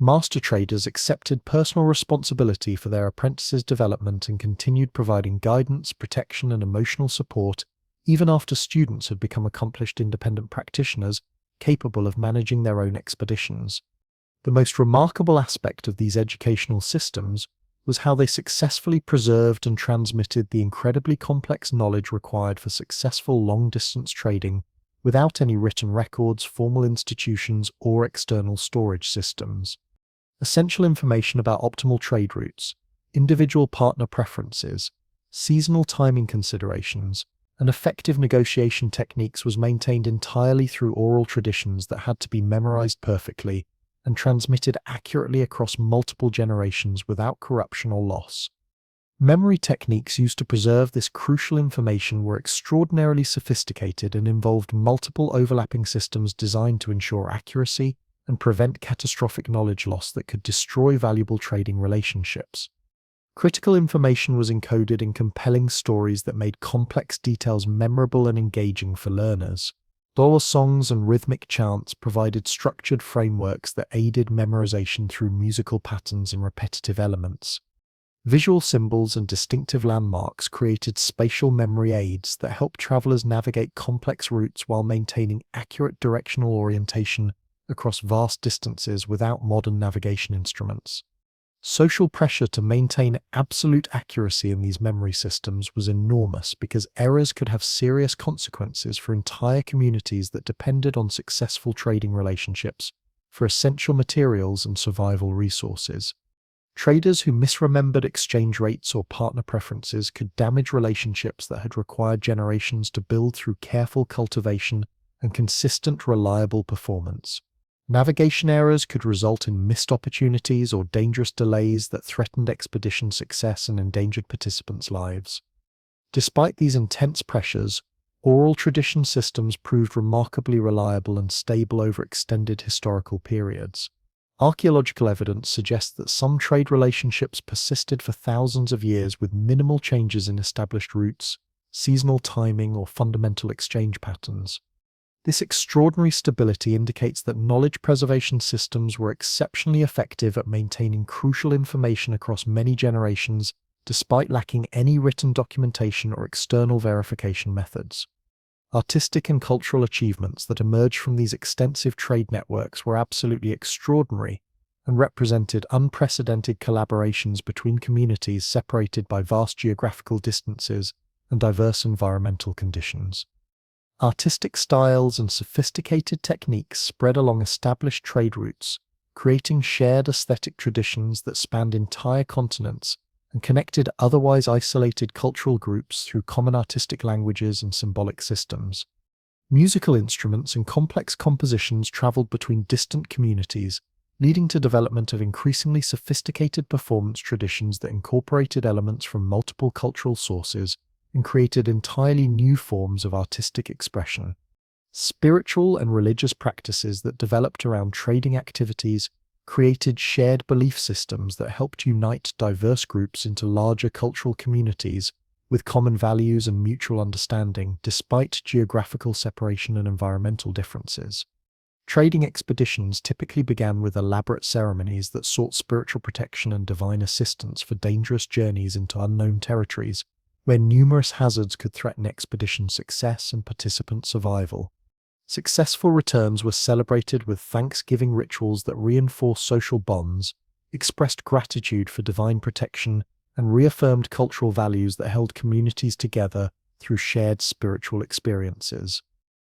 Master traders accepted personal responsibility for their apprentices' development and continued providing guidance, protection, and emotional support even after students had become accomplished independent practitioners capable of managing their own expeditions. The most remarkable aspect of these educational systems was how they successfully preserved and transmitted the incredibly complex knowledge required for successful long-distance trading without any written records, formal institutions, or external storage systems. Essential information about optimal trade routes, individual partner preferences, seasonal timing considerations, and effective negotiation techniques was maintained entirely through oral traditions that had to be memorized perfectly and transmitted accurately across multiple generations without corruption or loss. Memory techniques used to preserve this crucial information were extraordinarily sophisticated and involved multiple overlapping systems designed to ensure accuracy and prevent catastrophic knowledge loss that could destroy valuable trading relationships. Critical information was encoded in compelling stories that made complex details memorable and engaging for learners. Dora songs and rhythmic chants provided structured frameworks that aided memorization through musical patterns and repetitive elements. Visual symbols and distinctive landmarks created spatial memory aids that helped travelers navigate complex routes while maintaining accurate directional orientation across vast distances without modern navigation instruments. Social pressure to maintain absolute accuracy in these memory systems was enormous because errors could have serious consequences for entire communities that depended on successful trading relationships for essential materials and survival resources. Traders who misremembered exchange rates or partner preferences could damage relationships that had required generations to build through careful cultivation and consistent, reliable performance. Navigation errors could result in missed opportunities or dangerous delays that threatened expedition success and endangered participants' lives. Despite these intense pressures, oral tradition systems proved remarkably reliable and stable over extended historical periods. Archaeological evidence suggests that some trade relationships persisted for thousands of years with minimal changes in established routes, seasonal timing, or fundamental exchange patterns. This extraordinary stability indicates that knowledge preservation systems were exceptionally effective at maintaining crucial information across many generations, despite lacking any written documentation or external verification methods. Artistic and cultural achievements that emerged from these extensive trade networks were absolutely extraordinary and represented unprecedented collaborations between communities separated by vast geographical distances and diverse environmental conditions. Artistic styles and sophisticated techniques spread along established trade routes, creating shared aesthetic traditions that spanned entire continents and connected otherwise isolated cultural groups through common artistic languages and symbolic systems. Musical instruments and complex compositions traveled between distant communities, leading to development of increasingly sophisticated performance traditions that incorporated elements from multiple cultural sources and created entirely new forms of artistic expression. Spiritual and religious practices that developed around trading activities created shared belief systems that helped unite diverse groups into larger cultural communities with common values and mutual understanding, despite geographical separation and environmental differences. Trading expeditions typically began with elaborate ceremonies that sought spiritual protection and divine assistance for dangerous journeys into unknown territories, where numerous hazards could threaten expedition success and participant survival. Successful returns were celebrated with thanksgiving rituals that reinforced social bonds, expressed gratitude for divine protection, and reaffirmed cultural values that held communities together through shared spiritual experiences.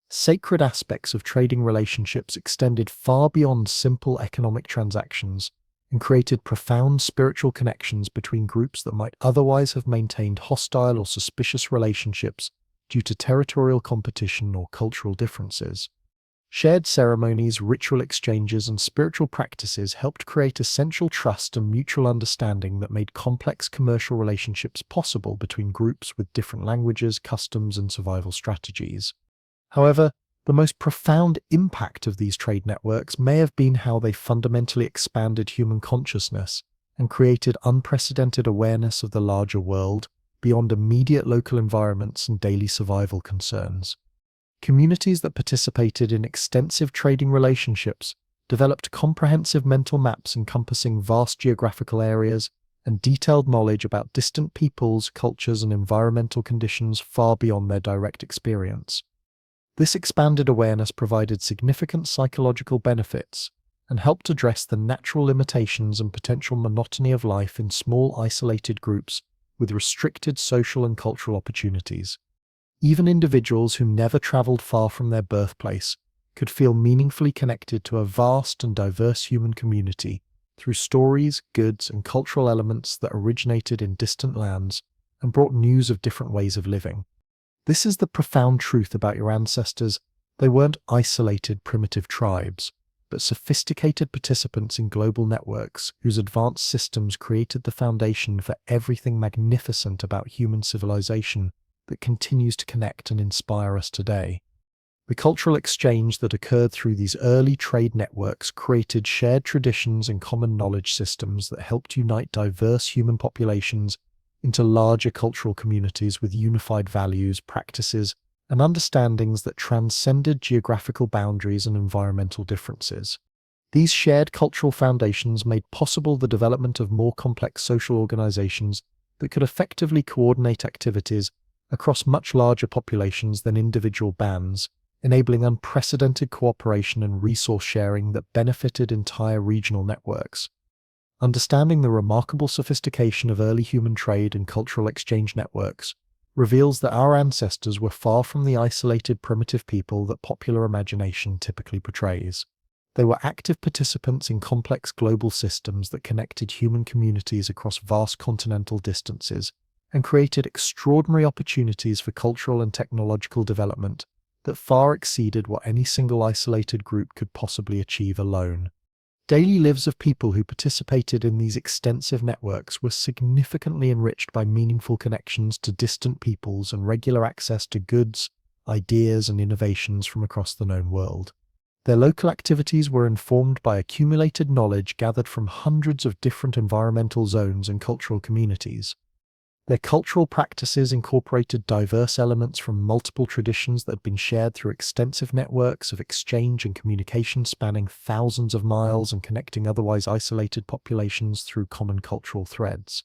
Sacred aspects of trading relationships extended far beyond simple economic transactions and created profound spiritual connections between groups that might otherwise have maintained hostile or suspicious relationships due to territorial competition or cultural differences. Shared ceremonies, ritual exchanges, and spiritual practices helped create essential trust and mutual understanding that made complex commercial relationships possible between groups with different languages, customs, and survival strategies. However, the most profound impact of these trade networks may have been how they fundamentally expanded human consciousness and created unprecedented awareness of the larger world beyond immediate local environments and daily survival concerns. Communities that participated in extensive trading relationships developed comprehensive mental maps encompassing vast geographical areas and detailed knowledge about distant peoples, cultures, and environmental conditions far beyond their direct experience. This expanded awareness provided significant psychological benefits and helped address the natural limitations and potential monotony of life in small, isolated groups with restricted social and cultural opportunities. Even individuals who never traveled far from their birthplace could feel meaningfully connected to a vast and diverse human community through stories, goods, and cultural elements that originated in distant lands and brought news of different ways of living. This is the profound truth about your ancestors. They weren't isolated primitive tribes, but sophisticated participants in global networks whose advanced systems created the foundation for everything magnificent about human civilization that continues to connect and inspire us today. The cultural exchange that occurred through these early trade networks created shared traditions and common knowledge systems that helped unite diverse human populations into larger cultural communities with unified values, practices, and understandings that transcended geographical boundaries and environmental differences. These shared cultural foundations made possible the development of more complex social organizations that could effectively coordinate activities across much larger populations than individual bands, enabling unprecedented cooperation and resource sharing that benefited entire regional networks. Understanding the remarkable sophistication of early human trade and cultural exchange networks reveals that our ancestors were far from the isolated primitive people that popular imagination typically portrays. They were active participants in complex global systems that connected human communities across vast continental distances and created extraordinary opportunities for cultural and technological development that far exceeded what any single isolated group could possibly achieve alone. Daily lives of people who participated in these extensive networks were significantly enriched by meaningful connections to distant peoples and regular access to goods, ideas, and innovations from across the known world. Their local activities were informed by accumulated knowledge gathered from hundreds of different environmental zones and cultural communities. Their cultural practices incorporated diverse elements from multiple traditions that had been shared through extensive networks of exchange and communication spanning thousands of miles and connecting otherwise isolated populations through common cultural threads.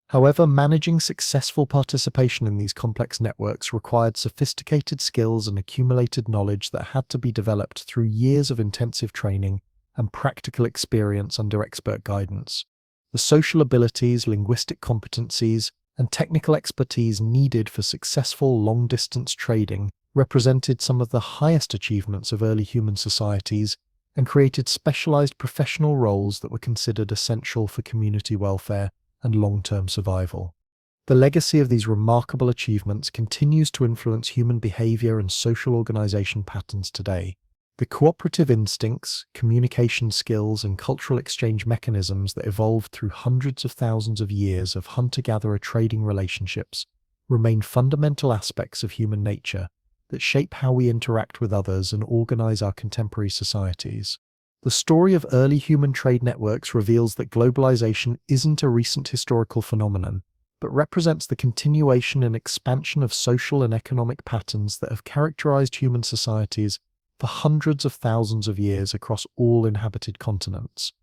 However, managing successful participation in these complex networks required sophisticated skills and accumulated knowledge that had to be developed through years of intensive training and practical experience under expert guidance. The social abilities, linguistic competencies, and technical expertise needed for successful long-distance trading represented some of the highest achievements of early human societies and created specialized professional roles that were considered essential for community welfare and long-term survival. The legacy of these remarkable achievements continues to influence human behavior and social organization patterns today. The cooperative instincts, communication skills, and cultural exchange mechanisms that evolved through hundreds of thousands of years of hunter-gatherer trading relationships remain fundamental aspects of human nature that shape how we interact with others and organize our contemporary societies. The story of early human trade networks reveals that globalization isn't a recent historical phenomenon, but represents the continuation and expansion of social and economic patterns that have characterized human societies for hundreds of thousands of years across all inhabited continents.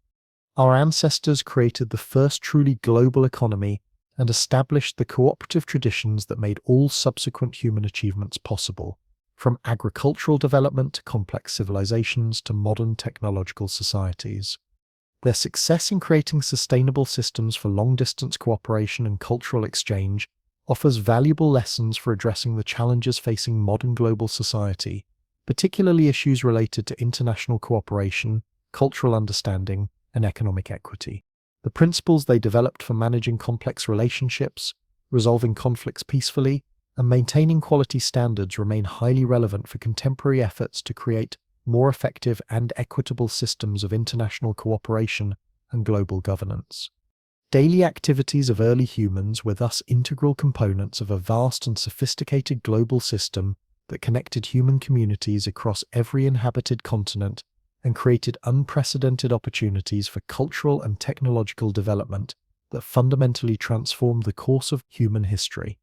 Our ancestors created the first truly global economy and established the cooperative traditions that made all subsequent human achievements possible, from agricultural development to complex civilizations to modern technological societies. Their success in creating sustainable systems for long-distance cooperation and cultural exchange offers valuable lessons for addressing the challenges facing modern global society, particularly issues related to international cooperation, cultural understanding, and economic equity. The principles they developed for managing complex relationships, resolving conflicts peacefully, and maintaining quality standards remain highly relevant for contemporary efforts to create more effective and equitable systems of international cooperation and global governance. Daily activities of early humans were thus integral components of a vast and sophisticated global system that connected human communities across every inhabited continent and created unprecedented opportunities for cultural and technological development that fundamentally transformed the course of human history.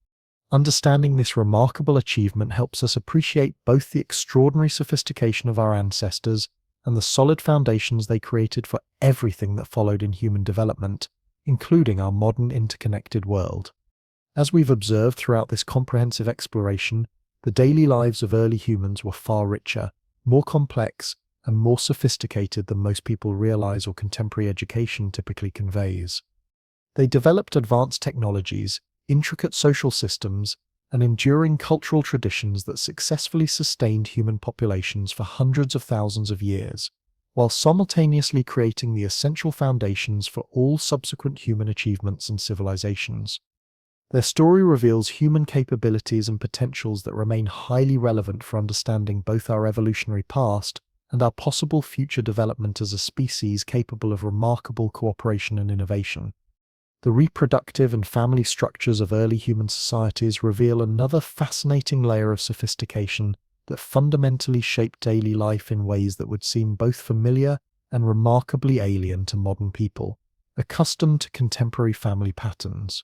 Understanding this remarkable achievement helps us appreciate both the extraordinary sophistication of our ancestors and the solid foundations they created for everything that followed in human development, including our modern interconnected world. As we've observed throughout this comprehensive exploration, the daily lives of early humans were far richer, more complex, and more sophisticated than most people realize or contemporary education typically conveys. They developed advanced technologies, intricate social systems, and enduring cultural traditions that successfully sustained human populations for hundreds of thousands of years, while simultaneously creating the essential foundations for all subsequent human achievements and civilizations. Their story reveals human capabilities and potentials that remain highly relevant for understanding both our evolutionary past and our possible future development as a species capable of remarkable cooperation and innovation. The reproductive and family structures of early human societies reveal another fascinating layer of sophistication that fundamentally shaped daily life in ways that would seem both familiar and remarkably alien to modern people, accustomed to contemporary family patterns.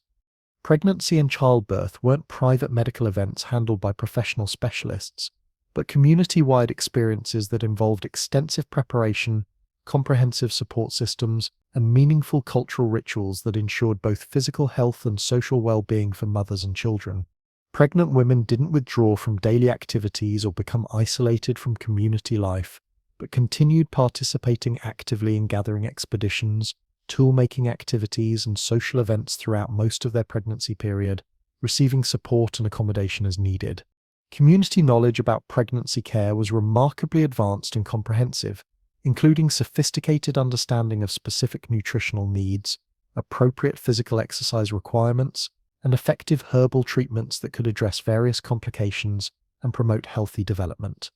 Pregnancy and childbirth weren't private medical events handled by professional specialists, but community-wide experiences that involved extensive preparation, comprehensive support systems, and meaningful cultural rituals that ensured both physical health and social well-being for mothers and children. Pregnant women didn't withdraw from daily activities or become isolated from community life, but continued participating actively in gathering expeditions, tool-making activities, and social events throughout most of their pregnancy period, receiving support and accommodation as needed. Community knowledge about pregnancy care was remarkably advanced and comprehensive, including sophisticated understanding of specific nutritional needs, appropriate physical exercise requirements, and effective herbal treatments that could address various complications and promote healthy development.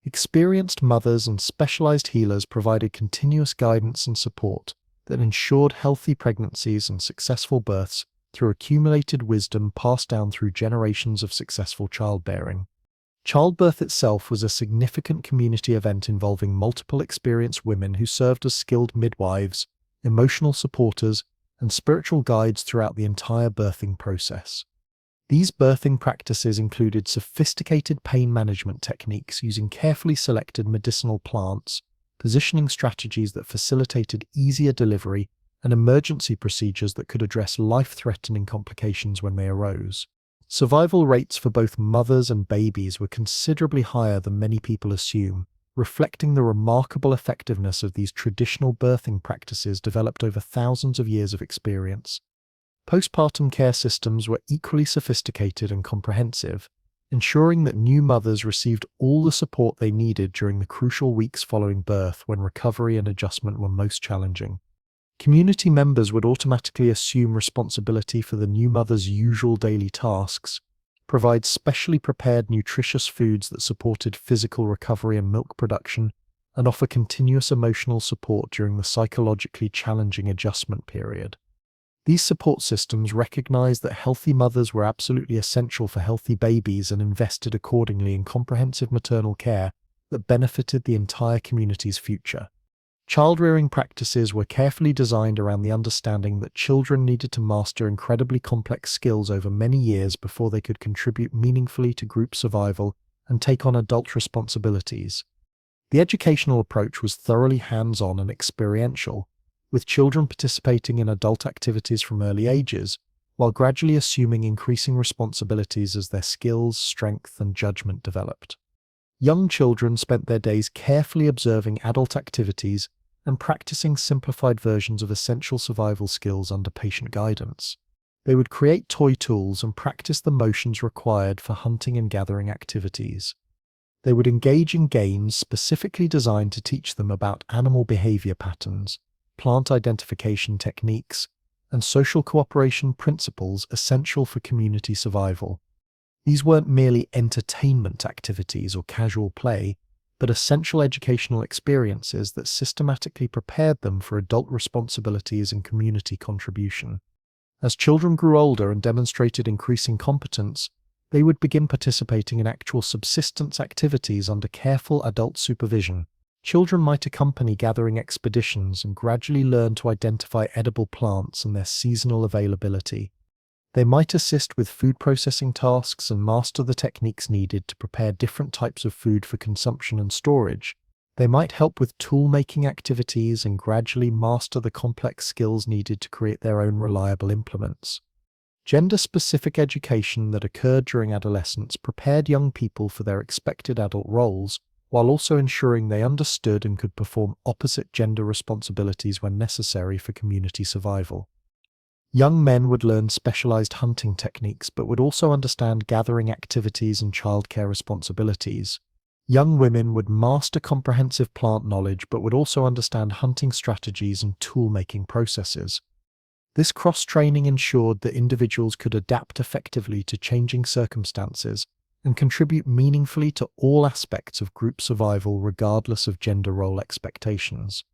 Experienced mothers and specialized healers provided continuous guidance and support that ensured healthy pregnancies and successful births through accumulated wisdom passed down through generations of successful childbearing. Childbirth itself was a significant community event involving multiple experienced women who served as skilled midwives, emotional supporters, and spiritual guides throughout the entire birthing process. These birthing practices included sophisticated pain management techniques using carefully selected medicinal plants, positioning strategies that facilitated easier delivery, and emergency procedures that could address life-threatening complications when they arose. Survival rates for both mothers and babies were considerably higher than many people assume, reflecting the remarkable effectiveness of these traditional birthing practices developed over thousands of years of experience. Postpartum care systems were equally sophisticated and comprehensive, ensuring that new mothers received all the support they needed during the crucial weeks following birth when recovery and adjustment were most challenging. Community members would automatically assume responsibility for the new mother's usual daily tasks, provide specially prepared nutritious foods that supported physical recovery and milk production, and offer continuous emotional support during the psychologically challenging adjustment period. These support systems recognized that healthy mothers were absolutely essential for healthy babies and invested accordingly in comprehensive maternal care that benefited the entire community's future. Child-rearing practices were carefully designed around the understanding that children needed to master incredibly complex skills over many years before they could contribute meaningfully to group survival and take on adult responsibilities. The educational approach was thoroughly hands-on and experiential, with children participating in adult activities from early ages, while gradually assuming increasing responsibilities as their skills, strength, and judgment developed. Young children spent their days carefully observing adult activities and practicing simplified versions of essential survival skills under patient guidance. They would create toy tools and practice the motions required for hunting and gathering activities. They would engage in games specifically designed to teach them about animal behavior patterns, plant identification techniques, and social cooperation principles essential for community survival. These weren't merely entertainment activities or casual play, but essential educational experiences that systematically prepared them for adult responsibilities and community contribution. As children grew older and demonstrated increasing competence, they would begin participating in actual subsistence activities under careful adult supervision. Children might accompany gathering expeditions and gradually learn to identify edible plants and their seasonal availability. They might assist with food processing tasks and master the techniques needed to prepare different types of food for consumption and storage. They might help with tool-making activities and gradually master the complex skills needed to create their own reliable implements. Gender-specific education that occurred during adolescence prepared young people for their expected adult roles, while also ensuring they understood and could perform opposite gender responsibilities when necessary for community survival. Young men would learn specialized hunting techniques but would also understand gathering activities and childcare responsibilities. Young women would master comprehensive plant knowledge but would also understand hunting strategies and tool-making processes. This cross-training ensured that individuals could adapt effectively to changing circumstances and contribute meaningfully to all aspects of group survival regardless of gender role expectations.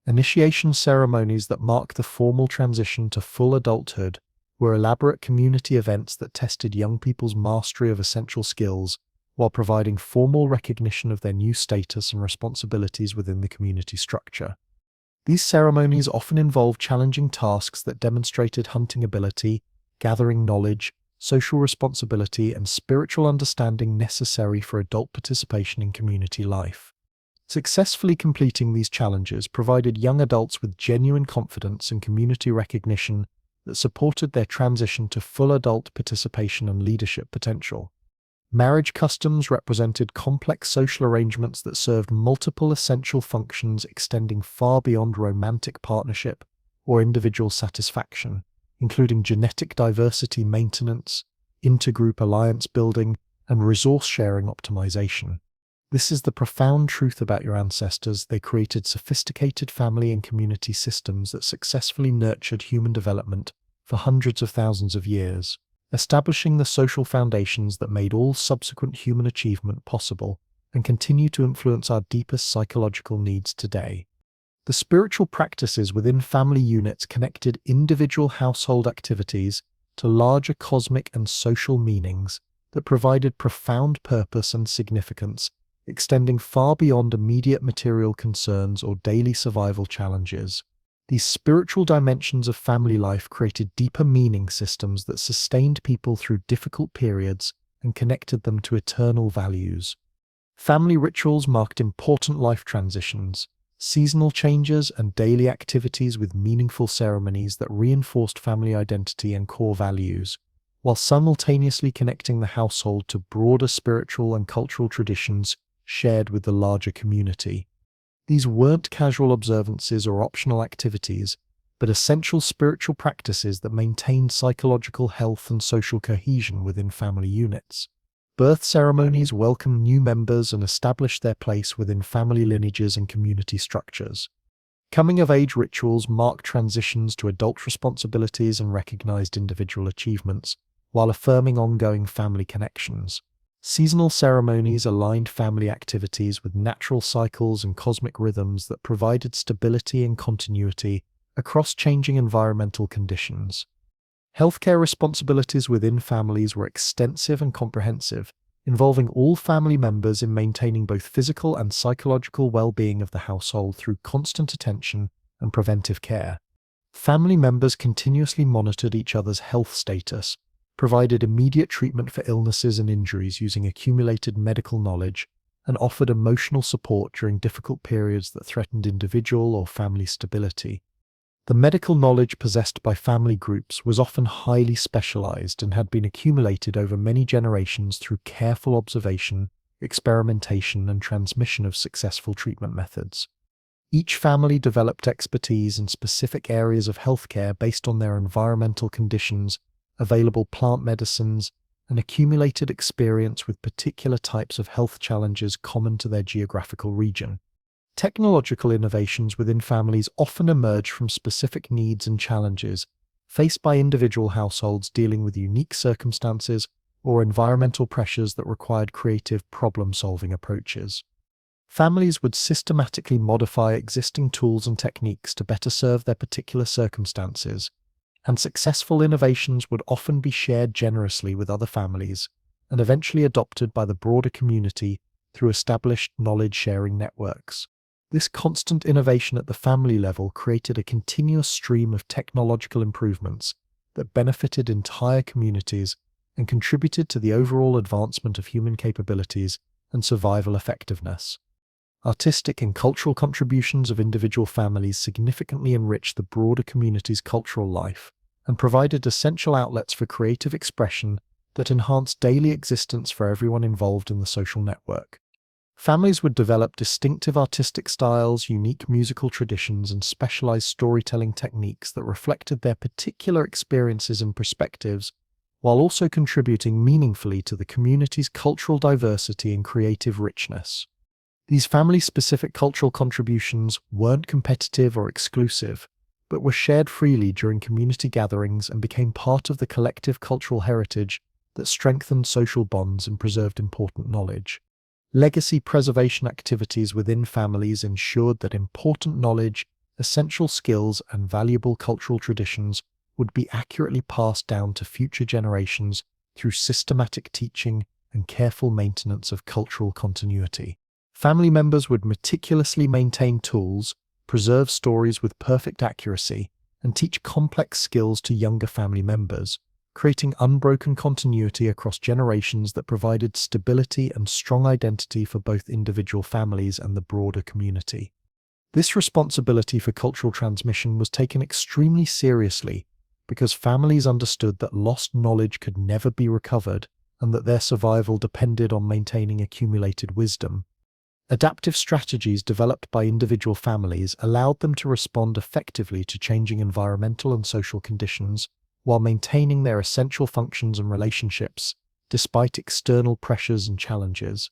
Initiation ceremonies that mark the formal transition to full adulthood were elaborate community events that tested young people's mastery of essential skills while providing formal recognition of their new status and responsibilities within the community structure. These ceremonies often involved challenging tasks that demonstrated hunting ability, gathering knowledge, social responsibility, and spiritual understanding necessary for adult participation in community life. Successfully completing these challenges provided young adults with genuine confidence and community recognition that supported their transition to full adult participation and leadership potential. Marriage customs represented complex social arrangements that served multiple essential functions extending far beyond romantic partnership or individual satisfaction, including genetic diversity maintenance, intergroup alliance building, and resource-sharing optimization. This is the profound truth about your ancestors. They created sophisticated family and community systems that successfully nurtured human development for hundreds of thousands of years, establishing the social foundations that made all subsequent human achievement possible and continue to influence our deepest psychological needs today. The spiritual practices within family units connected individual household activities to larger cosmic and social meanings that provided profound purpose and significance, extending far beyond immediate material concerns or daily survival challenges. These spiritual dimensions of family life created deeper meaning systems that sustained people through difficult periods and connected them to eternal values. Family rituals marked important life transitions, seasonal changes, and daily activities with meaningful ceremonies that reinforced family identity and core values, while simultaneously connecting the household to broader spiritual and cultural traditions shared with the larger community. These weren't casual observances or optional activities, but essential spiritual practices that maintained psychological health and social cohesion within family units. Birth ceremonies welcomed new members and established their place within family lineages and community structures. Coming-of-age rituals marked transitions to adult responsibilities and recognized individual achievements, while affirming ongoing family connections. Seasonal ceremonies aligned family activities with natural cycles and cosmic rhythms that provided stability and continuity across changing environmental conditions. Healthcare responsibilities within families were extensive and comprehensive, involving all family members in maintaining both physical and psychological well-being of the household through constant attention and preventive care. Family members continuously monitored each other's health status, provided immediate treatment for illnesses and injuries using accumulated medical knowledge, and offered emotional support during difficult periods that threatened individual or family stability. The medical knowledge possessed by family groups was often highly specialized and had been accumulated over many generations through careful observation, experimentation, and transmission of successful treatment methods. Each family developed expertise in specific areas of healthcare based on their environmental conditions, available plant medicines, and accumulated experience with particular types of health challenges common to their geographical region. Technological innovations within families often emerge from specific needs and challenges faced by individual households dealing with unique circumstances or environmental pressures that required creative problem-solving approaches. Families would systematically modify existing tools and techniques to better serve their particular circumstances, and successful innovations would often be shared generously with other families and eventually adopted by the broader community through established knowledge-sharing networks. This constant innovation at the family level created a continuous stream of technological improvements that benefited entire communities and contributed to the overall advancement of human capabilities and survival effectiveness. Artistic and cultural contributions of individual families significantly enriched the broader community's cultural life and provided essential outlets for creative expression that enhanced daily existence for everyone involved in the social network. Families would develop distinctive artistic styles, unique musical traditions, and specialized storytelling techniques that reflected their particular experiences and perspectives, while also contributing meaningfully to the community's cultural diversity and creative richness. These family-specific cultural contributions weren't competitive or exclusive, but were shared freely during community gatherings and became part of the collective cultural heritage that strengthened social bonds and preserved important knowledge. Legacy preservation activities within families ensured that important knowledge, essential skills, and valuable cultural traditions would be accurately passed down to future generations through systematic teaching and careful maintenance of cultural continuity. Family members would meticulously maintain tools, preserve stories with perfect accuracy, and teach complex skills to younger family members, creating unbroken continuity across generations that provided stability and strong identity for both individual families and the broader community. This responsibility for cultural transmission was taken extremely seriously because families understood that lost knowledge could never be recovered and that their survival depended on maintaining accumulated wisdom. Adaptive strategies developed by individual families allowed them to respond effectively to changing environmental and social conditions while maintaining their essential functions and relationships, despite external pressures and challenges.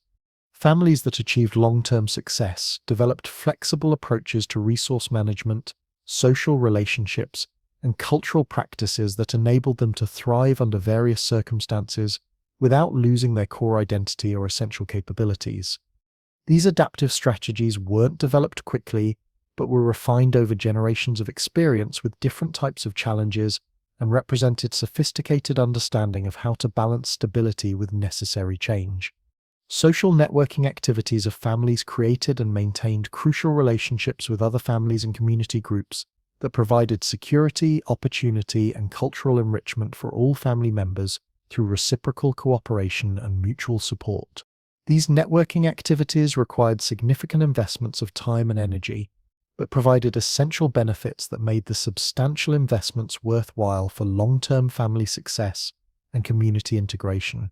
Families that achieved long-term success developed flexible approaches to resource management, social relationships, and cultural practices that enabled them to thrive under various circumstances without losing their core identity or essential capabilities. These adaptive strategies weren't developed quickly, but were refined over generations of experience with different types of challenges and represented sophisticated understanding of how to balance stability with necessary change. Social networking activities of families created and maintained crucial relationships with other families and community groups that provided security, opportunity, and cultural enrichment for all family members through reciprocal cooperation and mutual support. These networking activities required significant investments of time and energy, but provided essential benefits that made the substantial investments worthwhile for long-term family success and community integration.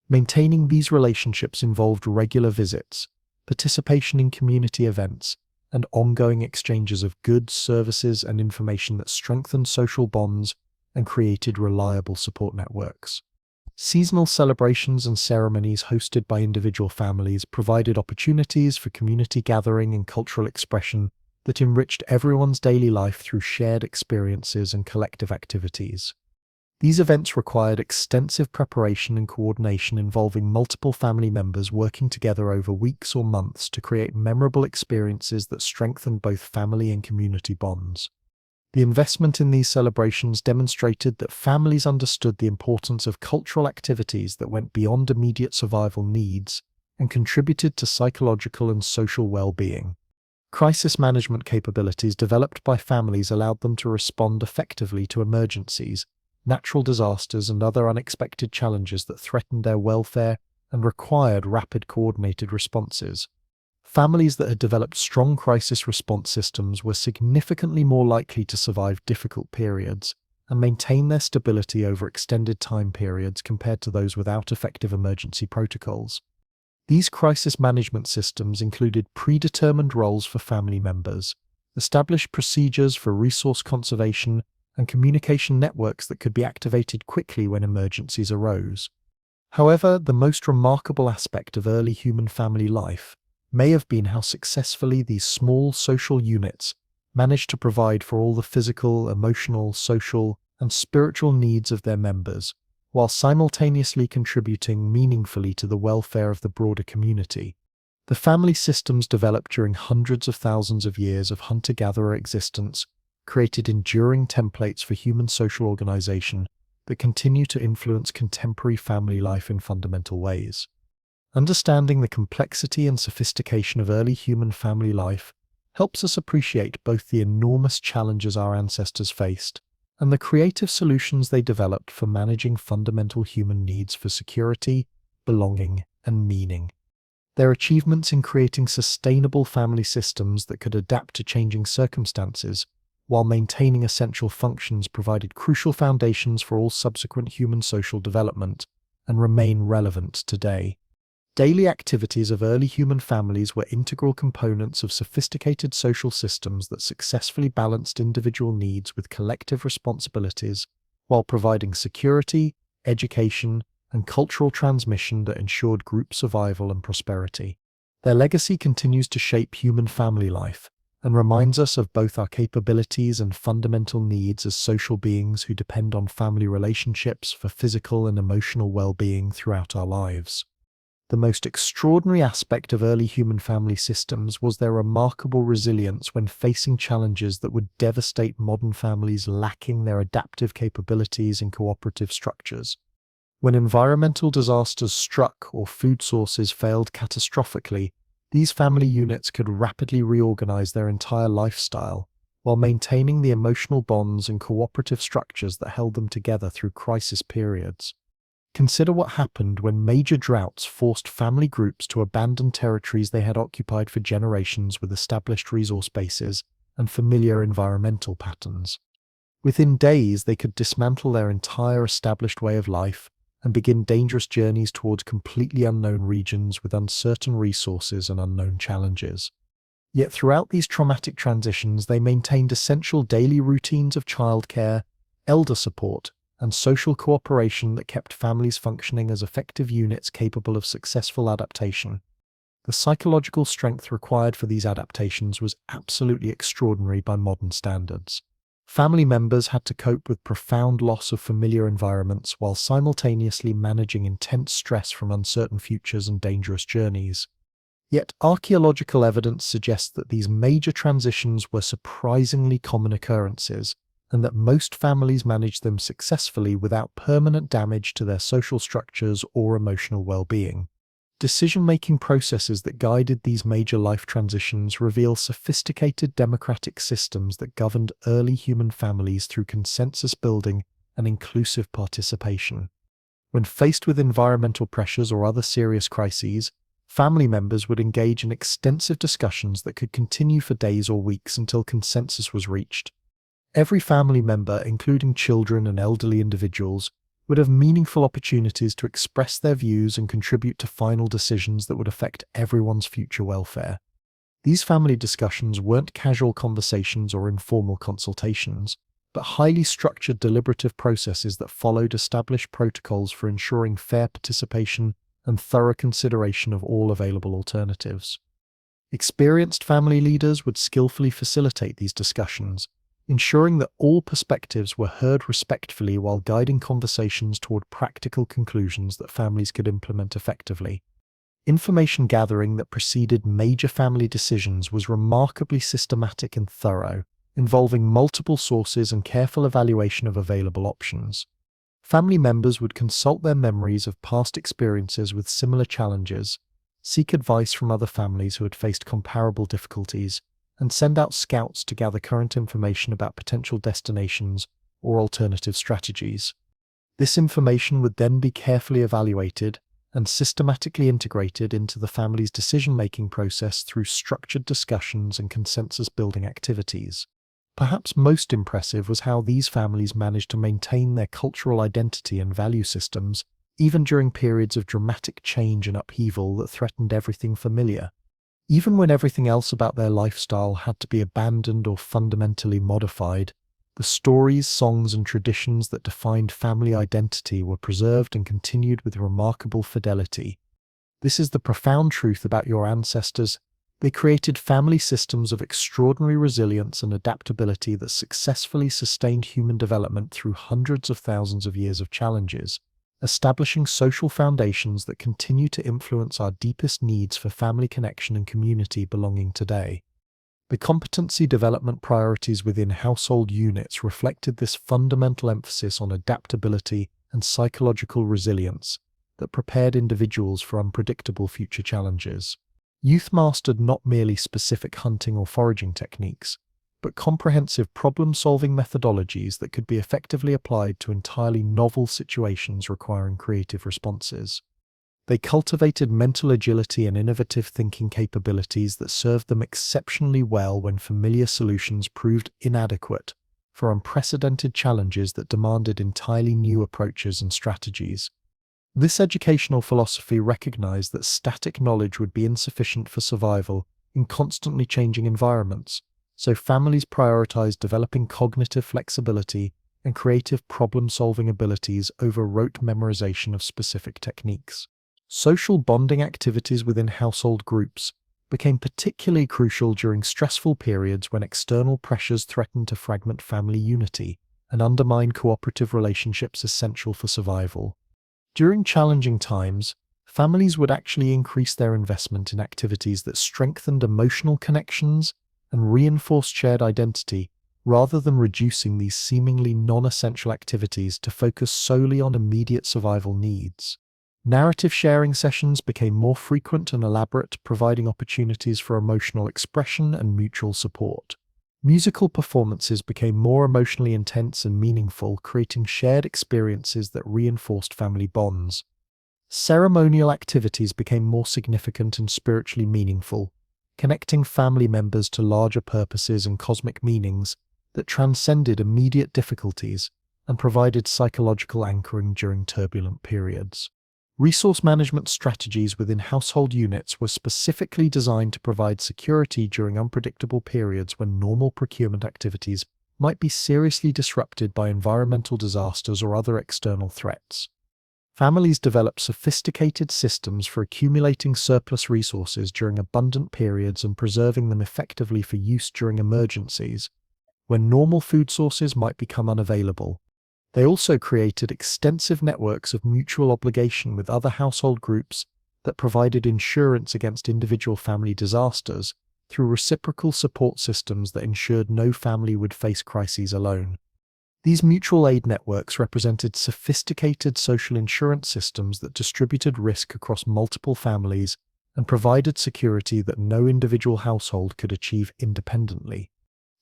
Maintaining these relationships involved regular visits, participation in community events, and ongoing exchanges of goods, services, and information that strengthened social bonds and created reliable support networks. Seasonal celebrations and ceremonies hosted by individual families provided opportunities for community gathering and cultural expression that enriched everyone's daily life through shared experiences and collective activities. These events required extensive preparation and coordination involving multiple family members working together over weeks or months to create memorable experiences that strengthened both family and community bonds. The investment in these celebrations demonstrated that families understood the importance of cultural activities that went beyond immediate survival needs and contributed to psychological and social well-being. Crisis management capabilities developed by families allowed them to respond effectively to emergencies, natural disasters, and other unexpected challenges that threatened their welfare and required rapid coordinated responses. Families that had developed strong crisis response systems were significantly more likely to survive difficult periods and maintain their stability over extended time periods compared to those without effective emergency protocols. These crisis management systems included predetermined roles for family members, established procedures for resource conservation, and communication networks that could be activated quickly when emergencies arose. However, the most remarkable aspect of early human family life may have been how successfully these small social units managed to provide for all the physical, emotional, social, and spiritual needs of their members, while simultaneously contributing meaningfully to the welfare of the broader community. The family systems developed during hundreds of thousands of years of hunter-gatherer existence created enduring templates for human social organization that continue to influence contemporary family life in fundamental ways. Understanding the complexity and sophistication of early human family life helps us appreciate both the enormous challenges our ancestors faced and the creative solutions they developed for managing fundamental human needs for security, belonging, and meaning. Their achievements in creating sustainable family systems that could adapt to changing circumstances while maintaining essential functions provided crucial foundations for all subsequent human social development and remain relevant today. Daily activities of early human families were integral components of sophisticated social systems that successfully balanced individual needs with collective responsibilities while providing security, education, and cultural transmission that ensured group survival and prosperity. Their legacy continues to shape human family life and reminds us of both our capabilities and fundamental needs as social beings who depend on family relationships for physical and emotional well-being throughout our lives. The most extraordinary aspect of early human family systems was their remarkable resilience when facing challenges that would devastate modern families lacking their adaptive capabilities and cooperative structures. When environmental disasters struck or food sources failed catastrophically, these family units could rapidly reorganize their entire lifestyle while maintaining the emotional bonds and cooperative structures that held them together through crisis periods. Consider what happened when major droughts forced family groups to abandon territories they had occupied for generations with established resource bases and familiar environmental patterns. Within days, they could dismantle their entire established way of life and begin dangerous journeys towards completely unknown regions with uncertain resources and unknown challenges. Yet throughout these traumatic transitions, they maintained essential daily routines of childcare, elder support, and social cooperation that kept families functioning as effective units capable of successful adaptation. The psychological strength required for these adaptations was absolutely extraordinary by modern standards. Family members had to cope with profound loss of familiar environments while simultaneously managing intense stress from uncertain futures and dangerous journeys. Yet archaeological evidence suggests that these major transitions were surprisingly common occurrences, and that most families managed them successfully without permanent damage to their social structures or emotional well-being. Decision-making processes that guided these major life transitions reveal sophisticated democratic systems that governed early human families through consensus building and inclusive participation. When faced with environmental pressures or other serious crises, family members would engage in extensive discussions that could continue for days or weeks until consensus was reached. Every family member, including children and elderly individuals, would have meaningful opportunities to express their views and contribute to final decisions that would affect everyone's future welfare. These family discussions weren't casual conversations or informal consultations, but highly structured deliberative processes that followed established protocols for ensuring fair participation and thorough consideration of all available alternatives. Experienced family leaders would skillfully facilitate these discussions, ensuring that all perspectives were heard respectfully while guiding conversations toward practical conclusions that families could implement effectively. Information gathering that preceded major family decisions was remarkably systematic and thorough, involving multiple sources and careful evaluation of available options. Family members would consult their memories of past experiences with similar challenges, seek advice from other families who had faced comparable difficulties, and send out scouts to gather current information about potential destinations or alternative strategies. This information would then be carefully evaluated and systematically integrated into the family's decision-making process through structured discussions and consensus-building activities. Perhaps most impressive was how these families managed to maintain their cultural identity and value systems, even during periods of dramatic change and upheaval that threatened everything familiar. Even when everything else about their lifestyle had to be abandoned or fundamentally modified, the stories, songs, and traditions that defined family identity were preserved and continued with remarkable fidelity. This is the profound truth about your ancestors. They created family systems of extraordinary resilience and adaptability that successfully sustained human development through hundreds of thousands of years of challenges, establishing social foundations that continue to influence our deepest needs for family connection and community belonging today. The competency development priorities within household units reflected this fundamental emphasis on adaptability and psychological resilience that prepared individuals for unpredictable future challenges. Youth mastered not merely specific hunting or foraging techniques, but comprehensive problem-solving methodologies that could be effectively applied to entirely novel situations requiring creative responses. They cultivated mental agility and innovative thinking capabilities that served them exceptionally well when familiar solutions proved inadequate for unprecedented challenges that demanded entirely new approaches and strategies. This educational philosophy recognized that static knowledge would be insufficient for survival in constantly changing environments, so families prioritized developing cognitive flexibility and creative problem-solving abilities over rote memorization of specific techniques. Social bonding activities within household groups became particularly crucial during stressful periods when external pressures threatened to fragment family unity and undermine cooperative relationships essential for survival. During challenging times, families would actually increase their investment in activities that strengthened emotional connections and reinforced shared identity, rather than reducing these seemingly non-essential activities to focus solely on immediate survival needs. Narrative sharing sessions became more frequent and elaborate, providing opportunities for emotional expression and mutual support. Musical performances became more emotionally intense and meaningful, creating shared experiences that reinforced family bonds. Ceremonial activities became more significant and spiritually meaningful, connecting family members to larger purposes and cosmic meanings that transcended immediate difficulties and provided psychological anchoring during turbulent periods. Resource management strategies within household units were specifically designed to provide security during unpredictable periods when normal procurement activities might be seriously disrupted by environmental disasters or other external threats. Families developed sophisticated systems for accumulating surplus resources during abundant periods and preserving them effectively for use during emergencies, when normal food sources might become unavailable. They also created extensive networks of mutual obligation with other household groups that provided insurance against individual family disasters through reciprocal support systems that ensured no family would face crises alone. These mutual aid networks represented sophisticated social insurance systems that distributed risk across multiple families and provided security that no individual household could achieve independently.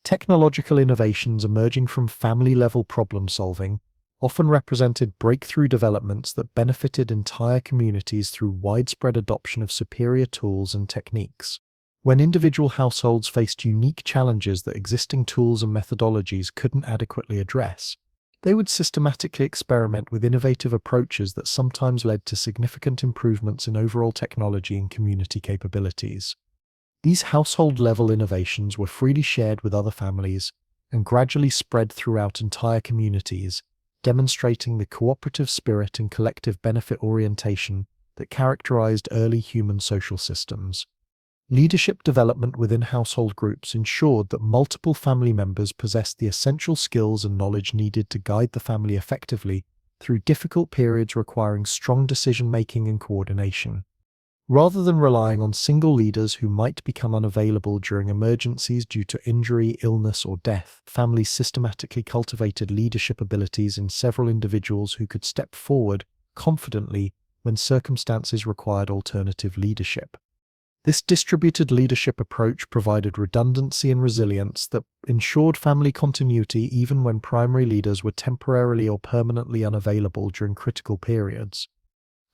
Technological innovations emerging from family-level problem-solving often represented breakthrough developments that benefited entire communities through widespread adoption of superior tools and techniques. When individual households faced unique challenges that existing tools and methodologies couldn't adequately address, they would systematically experiment with innovative approaches that sometimes led to significant improvements in overall technology and community capabilities. These household-level innovations were freely shared with other families and gradually spread throughout entire communities, demonstrating the cooperative spirit and collective benefit orientation that characterized early human social systems. Leadership development within household groups ensured that multiple family members possessed the essential skills and knowledge needed to guide the family effectively through difficult periods requiring strong decision-making and coordination. Rather than relying on single leaders who might become unavailable during emergencies due to injury, illness, or death, families systematically cultivated leadership abilities in several individuals who could step forward confidently when circumstances required alternative leadership. This distributed leadership approach provided redundancy and resilience that ensured family continuity even when primary leaders were temporarily or permanently unavailable during critical periods.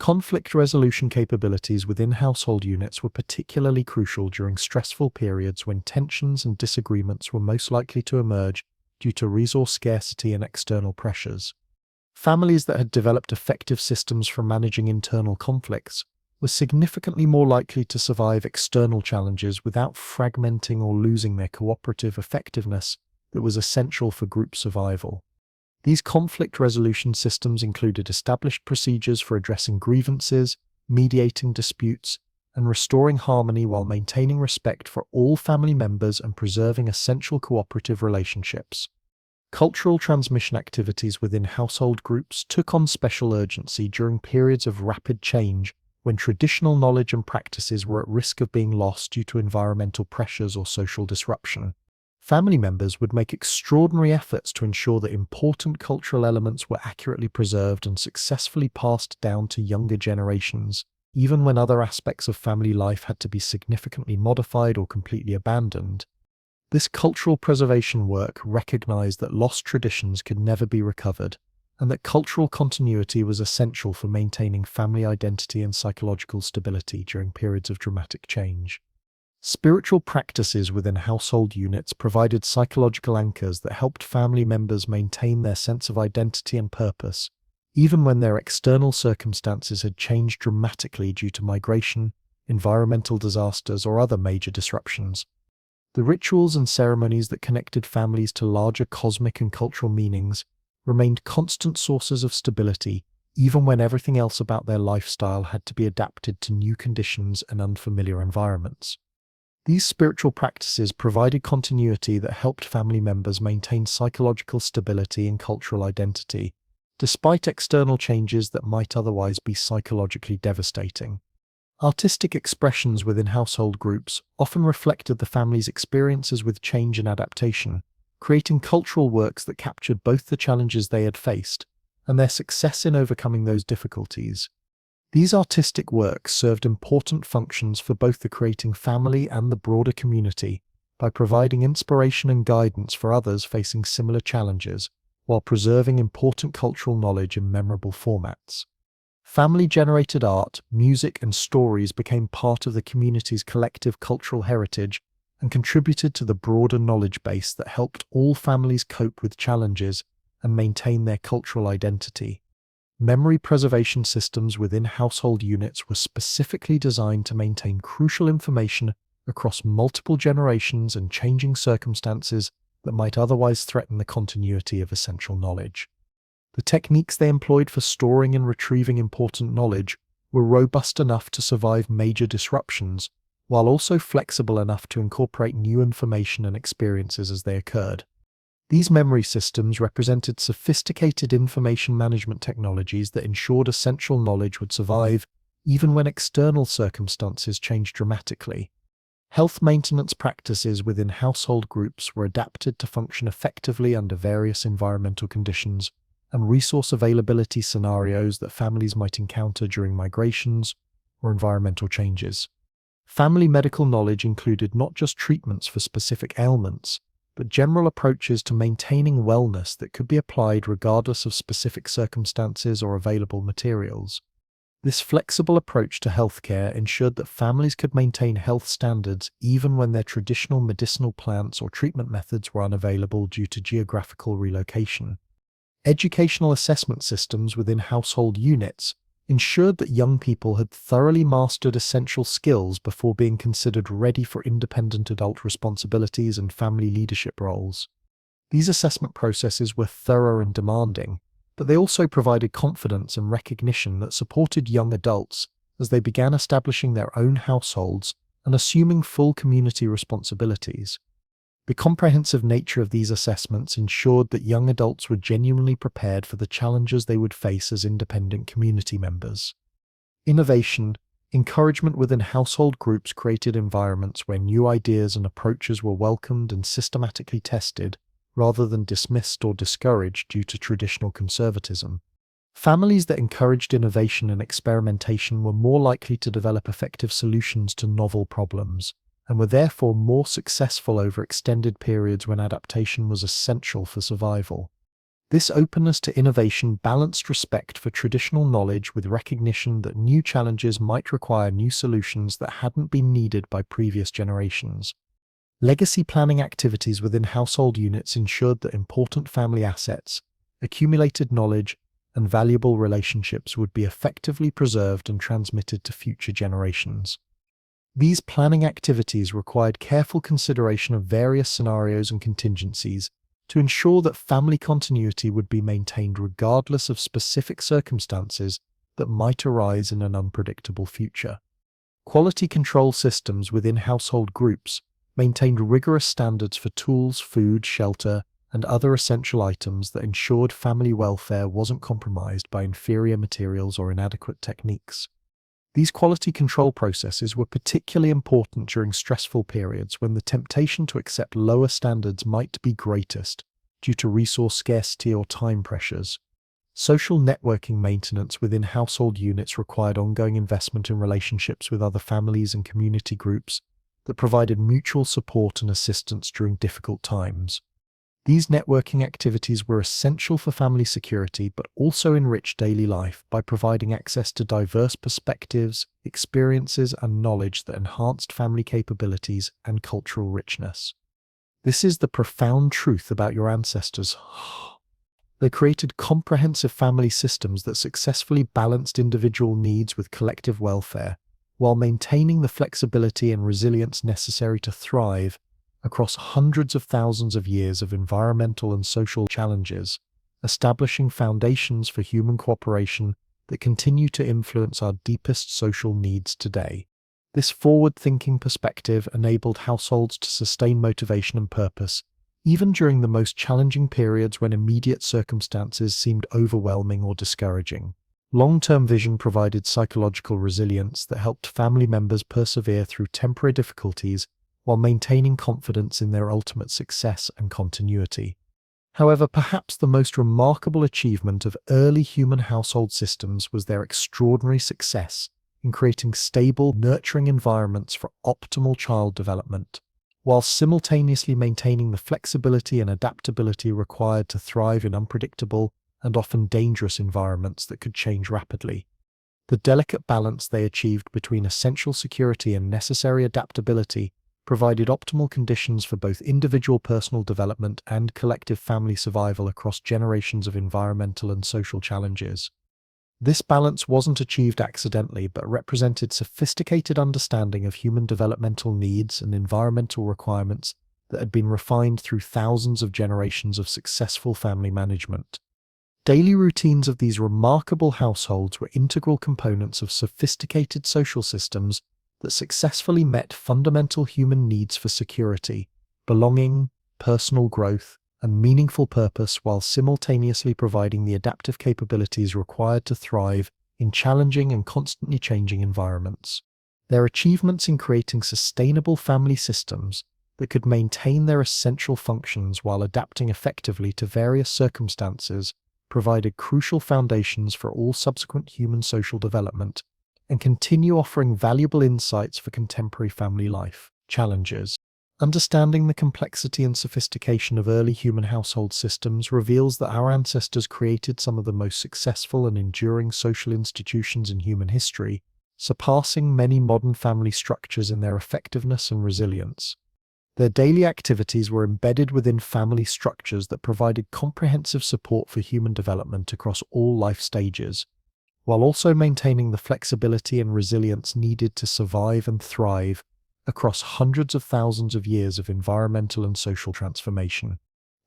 Conflict resolution capabilities within household units were particularly crucial during stressful periods when tensions and disagreements were most likely to emerge due to resource scarcity and external pressures. Families that had developed effective systems for managing internal conflicts were significantly more likely to survive external challenges without fragmenting or losing their cooperative effectiveness that was essential for group survival. These conflict resolution systems included established procedures for addressing grievances, mediating disputes, and restoring harmony while maintaining respect for all family members and preserving essential cooperative relationships. Cultural transmission activities within household groups took on special urgency during periods of rapid change when traditional knowledge and practices were at risk of being lost due to environmental pressures or social disruption. Family members would make extraordinary efforts to ensure that important cultural elements were accurately preserved and successfully passed down to younger generations, even when other aspects of family life had to be significantly modified or completely abandoned. This cultural preservation work recognized that lost traditions could never be recovered, and that cultural continuity was essential for maintaining family identity and psychological stability during periods of dramatic change. Spiritual practices within household units provided psychological anchors that helped family members maintain their sense of identity and purpose, even when their external circumstances had changed dramatically due to migration, environmental disasters, or other major disruptions. The rituals and ceremonies that connected families to larger cosmic and cultural meanings remained constant sources of stability, even when everything else about their lifestyle had to be adapted to new conditions and unfamiliar environments. These spiritual practices provided continuity that helped family members maintain psychological stability and cultural identity, despite external changes that might otherwise be psychologically devastating. Artistic expressions within household groups often reflected the family's experiences with change and adaptation, creating cultural works that captured both the challenges they had faced and their success in overcoming those difficulties. These artistic works served important functions for both the creating family and the broader community by providing inspiration and guidance for others facing similar challenges, while preserving important cultural knowledge in memorable formats. Family-generated art, music, and stories became part of the community's collective cultural heritage and contributed to the broader knowledge base that helped all families cope with challenges and maintain their cultural identity. Memory preservation systems within household units were specifically designed to maintain crucial information across multiple generations and changing circumstances that might otherwise threaten the continuity of essential knowledge. The techniques they employed for storing and retrieving important knowledge were robust enough to survive major disruptions, while also flexible enough to incorporate new information and experiences as they occurred. These memory systems represented sophisticated information management technologies that ensured essential knowledge would survive even when external circumstances changed dramatically. Health maintenance practices within household groups were adapted to function effectively under various environmental conditions and resource availability scenarios that families might encounter during migrations or environmental changes. Family medical knowledge included not just treatments for specific ailments, but general approaches to maintaining wellness that could be applied regardless of specific circumstances or available materials. This flexible approach to healthcare ensured that families could maintain health standards even when their traditional medicinal plants or treatment methods were unavailable due to geographical relocation. Educational assessment systems within household units ensured that young people had thoroughly mastered essential skills before being considered ready for independent adult responsibilities and family leadership roles. These assessment processes were thorough and demanding, but they also provided confidence and recognition that supported young adults as they began establishing their own households and assuming full community responsibilities. The comprehensive nature of these assessments ensured that young adults were genuinely prepared for the challenges they would face as independent community members. Innovation, Encouragement within household groups created environments where new ideas and approaches were welcomed and systematically tested, rather than dismissed or discouraged due to traditional conservatism. Families that encouraged innovation and experimentation were more likely to develop effective solutions to novel problems, and were therefore more successful over extended periods when adaptation was essential for survival. This openness to innovation balanced respect for traditional knowledge with recognition that new challenges might require new solutions that hadn't been needed by previous generations. Legacy planning activities within household units ensured that important family assets, accumulated knowledge, and valuable relationships would be effectively preserved and transmitted to future generations. These planning activities required careful consideration of various scenarios and contingencies to ensure that family continuity would be maintained regardless of specific circumstances that might arise in an unpredictable future. Quality control systems within household groups maintained rigorous standards for tools, food, shelter, and other essential items that ensured family welfare wasn't compromised by inferior materials or inadequate techniques. These quality control processes were particularly important during stressful periods when the temptation to accept lower standards might be greatest due to resource scarcity or time pressures. Social networking maintenance within household units required ongoing investment in relationships with other families and community groups that provided mutual support and assistance during difficult times. These networking activities were essential for family security but also enriched daily life by providing access to diverse perspectives, experiences, and knowledge that enhanced family capabilities and cultural richness. This is the profound truth about your ancestors. They created comprehensive family systems that successfully balanced individual needs with collective welfare, while maintaining the flexibility and resilience necessary to thrive across hundreds of thousands of years of environmental and social challenges, establishing foundations for human cooperation that continue to influence our deepest social needs today. This forward-thinking perspective enabled households to sustain motivation and purpose, even during the most challenging periods when immediate circumstances seemed overwhelming or discouraging. Long-term vision provided psychological resilience that helped family members persevere through temporary difficulties while maintaining confidence in their ultimate success and continuity. However, perhaps the most remarkable achievement of early human household systems was their extraordinary success in creating stable, nurturing environments for optimal child development, while simultaneously maintaining the flexibility and adaptability required to thrive in unpredictable and often dangerous environments that could change rapidly. The delicate balance they achieved between essential security and necessary adaptability provided optimal conditions for both individual personal development and collective family survival across generations of environmental and social challenges. This balance wasn't achieved accidentally, but represented sophisticated understanding of human developmental needs and environmental requirements that had been refined through thousands of generations of successful family management. Daily routines of these remarkable households were integral components of sophisticated social systems that successfully met fundamental human needs for security, belonging, personal growth, and meaningful purpose, while simultaneously providing the adaptive capabilities required to thrive in challenging and constantly changing environments. Their achievements in creating sustainable family systems that could maintain their essential functions while adapting effectively to various circumstances provided crucial foundations for all subsequent human social development and continue offering valuable insights for contemporary family life challenges. Understanding the complexity and sophistication of early human household systems reveals that our ancestors created some of the most successful and enduring social institutions in human history, surpassing many modern family structures in their effectiveness and resilience. Their daily activities were embedded within family structures that provided comprehensive support for human development across all life stages, while also maintaining the flexibility and resilience needed to survive and thrive across hundreds of thousands of years of environmental and social transformation.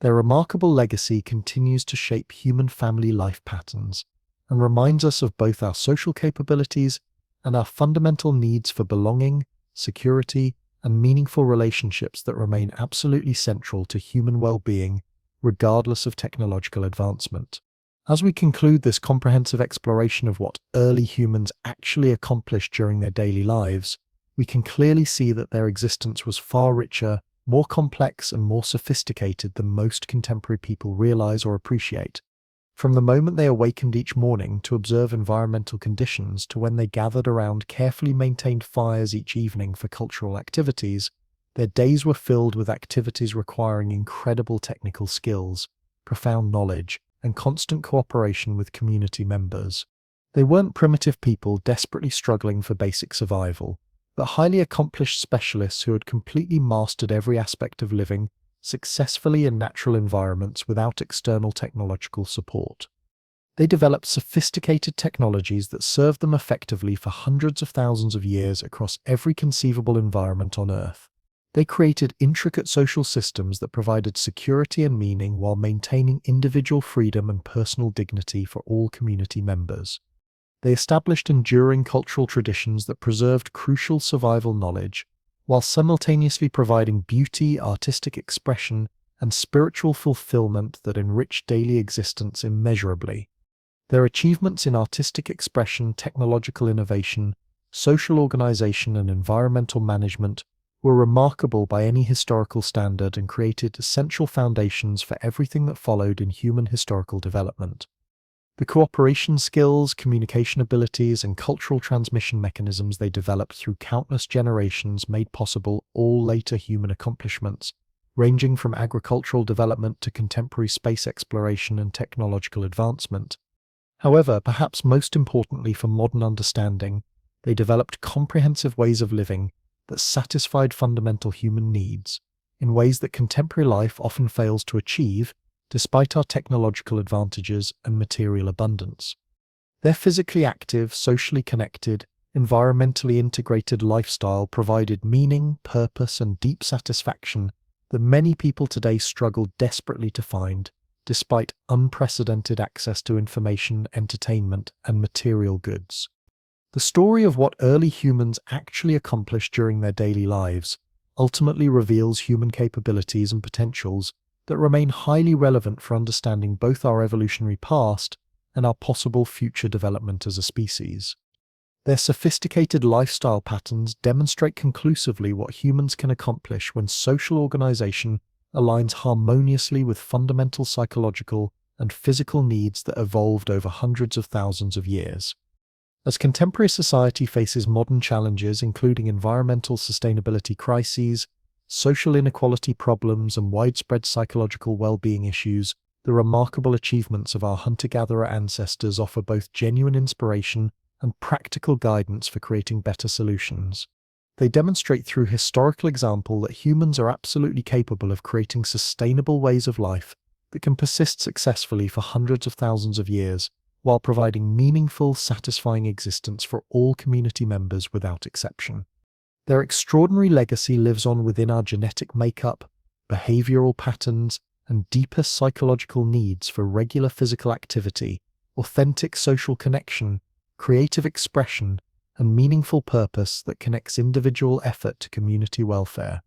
Their remarkable legacy continues to shape human family life patterns and reminds us of both our social capabilities and our fundamental needs for belonging, security, and meaningful relationships that remain absolutely central to human well-being, regardless of technological advancement. As we conclude this comprehensive exploration of what early humans actually accomplished during their daily lives, we can clearly see that their existence was far richer, more complex, and more sophisticated than most contemporary people realize or appreciate. From the moment they awakened each morning to observe environmental conditions to when they gathered around carefully maintained fires each evening for cultural activities, their days were filled with activities requiring incredible technical skills, profound knowledge, and constant cooperation with community members. They weren't primitive people desperately struggling for basic survival, but highly accomplished specialists who had completely mastered every aspect of living successfully in natural environments without external technological support. They developed sophisticated technologies that served them effectively for hundreds of thousands of years across every conceivable environment on Earth. They created intricate social systems that provided security and meaning while maintaining individual freedom and personal dignity for all community members. They established enduring cultural traditions that preserved crucial survival knowledge, while simultaneously providing beauty, artistic expression, and spiritual fulfillment that enriched daily existence immeasurably. Their achievements in artistic expression, technological innovation, social organization, and environmental management were remarkable by any historical standard and created essential foundations for everything that followed in human historical development. The cooperation skills, communication abilities, and cultural transmission mechanisms they developed through countless generations made possible all later human accomplishments, ranging from agricultural development to contemporary space exploration and technological advancement. However, perhaps most importantly for modern understanding, they developed comprehensive ways of living that satisfied fundamental human needs in ways that contemporary life often fails to achieve, despite our technological advantages and material abundance. Their physically active, socially connected, environmentally integrated lifestyle provided meaning, purpose, and deep satisfaction that many people today struggle desperately to find, despite unprecedented access to information, entertainment, and material goods. The story of what early humans actually accomplished during their daily lives ultimately reveals human capabilities and potentials that remain highly relevant for understanding both our evolutionary past and our possible future development as a species. Their sophisticated lifestyle patterns demonstrate conclusively what humans can accomplish when social organization aligns harmoniously with fundamental psychological and physical needs that evolved over hundreds of thousands of years. As contemporary society faces modern challenges including environmental sustainability crises, social inequality problems, and widespread psychological well-being issues, the remarkable achievements of our hunter-gatherer ancestors offer both genuine inspiration and practical guidance for creating better solutions. They demonstrate through historical example that humans are absolutely capable of creating sustainable ways of life that can persist successfully for hundreds of thousands of years, while providing meaningful, satisfying existence for all community members without exception. Their extraordinary legacy lives on within our genetic makeup, behavioral patterns, and deepest psychological needs for regular physical activity, authentic social connection, creative expression, and meaningful purpose that connects individual effort to community welfare.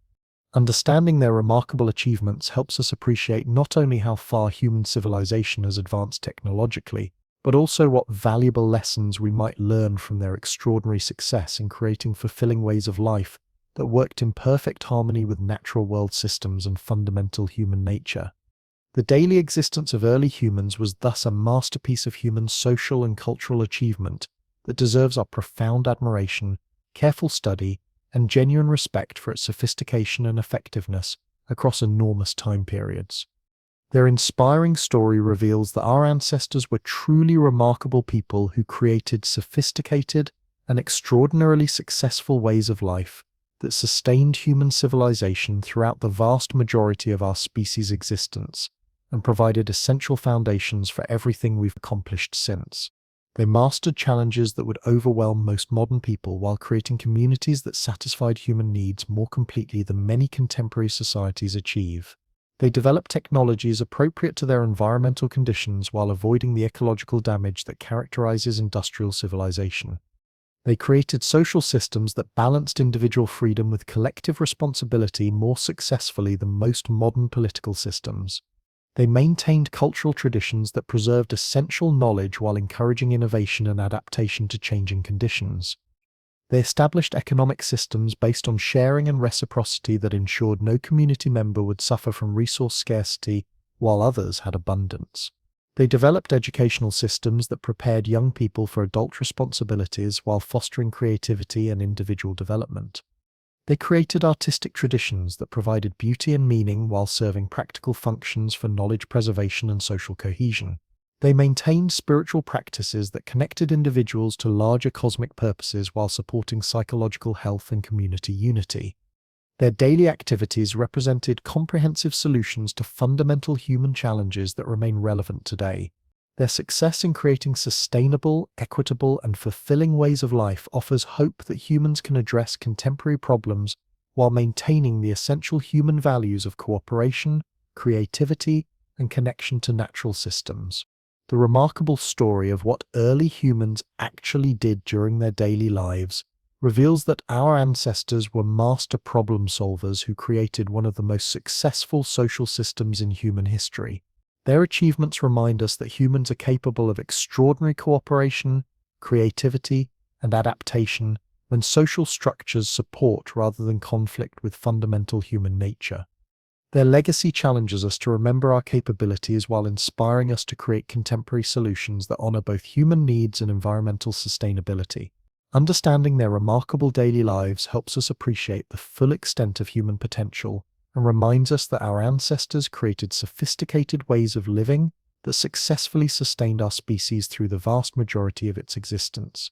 Understanding their remarkable achievements helps us appreciate not only how far human civilization has advanced technologically, but also what valuable lessons we might learn from their extraordinary success in creating fulfilling ways of life that worked in perfect harmony with natural world systems and fundamental human nature. The daily existence of early humans was thus a masterpiece of human social and cultural achievement that deserves our profound admiration, careful study, and genuine respect for its sophistication and effectiveness across enormous time periods. Their inspiring story reveals that our ancestors were truly remarkable people who created sophisticated and extraordinarily successful ways of life that sustained human civilization throughout the vast majority of our species' existence and provided essential foundations for everything we've accomplished since. They mastered challenges that would overwhelm most modern people while creating communities that satisfied human needs more completely than many contemporary societies achieve. They developed technologies appropriate to their environmental conditions while avoiding the ecological damage that characterizes industrial civilization. They created social systems that balanced individual freedom with collective responsibility more successfully than most modern political systems. They maintained cultural traditions that preserved essential knowledge while encouraging innovation and adaptation to changing conditions. They established economic systems based on sharing and reciprocity that ensured no community member would suffer from resource scarcity while others had abundance. They developed educational systems that prepared young people for adult responsibilities while fostering creativity and individual development. They created artistic traditions that provided beauty and meaning while serving practical functions for knowledge preservation and social cohesion. They maintained spiritual practices that connected individuals to larger cosmic purposes while supporting psychological health and community unity. Their daily activities represented comprehensive solutions to fundamental human challenges that remain relevant today. Their success in creating sustainable, equitable, and fulfilling ways of life offers hope that humans can address contemporary problems while maintaining the essential human values of cooperation, creativity, and connection to natural systems. The remarkable story of what early humans actually did during their daily lives reveals that our ancestors were master problem solvers who created one of the most successful social systems in human history. Their achievements remind us that humans are capable of extraordinary cooperation, creativity, and adaptation when social structures support rather than conflict with fundamental human nature. Their legacy challenges us to remember our capabilities while inspiring us to create contemporary solutions that honor both human needs and environmental sustainability. Understanding their remarkable daily lives helps us appreciate the full extent of human potential and reminds us that our ancestors created sophisticated ways of living that successfully sustained our species through the vast majority of its existence.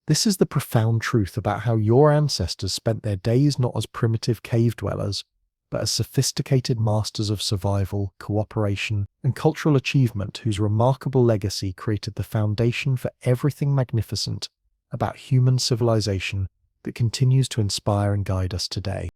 This is the profound truth about how your ancestors spent their days not as primitive cave dwellers, but as sophisticated masters of survival, cooperation, and cultural achievement whose remarkable legacy created the foundation for everything magnificent about human civilization that continues to inspire and guide us today.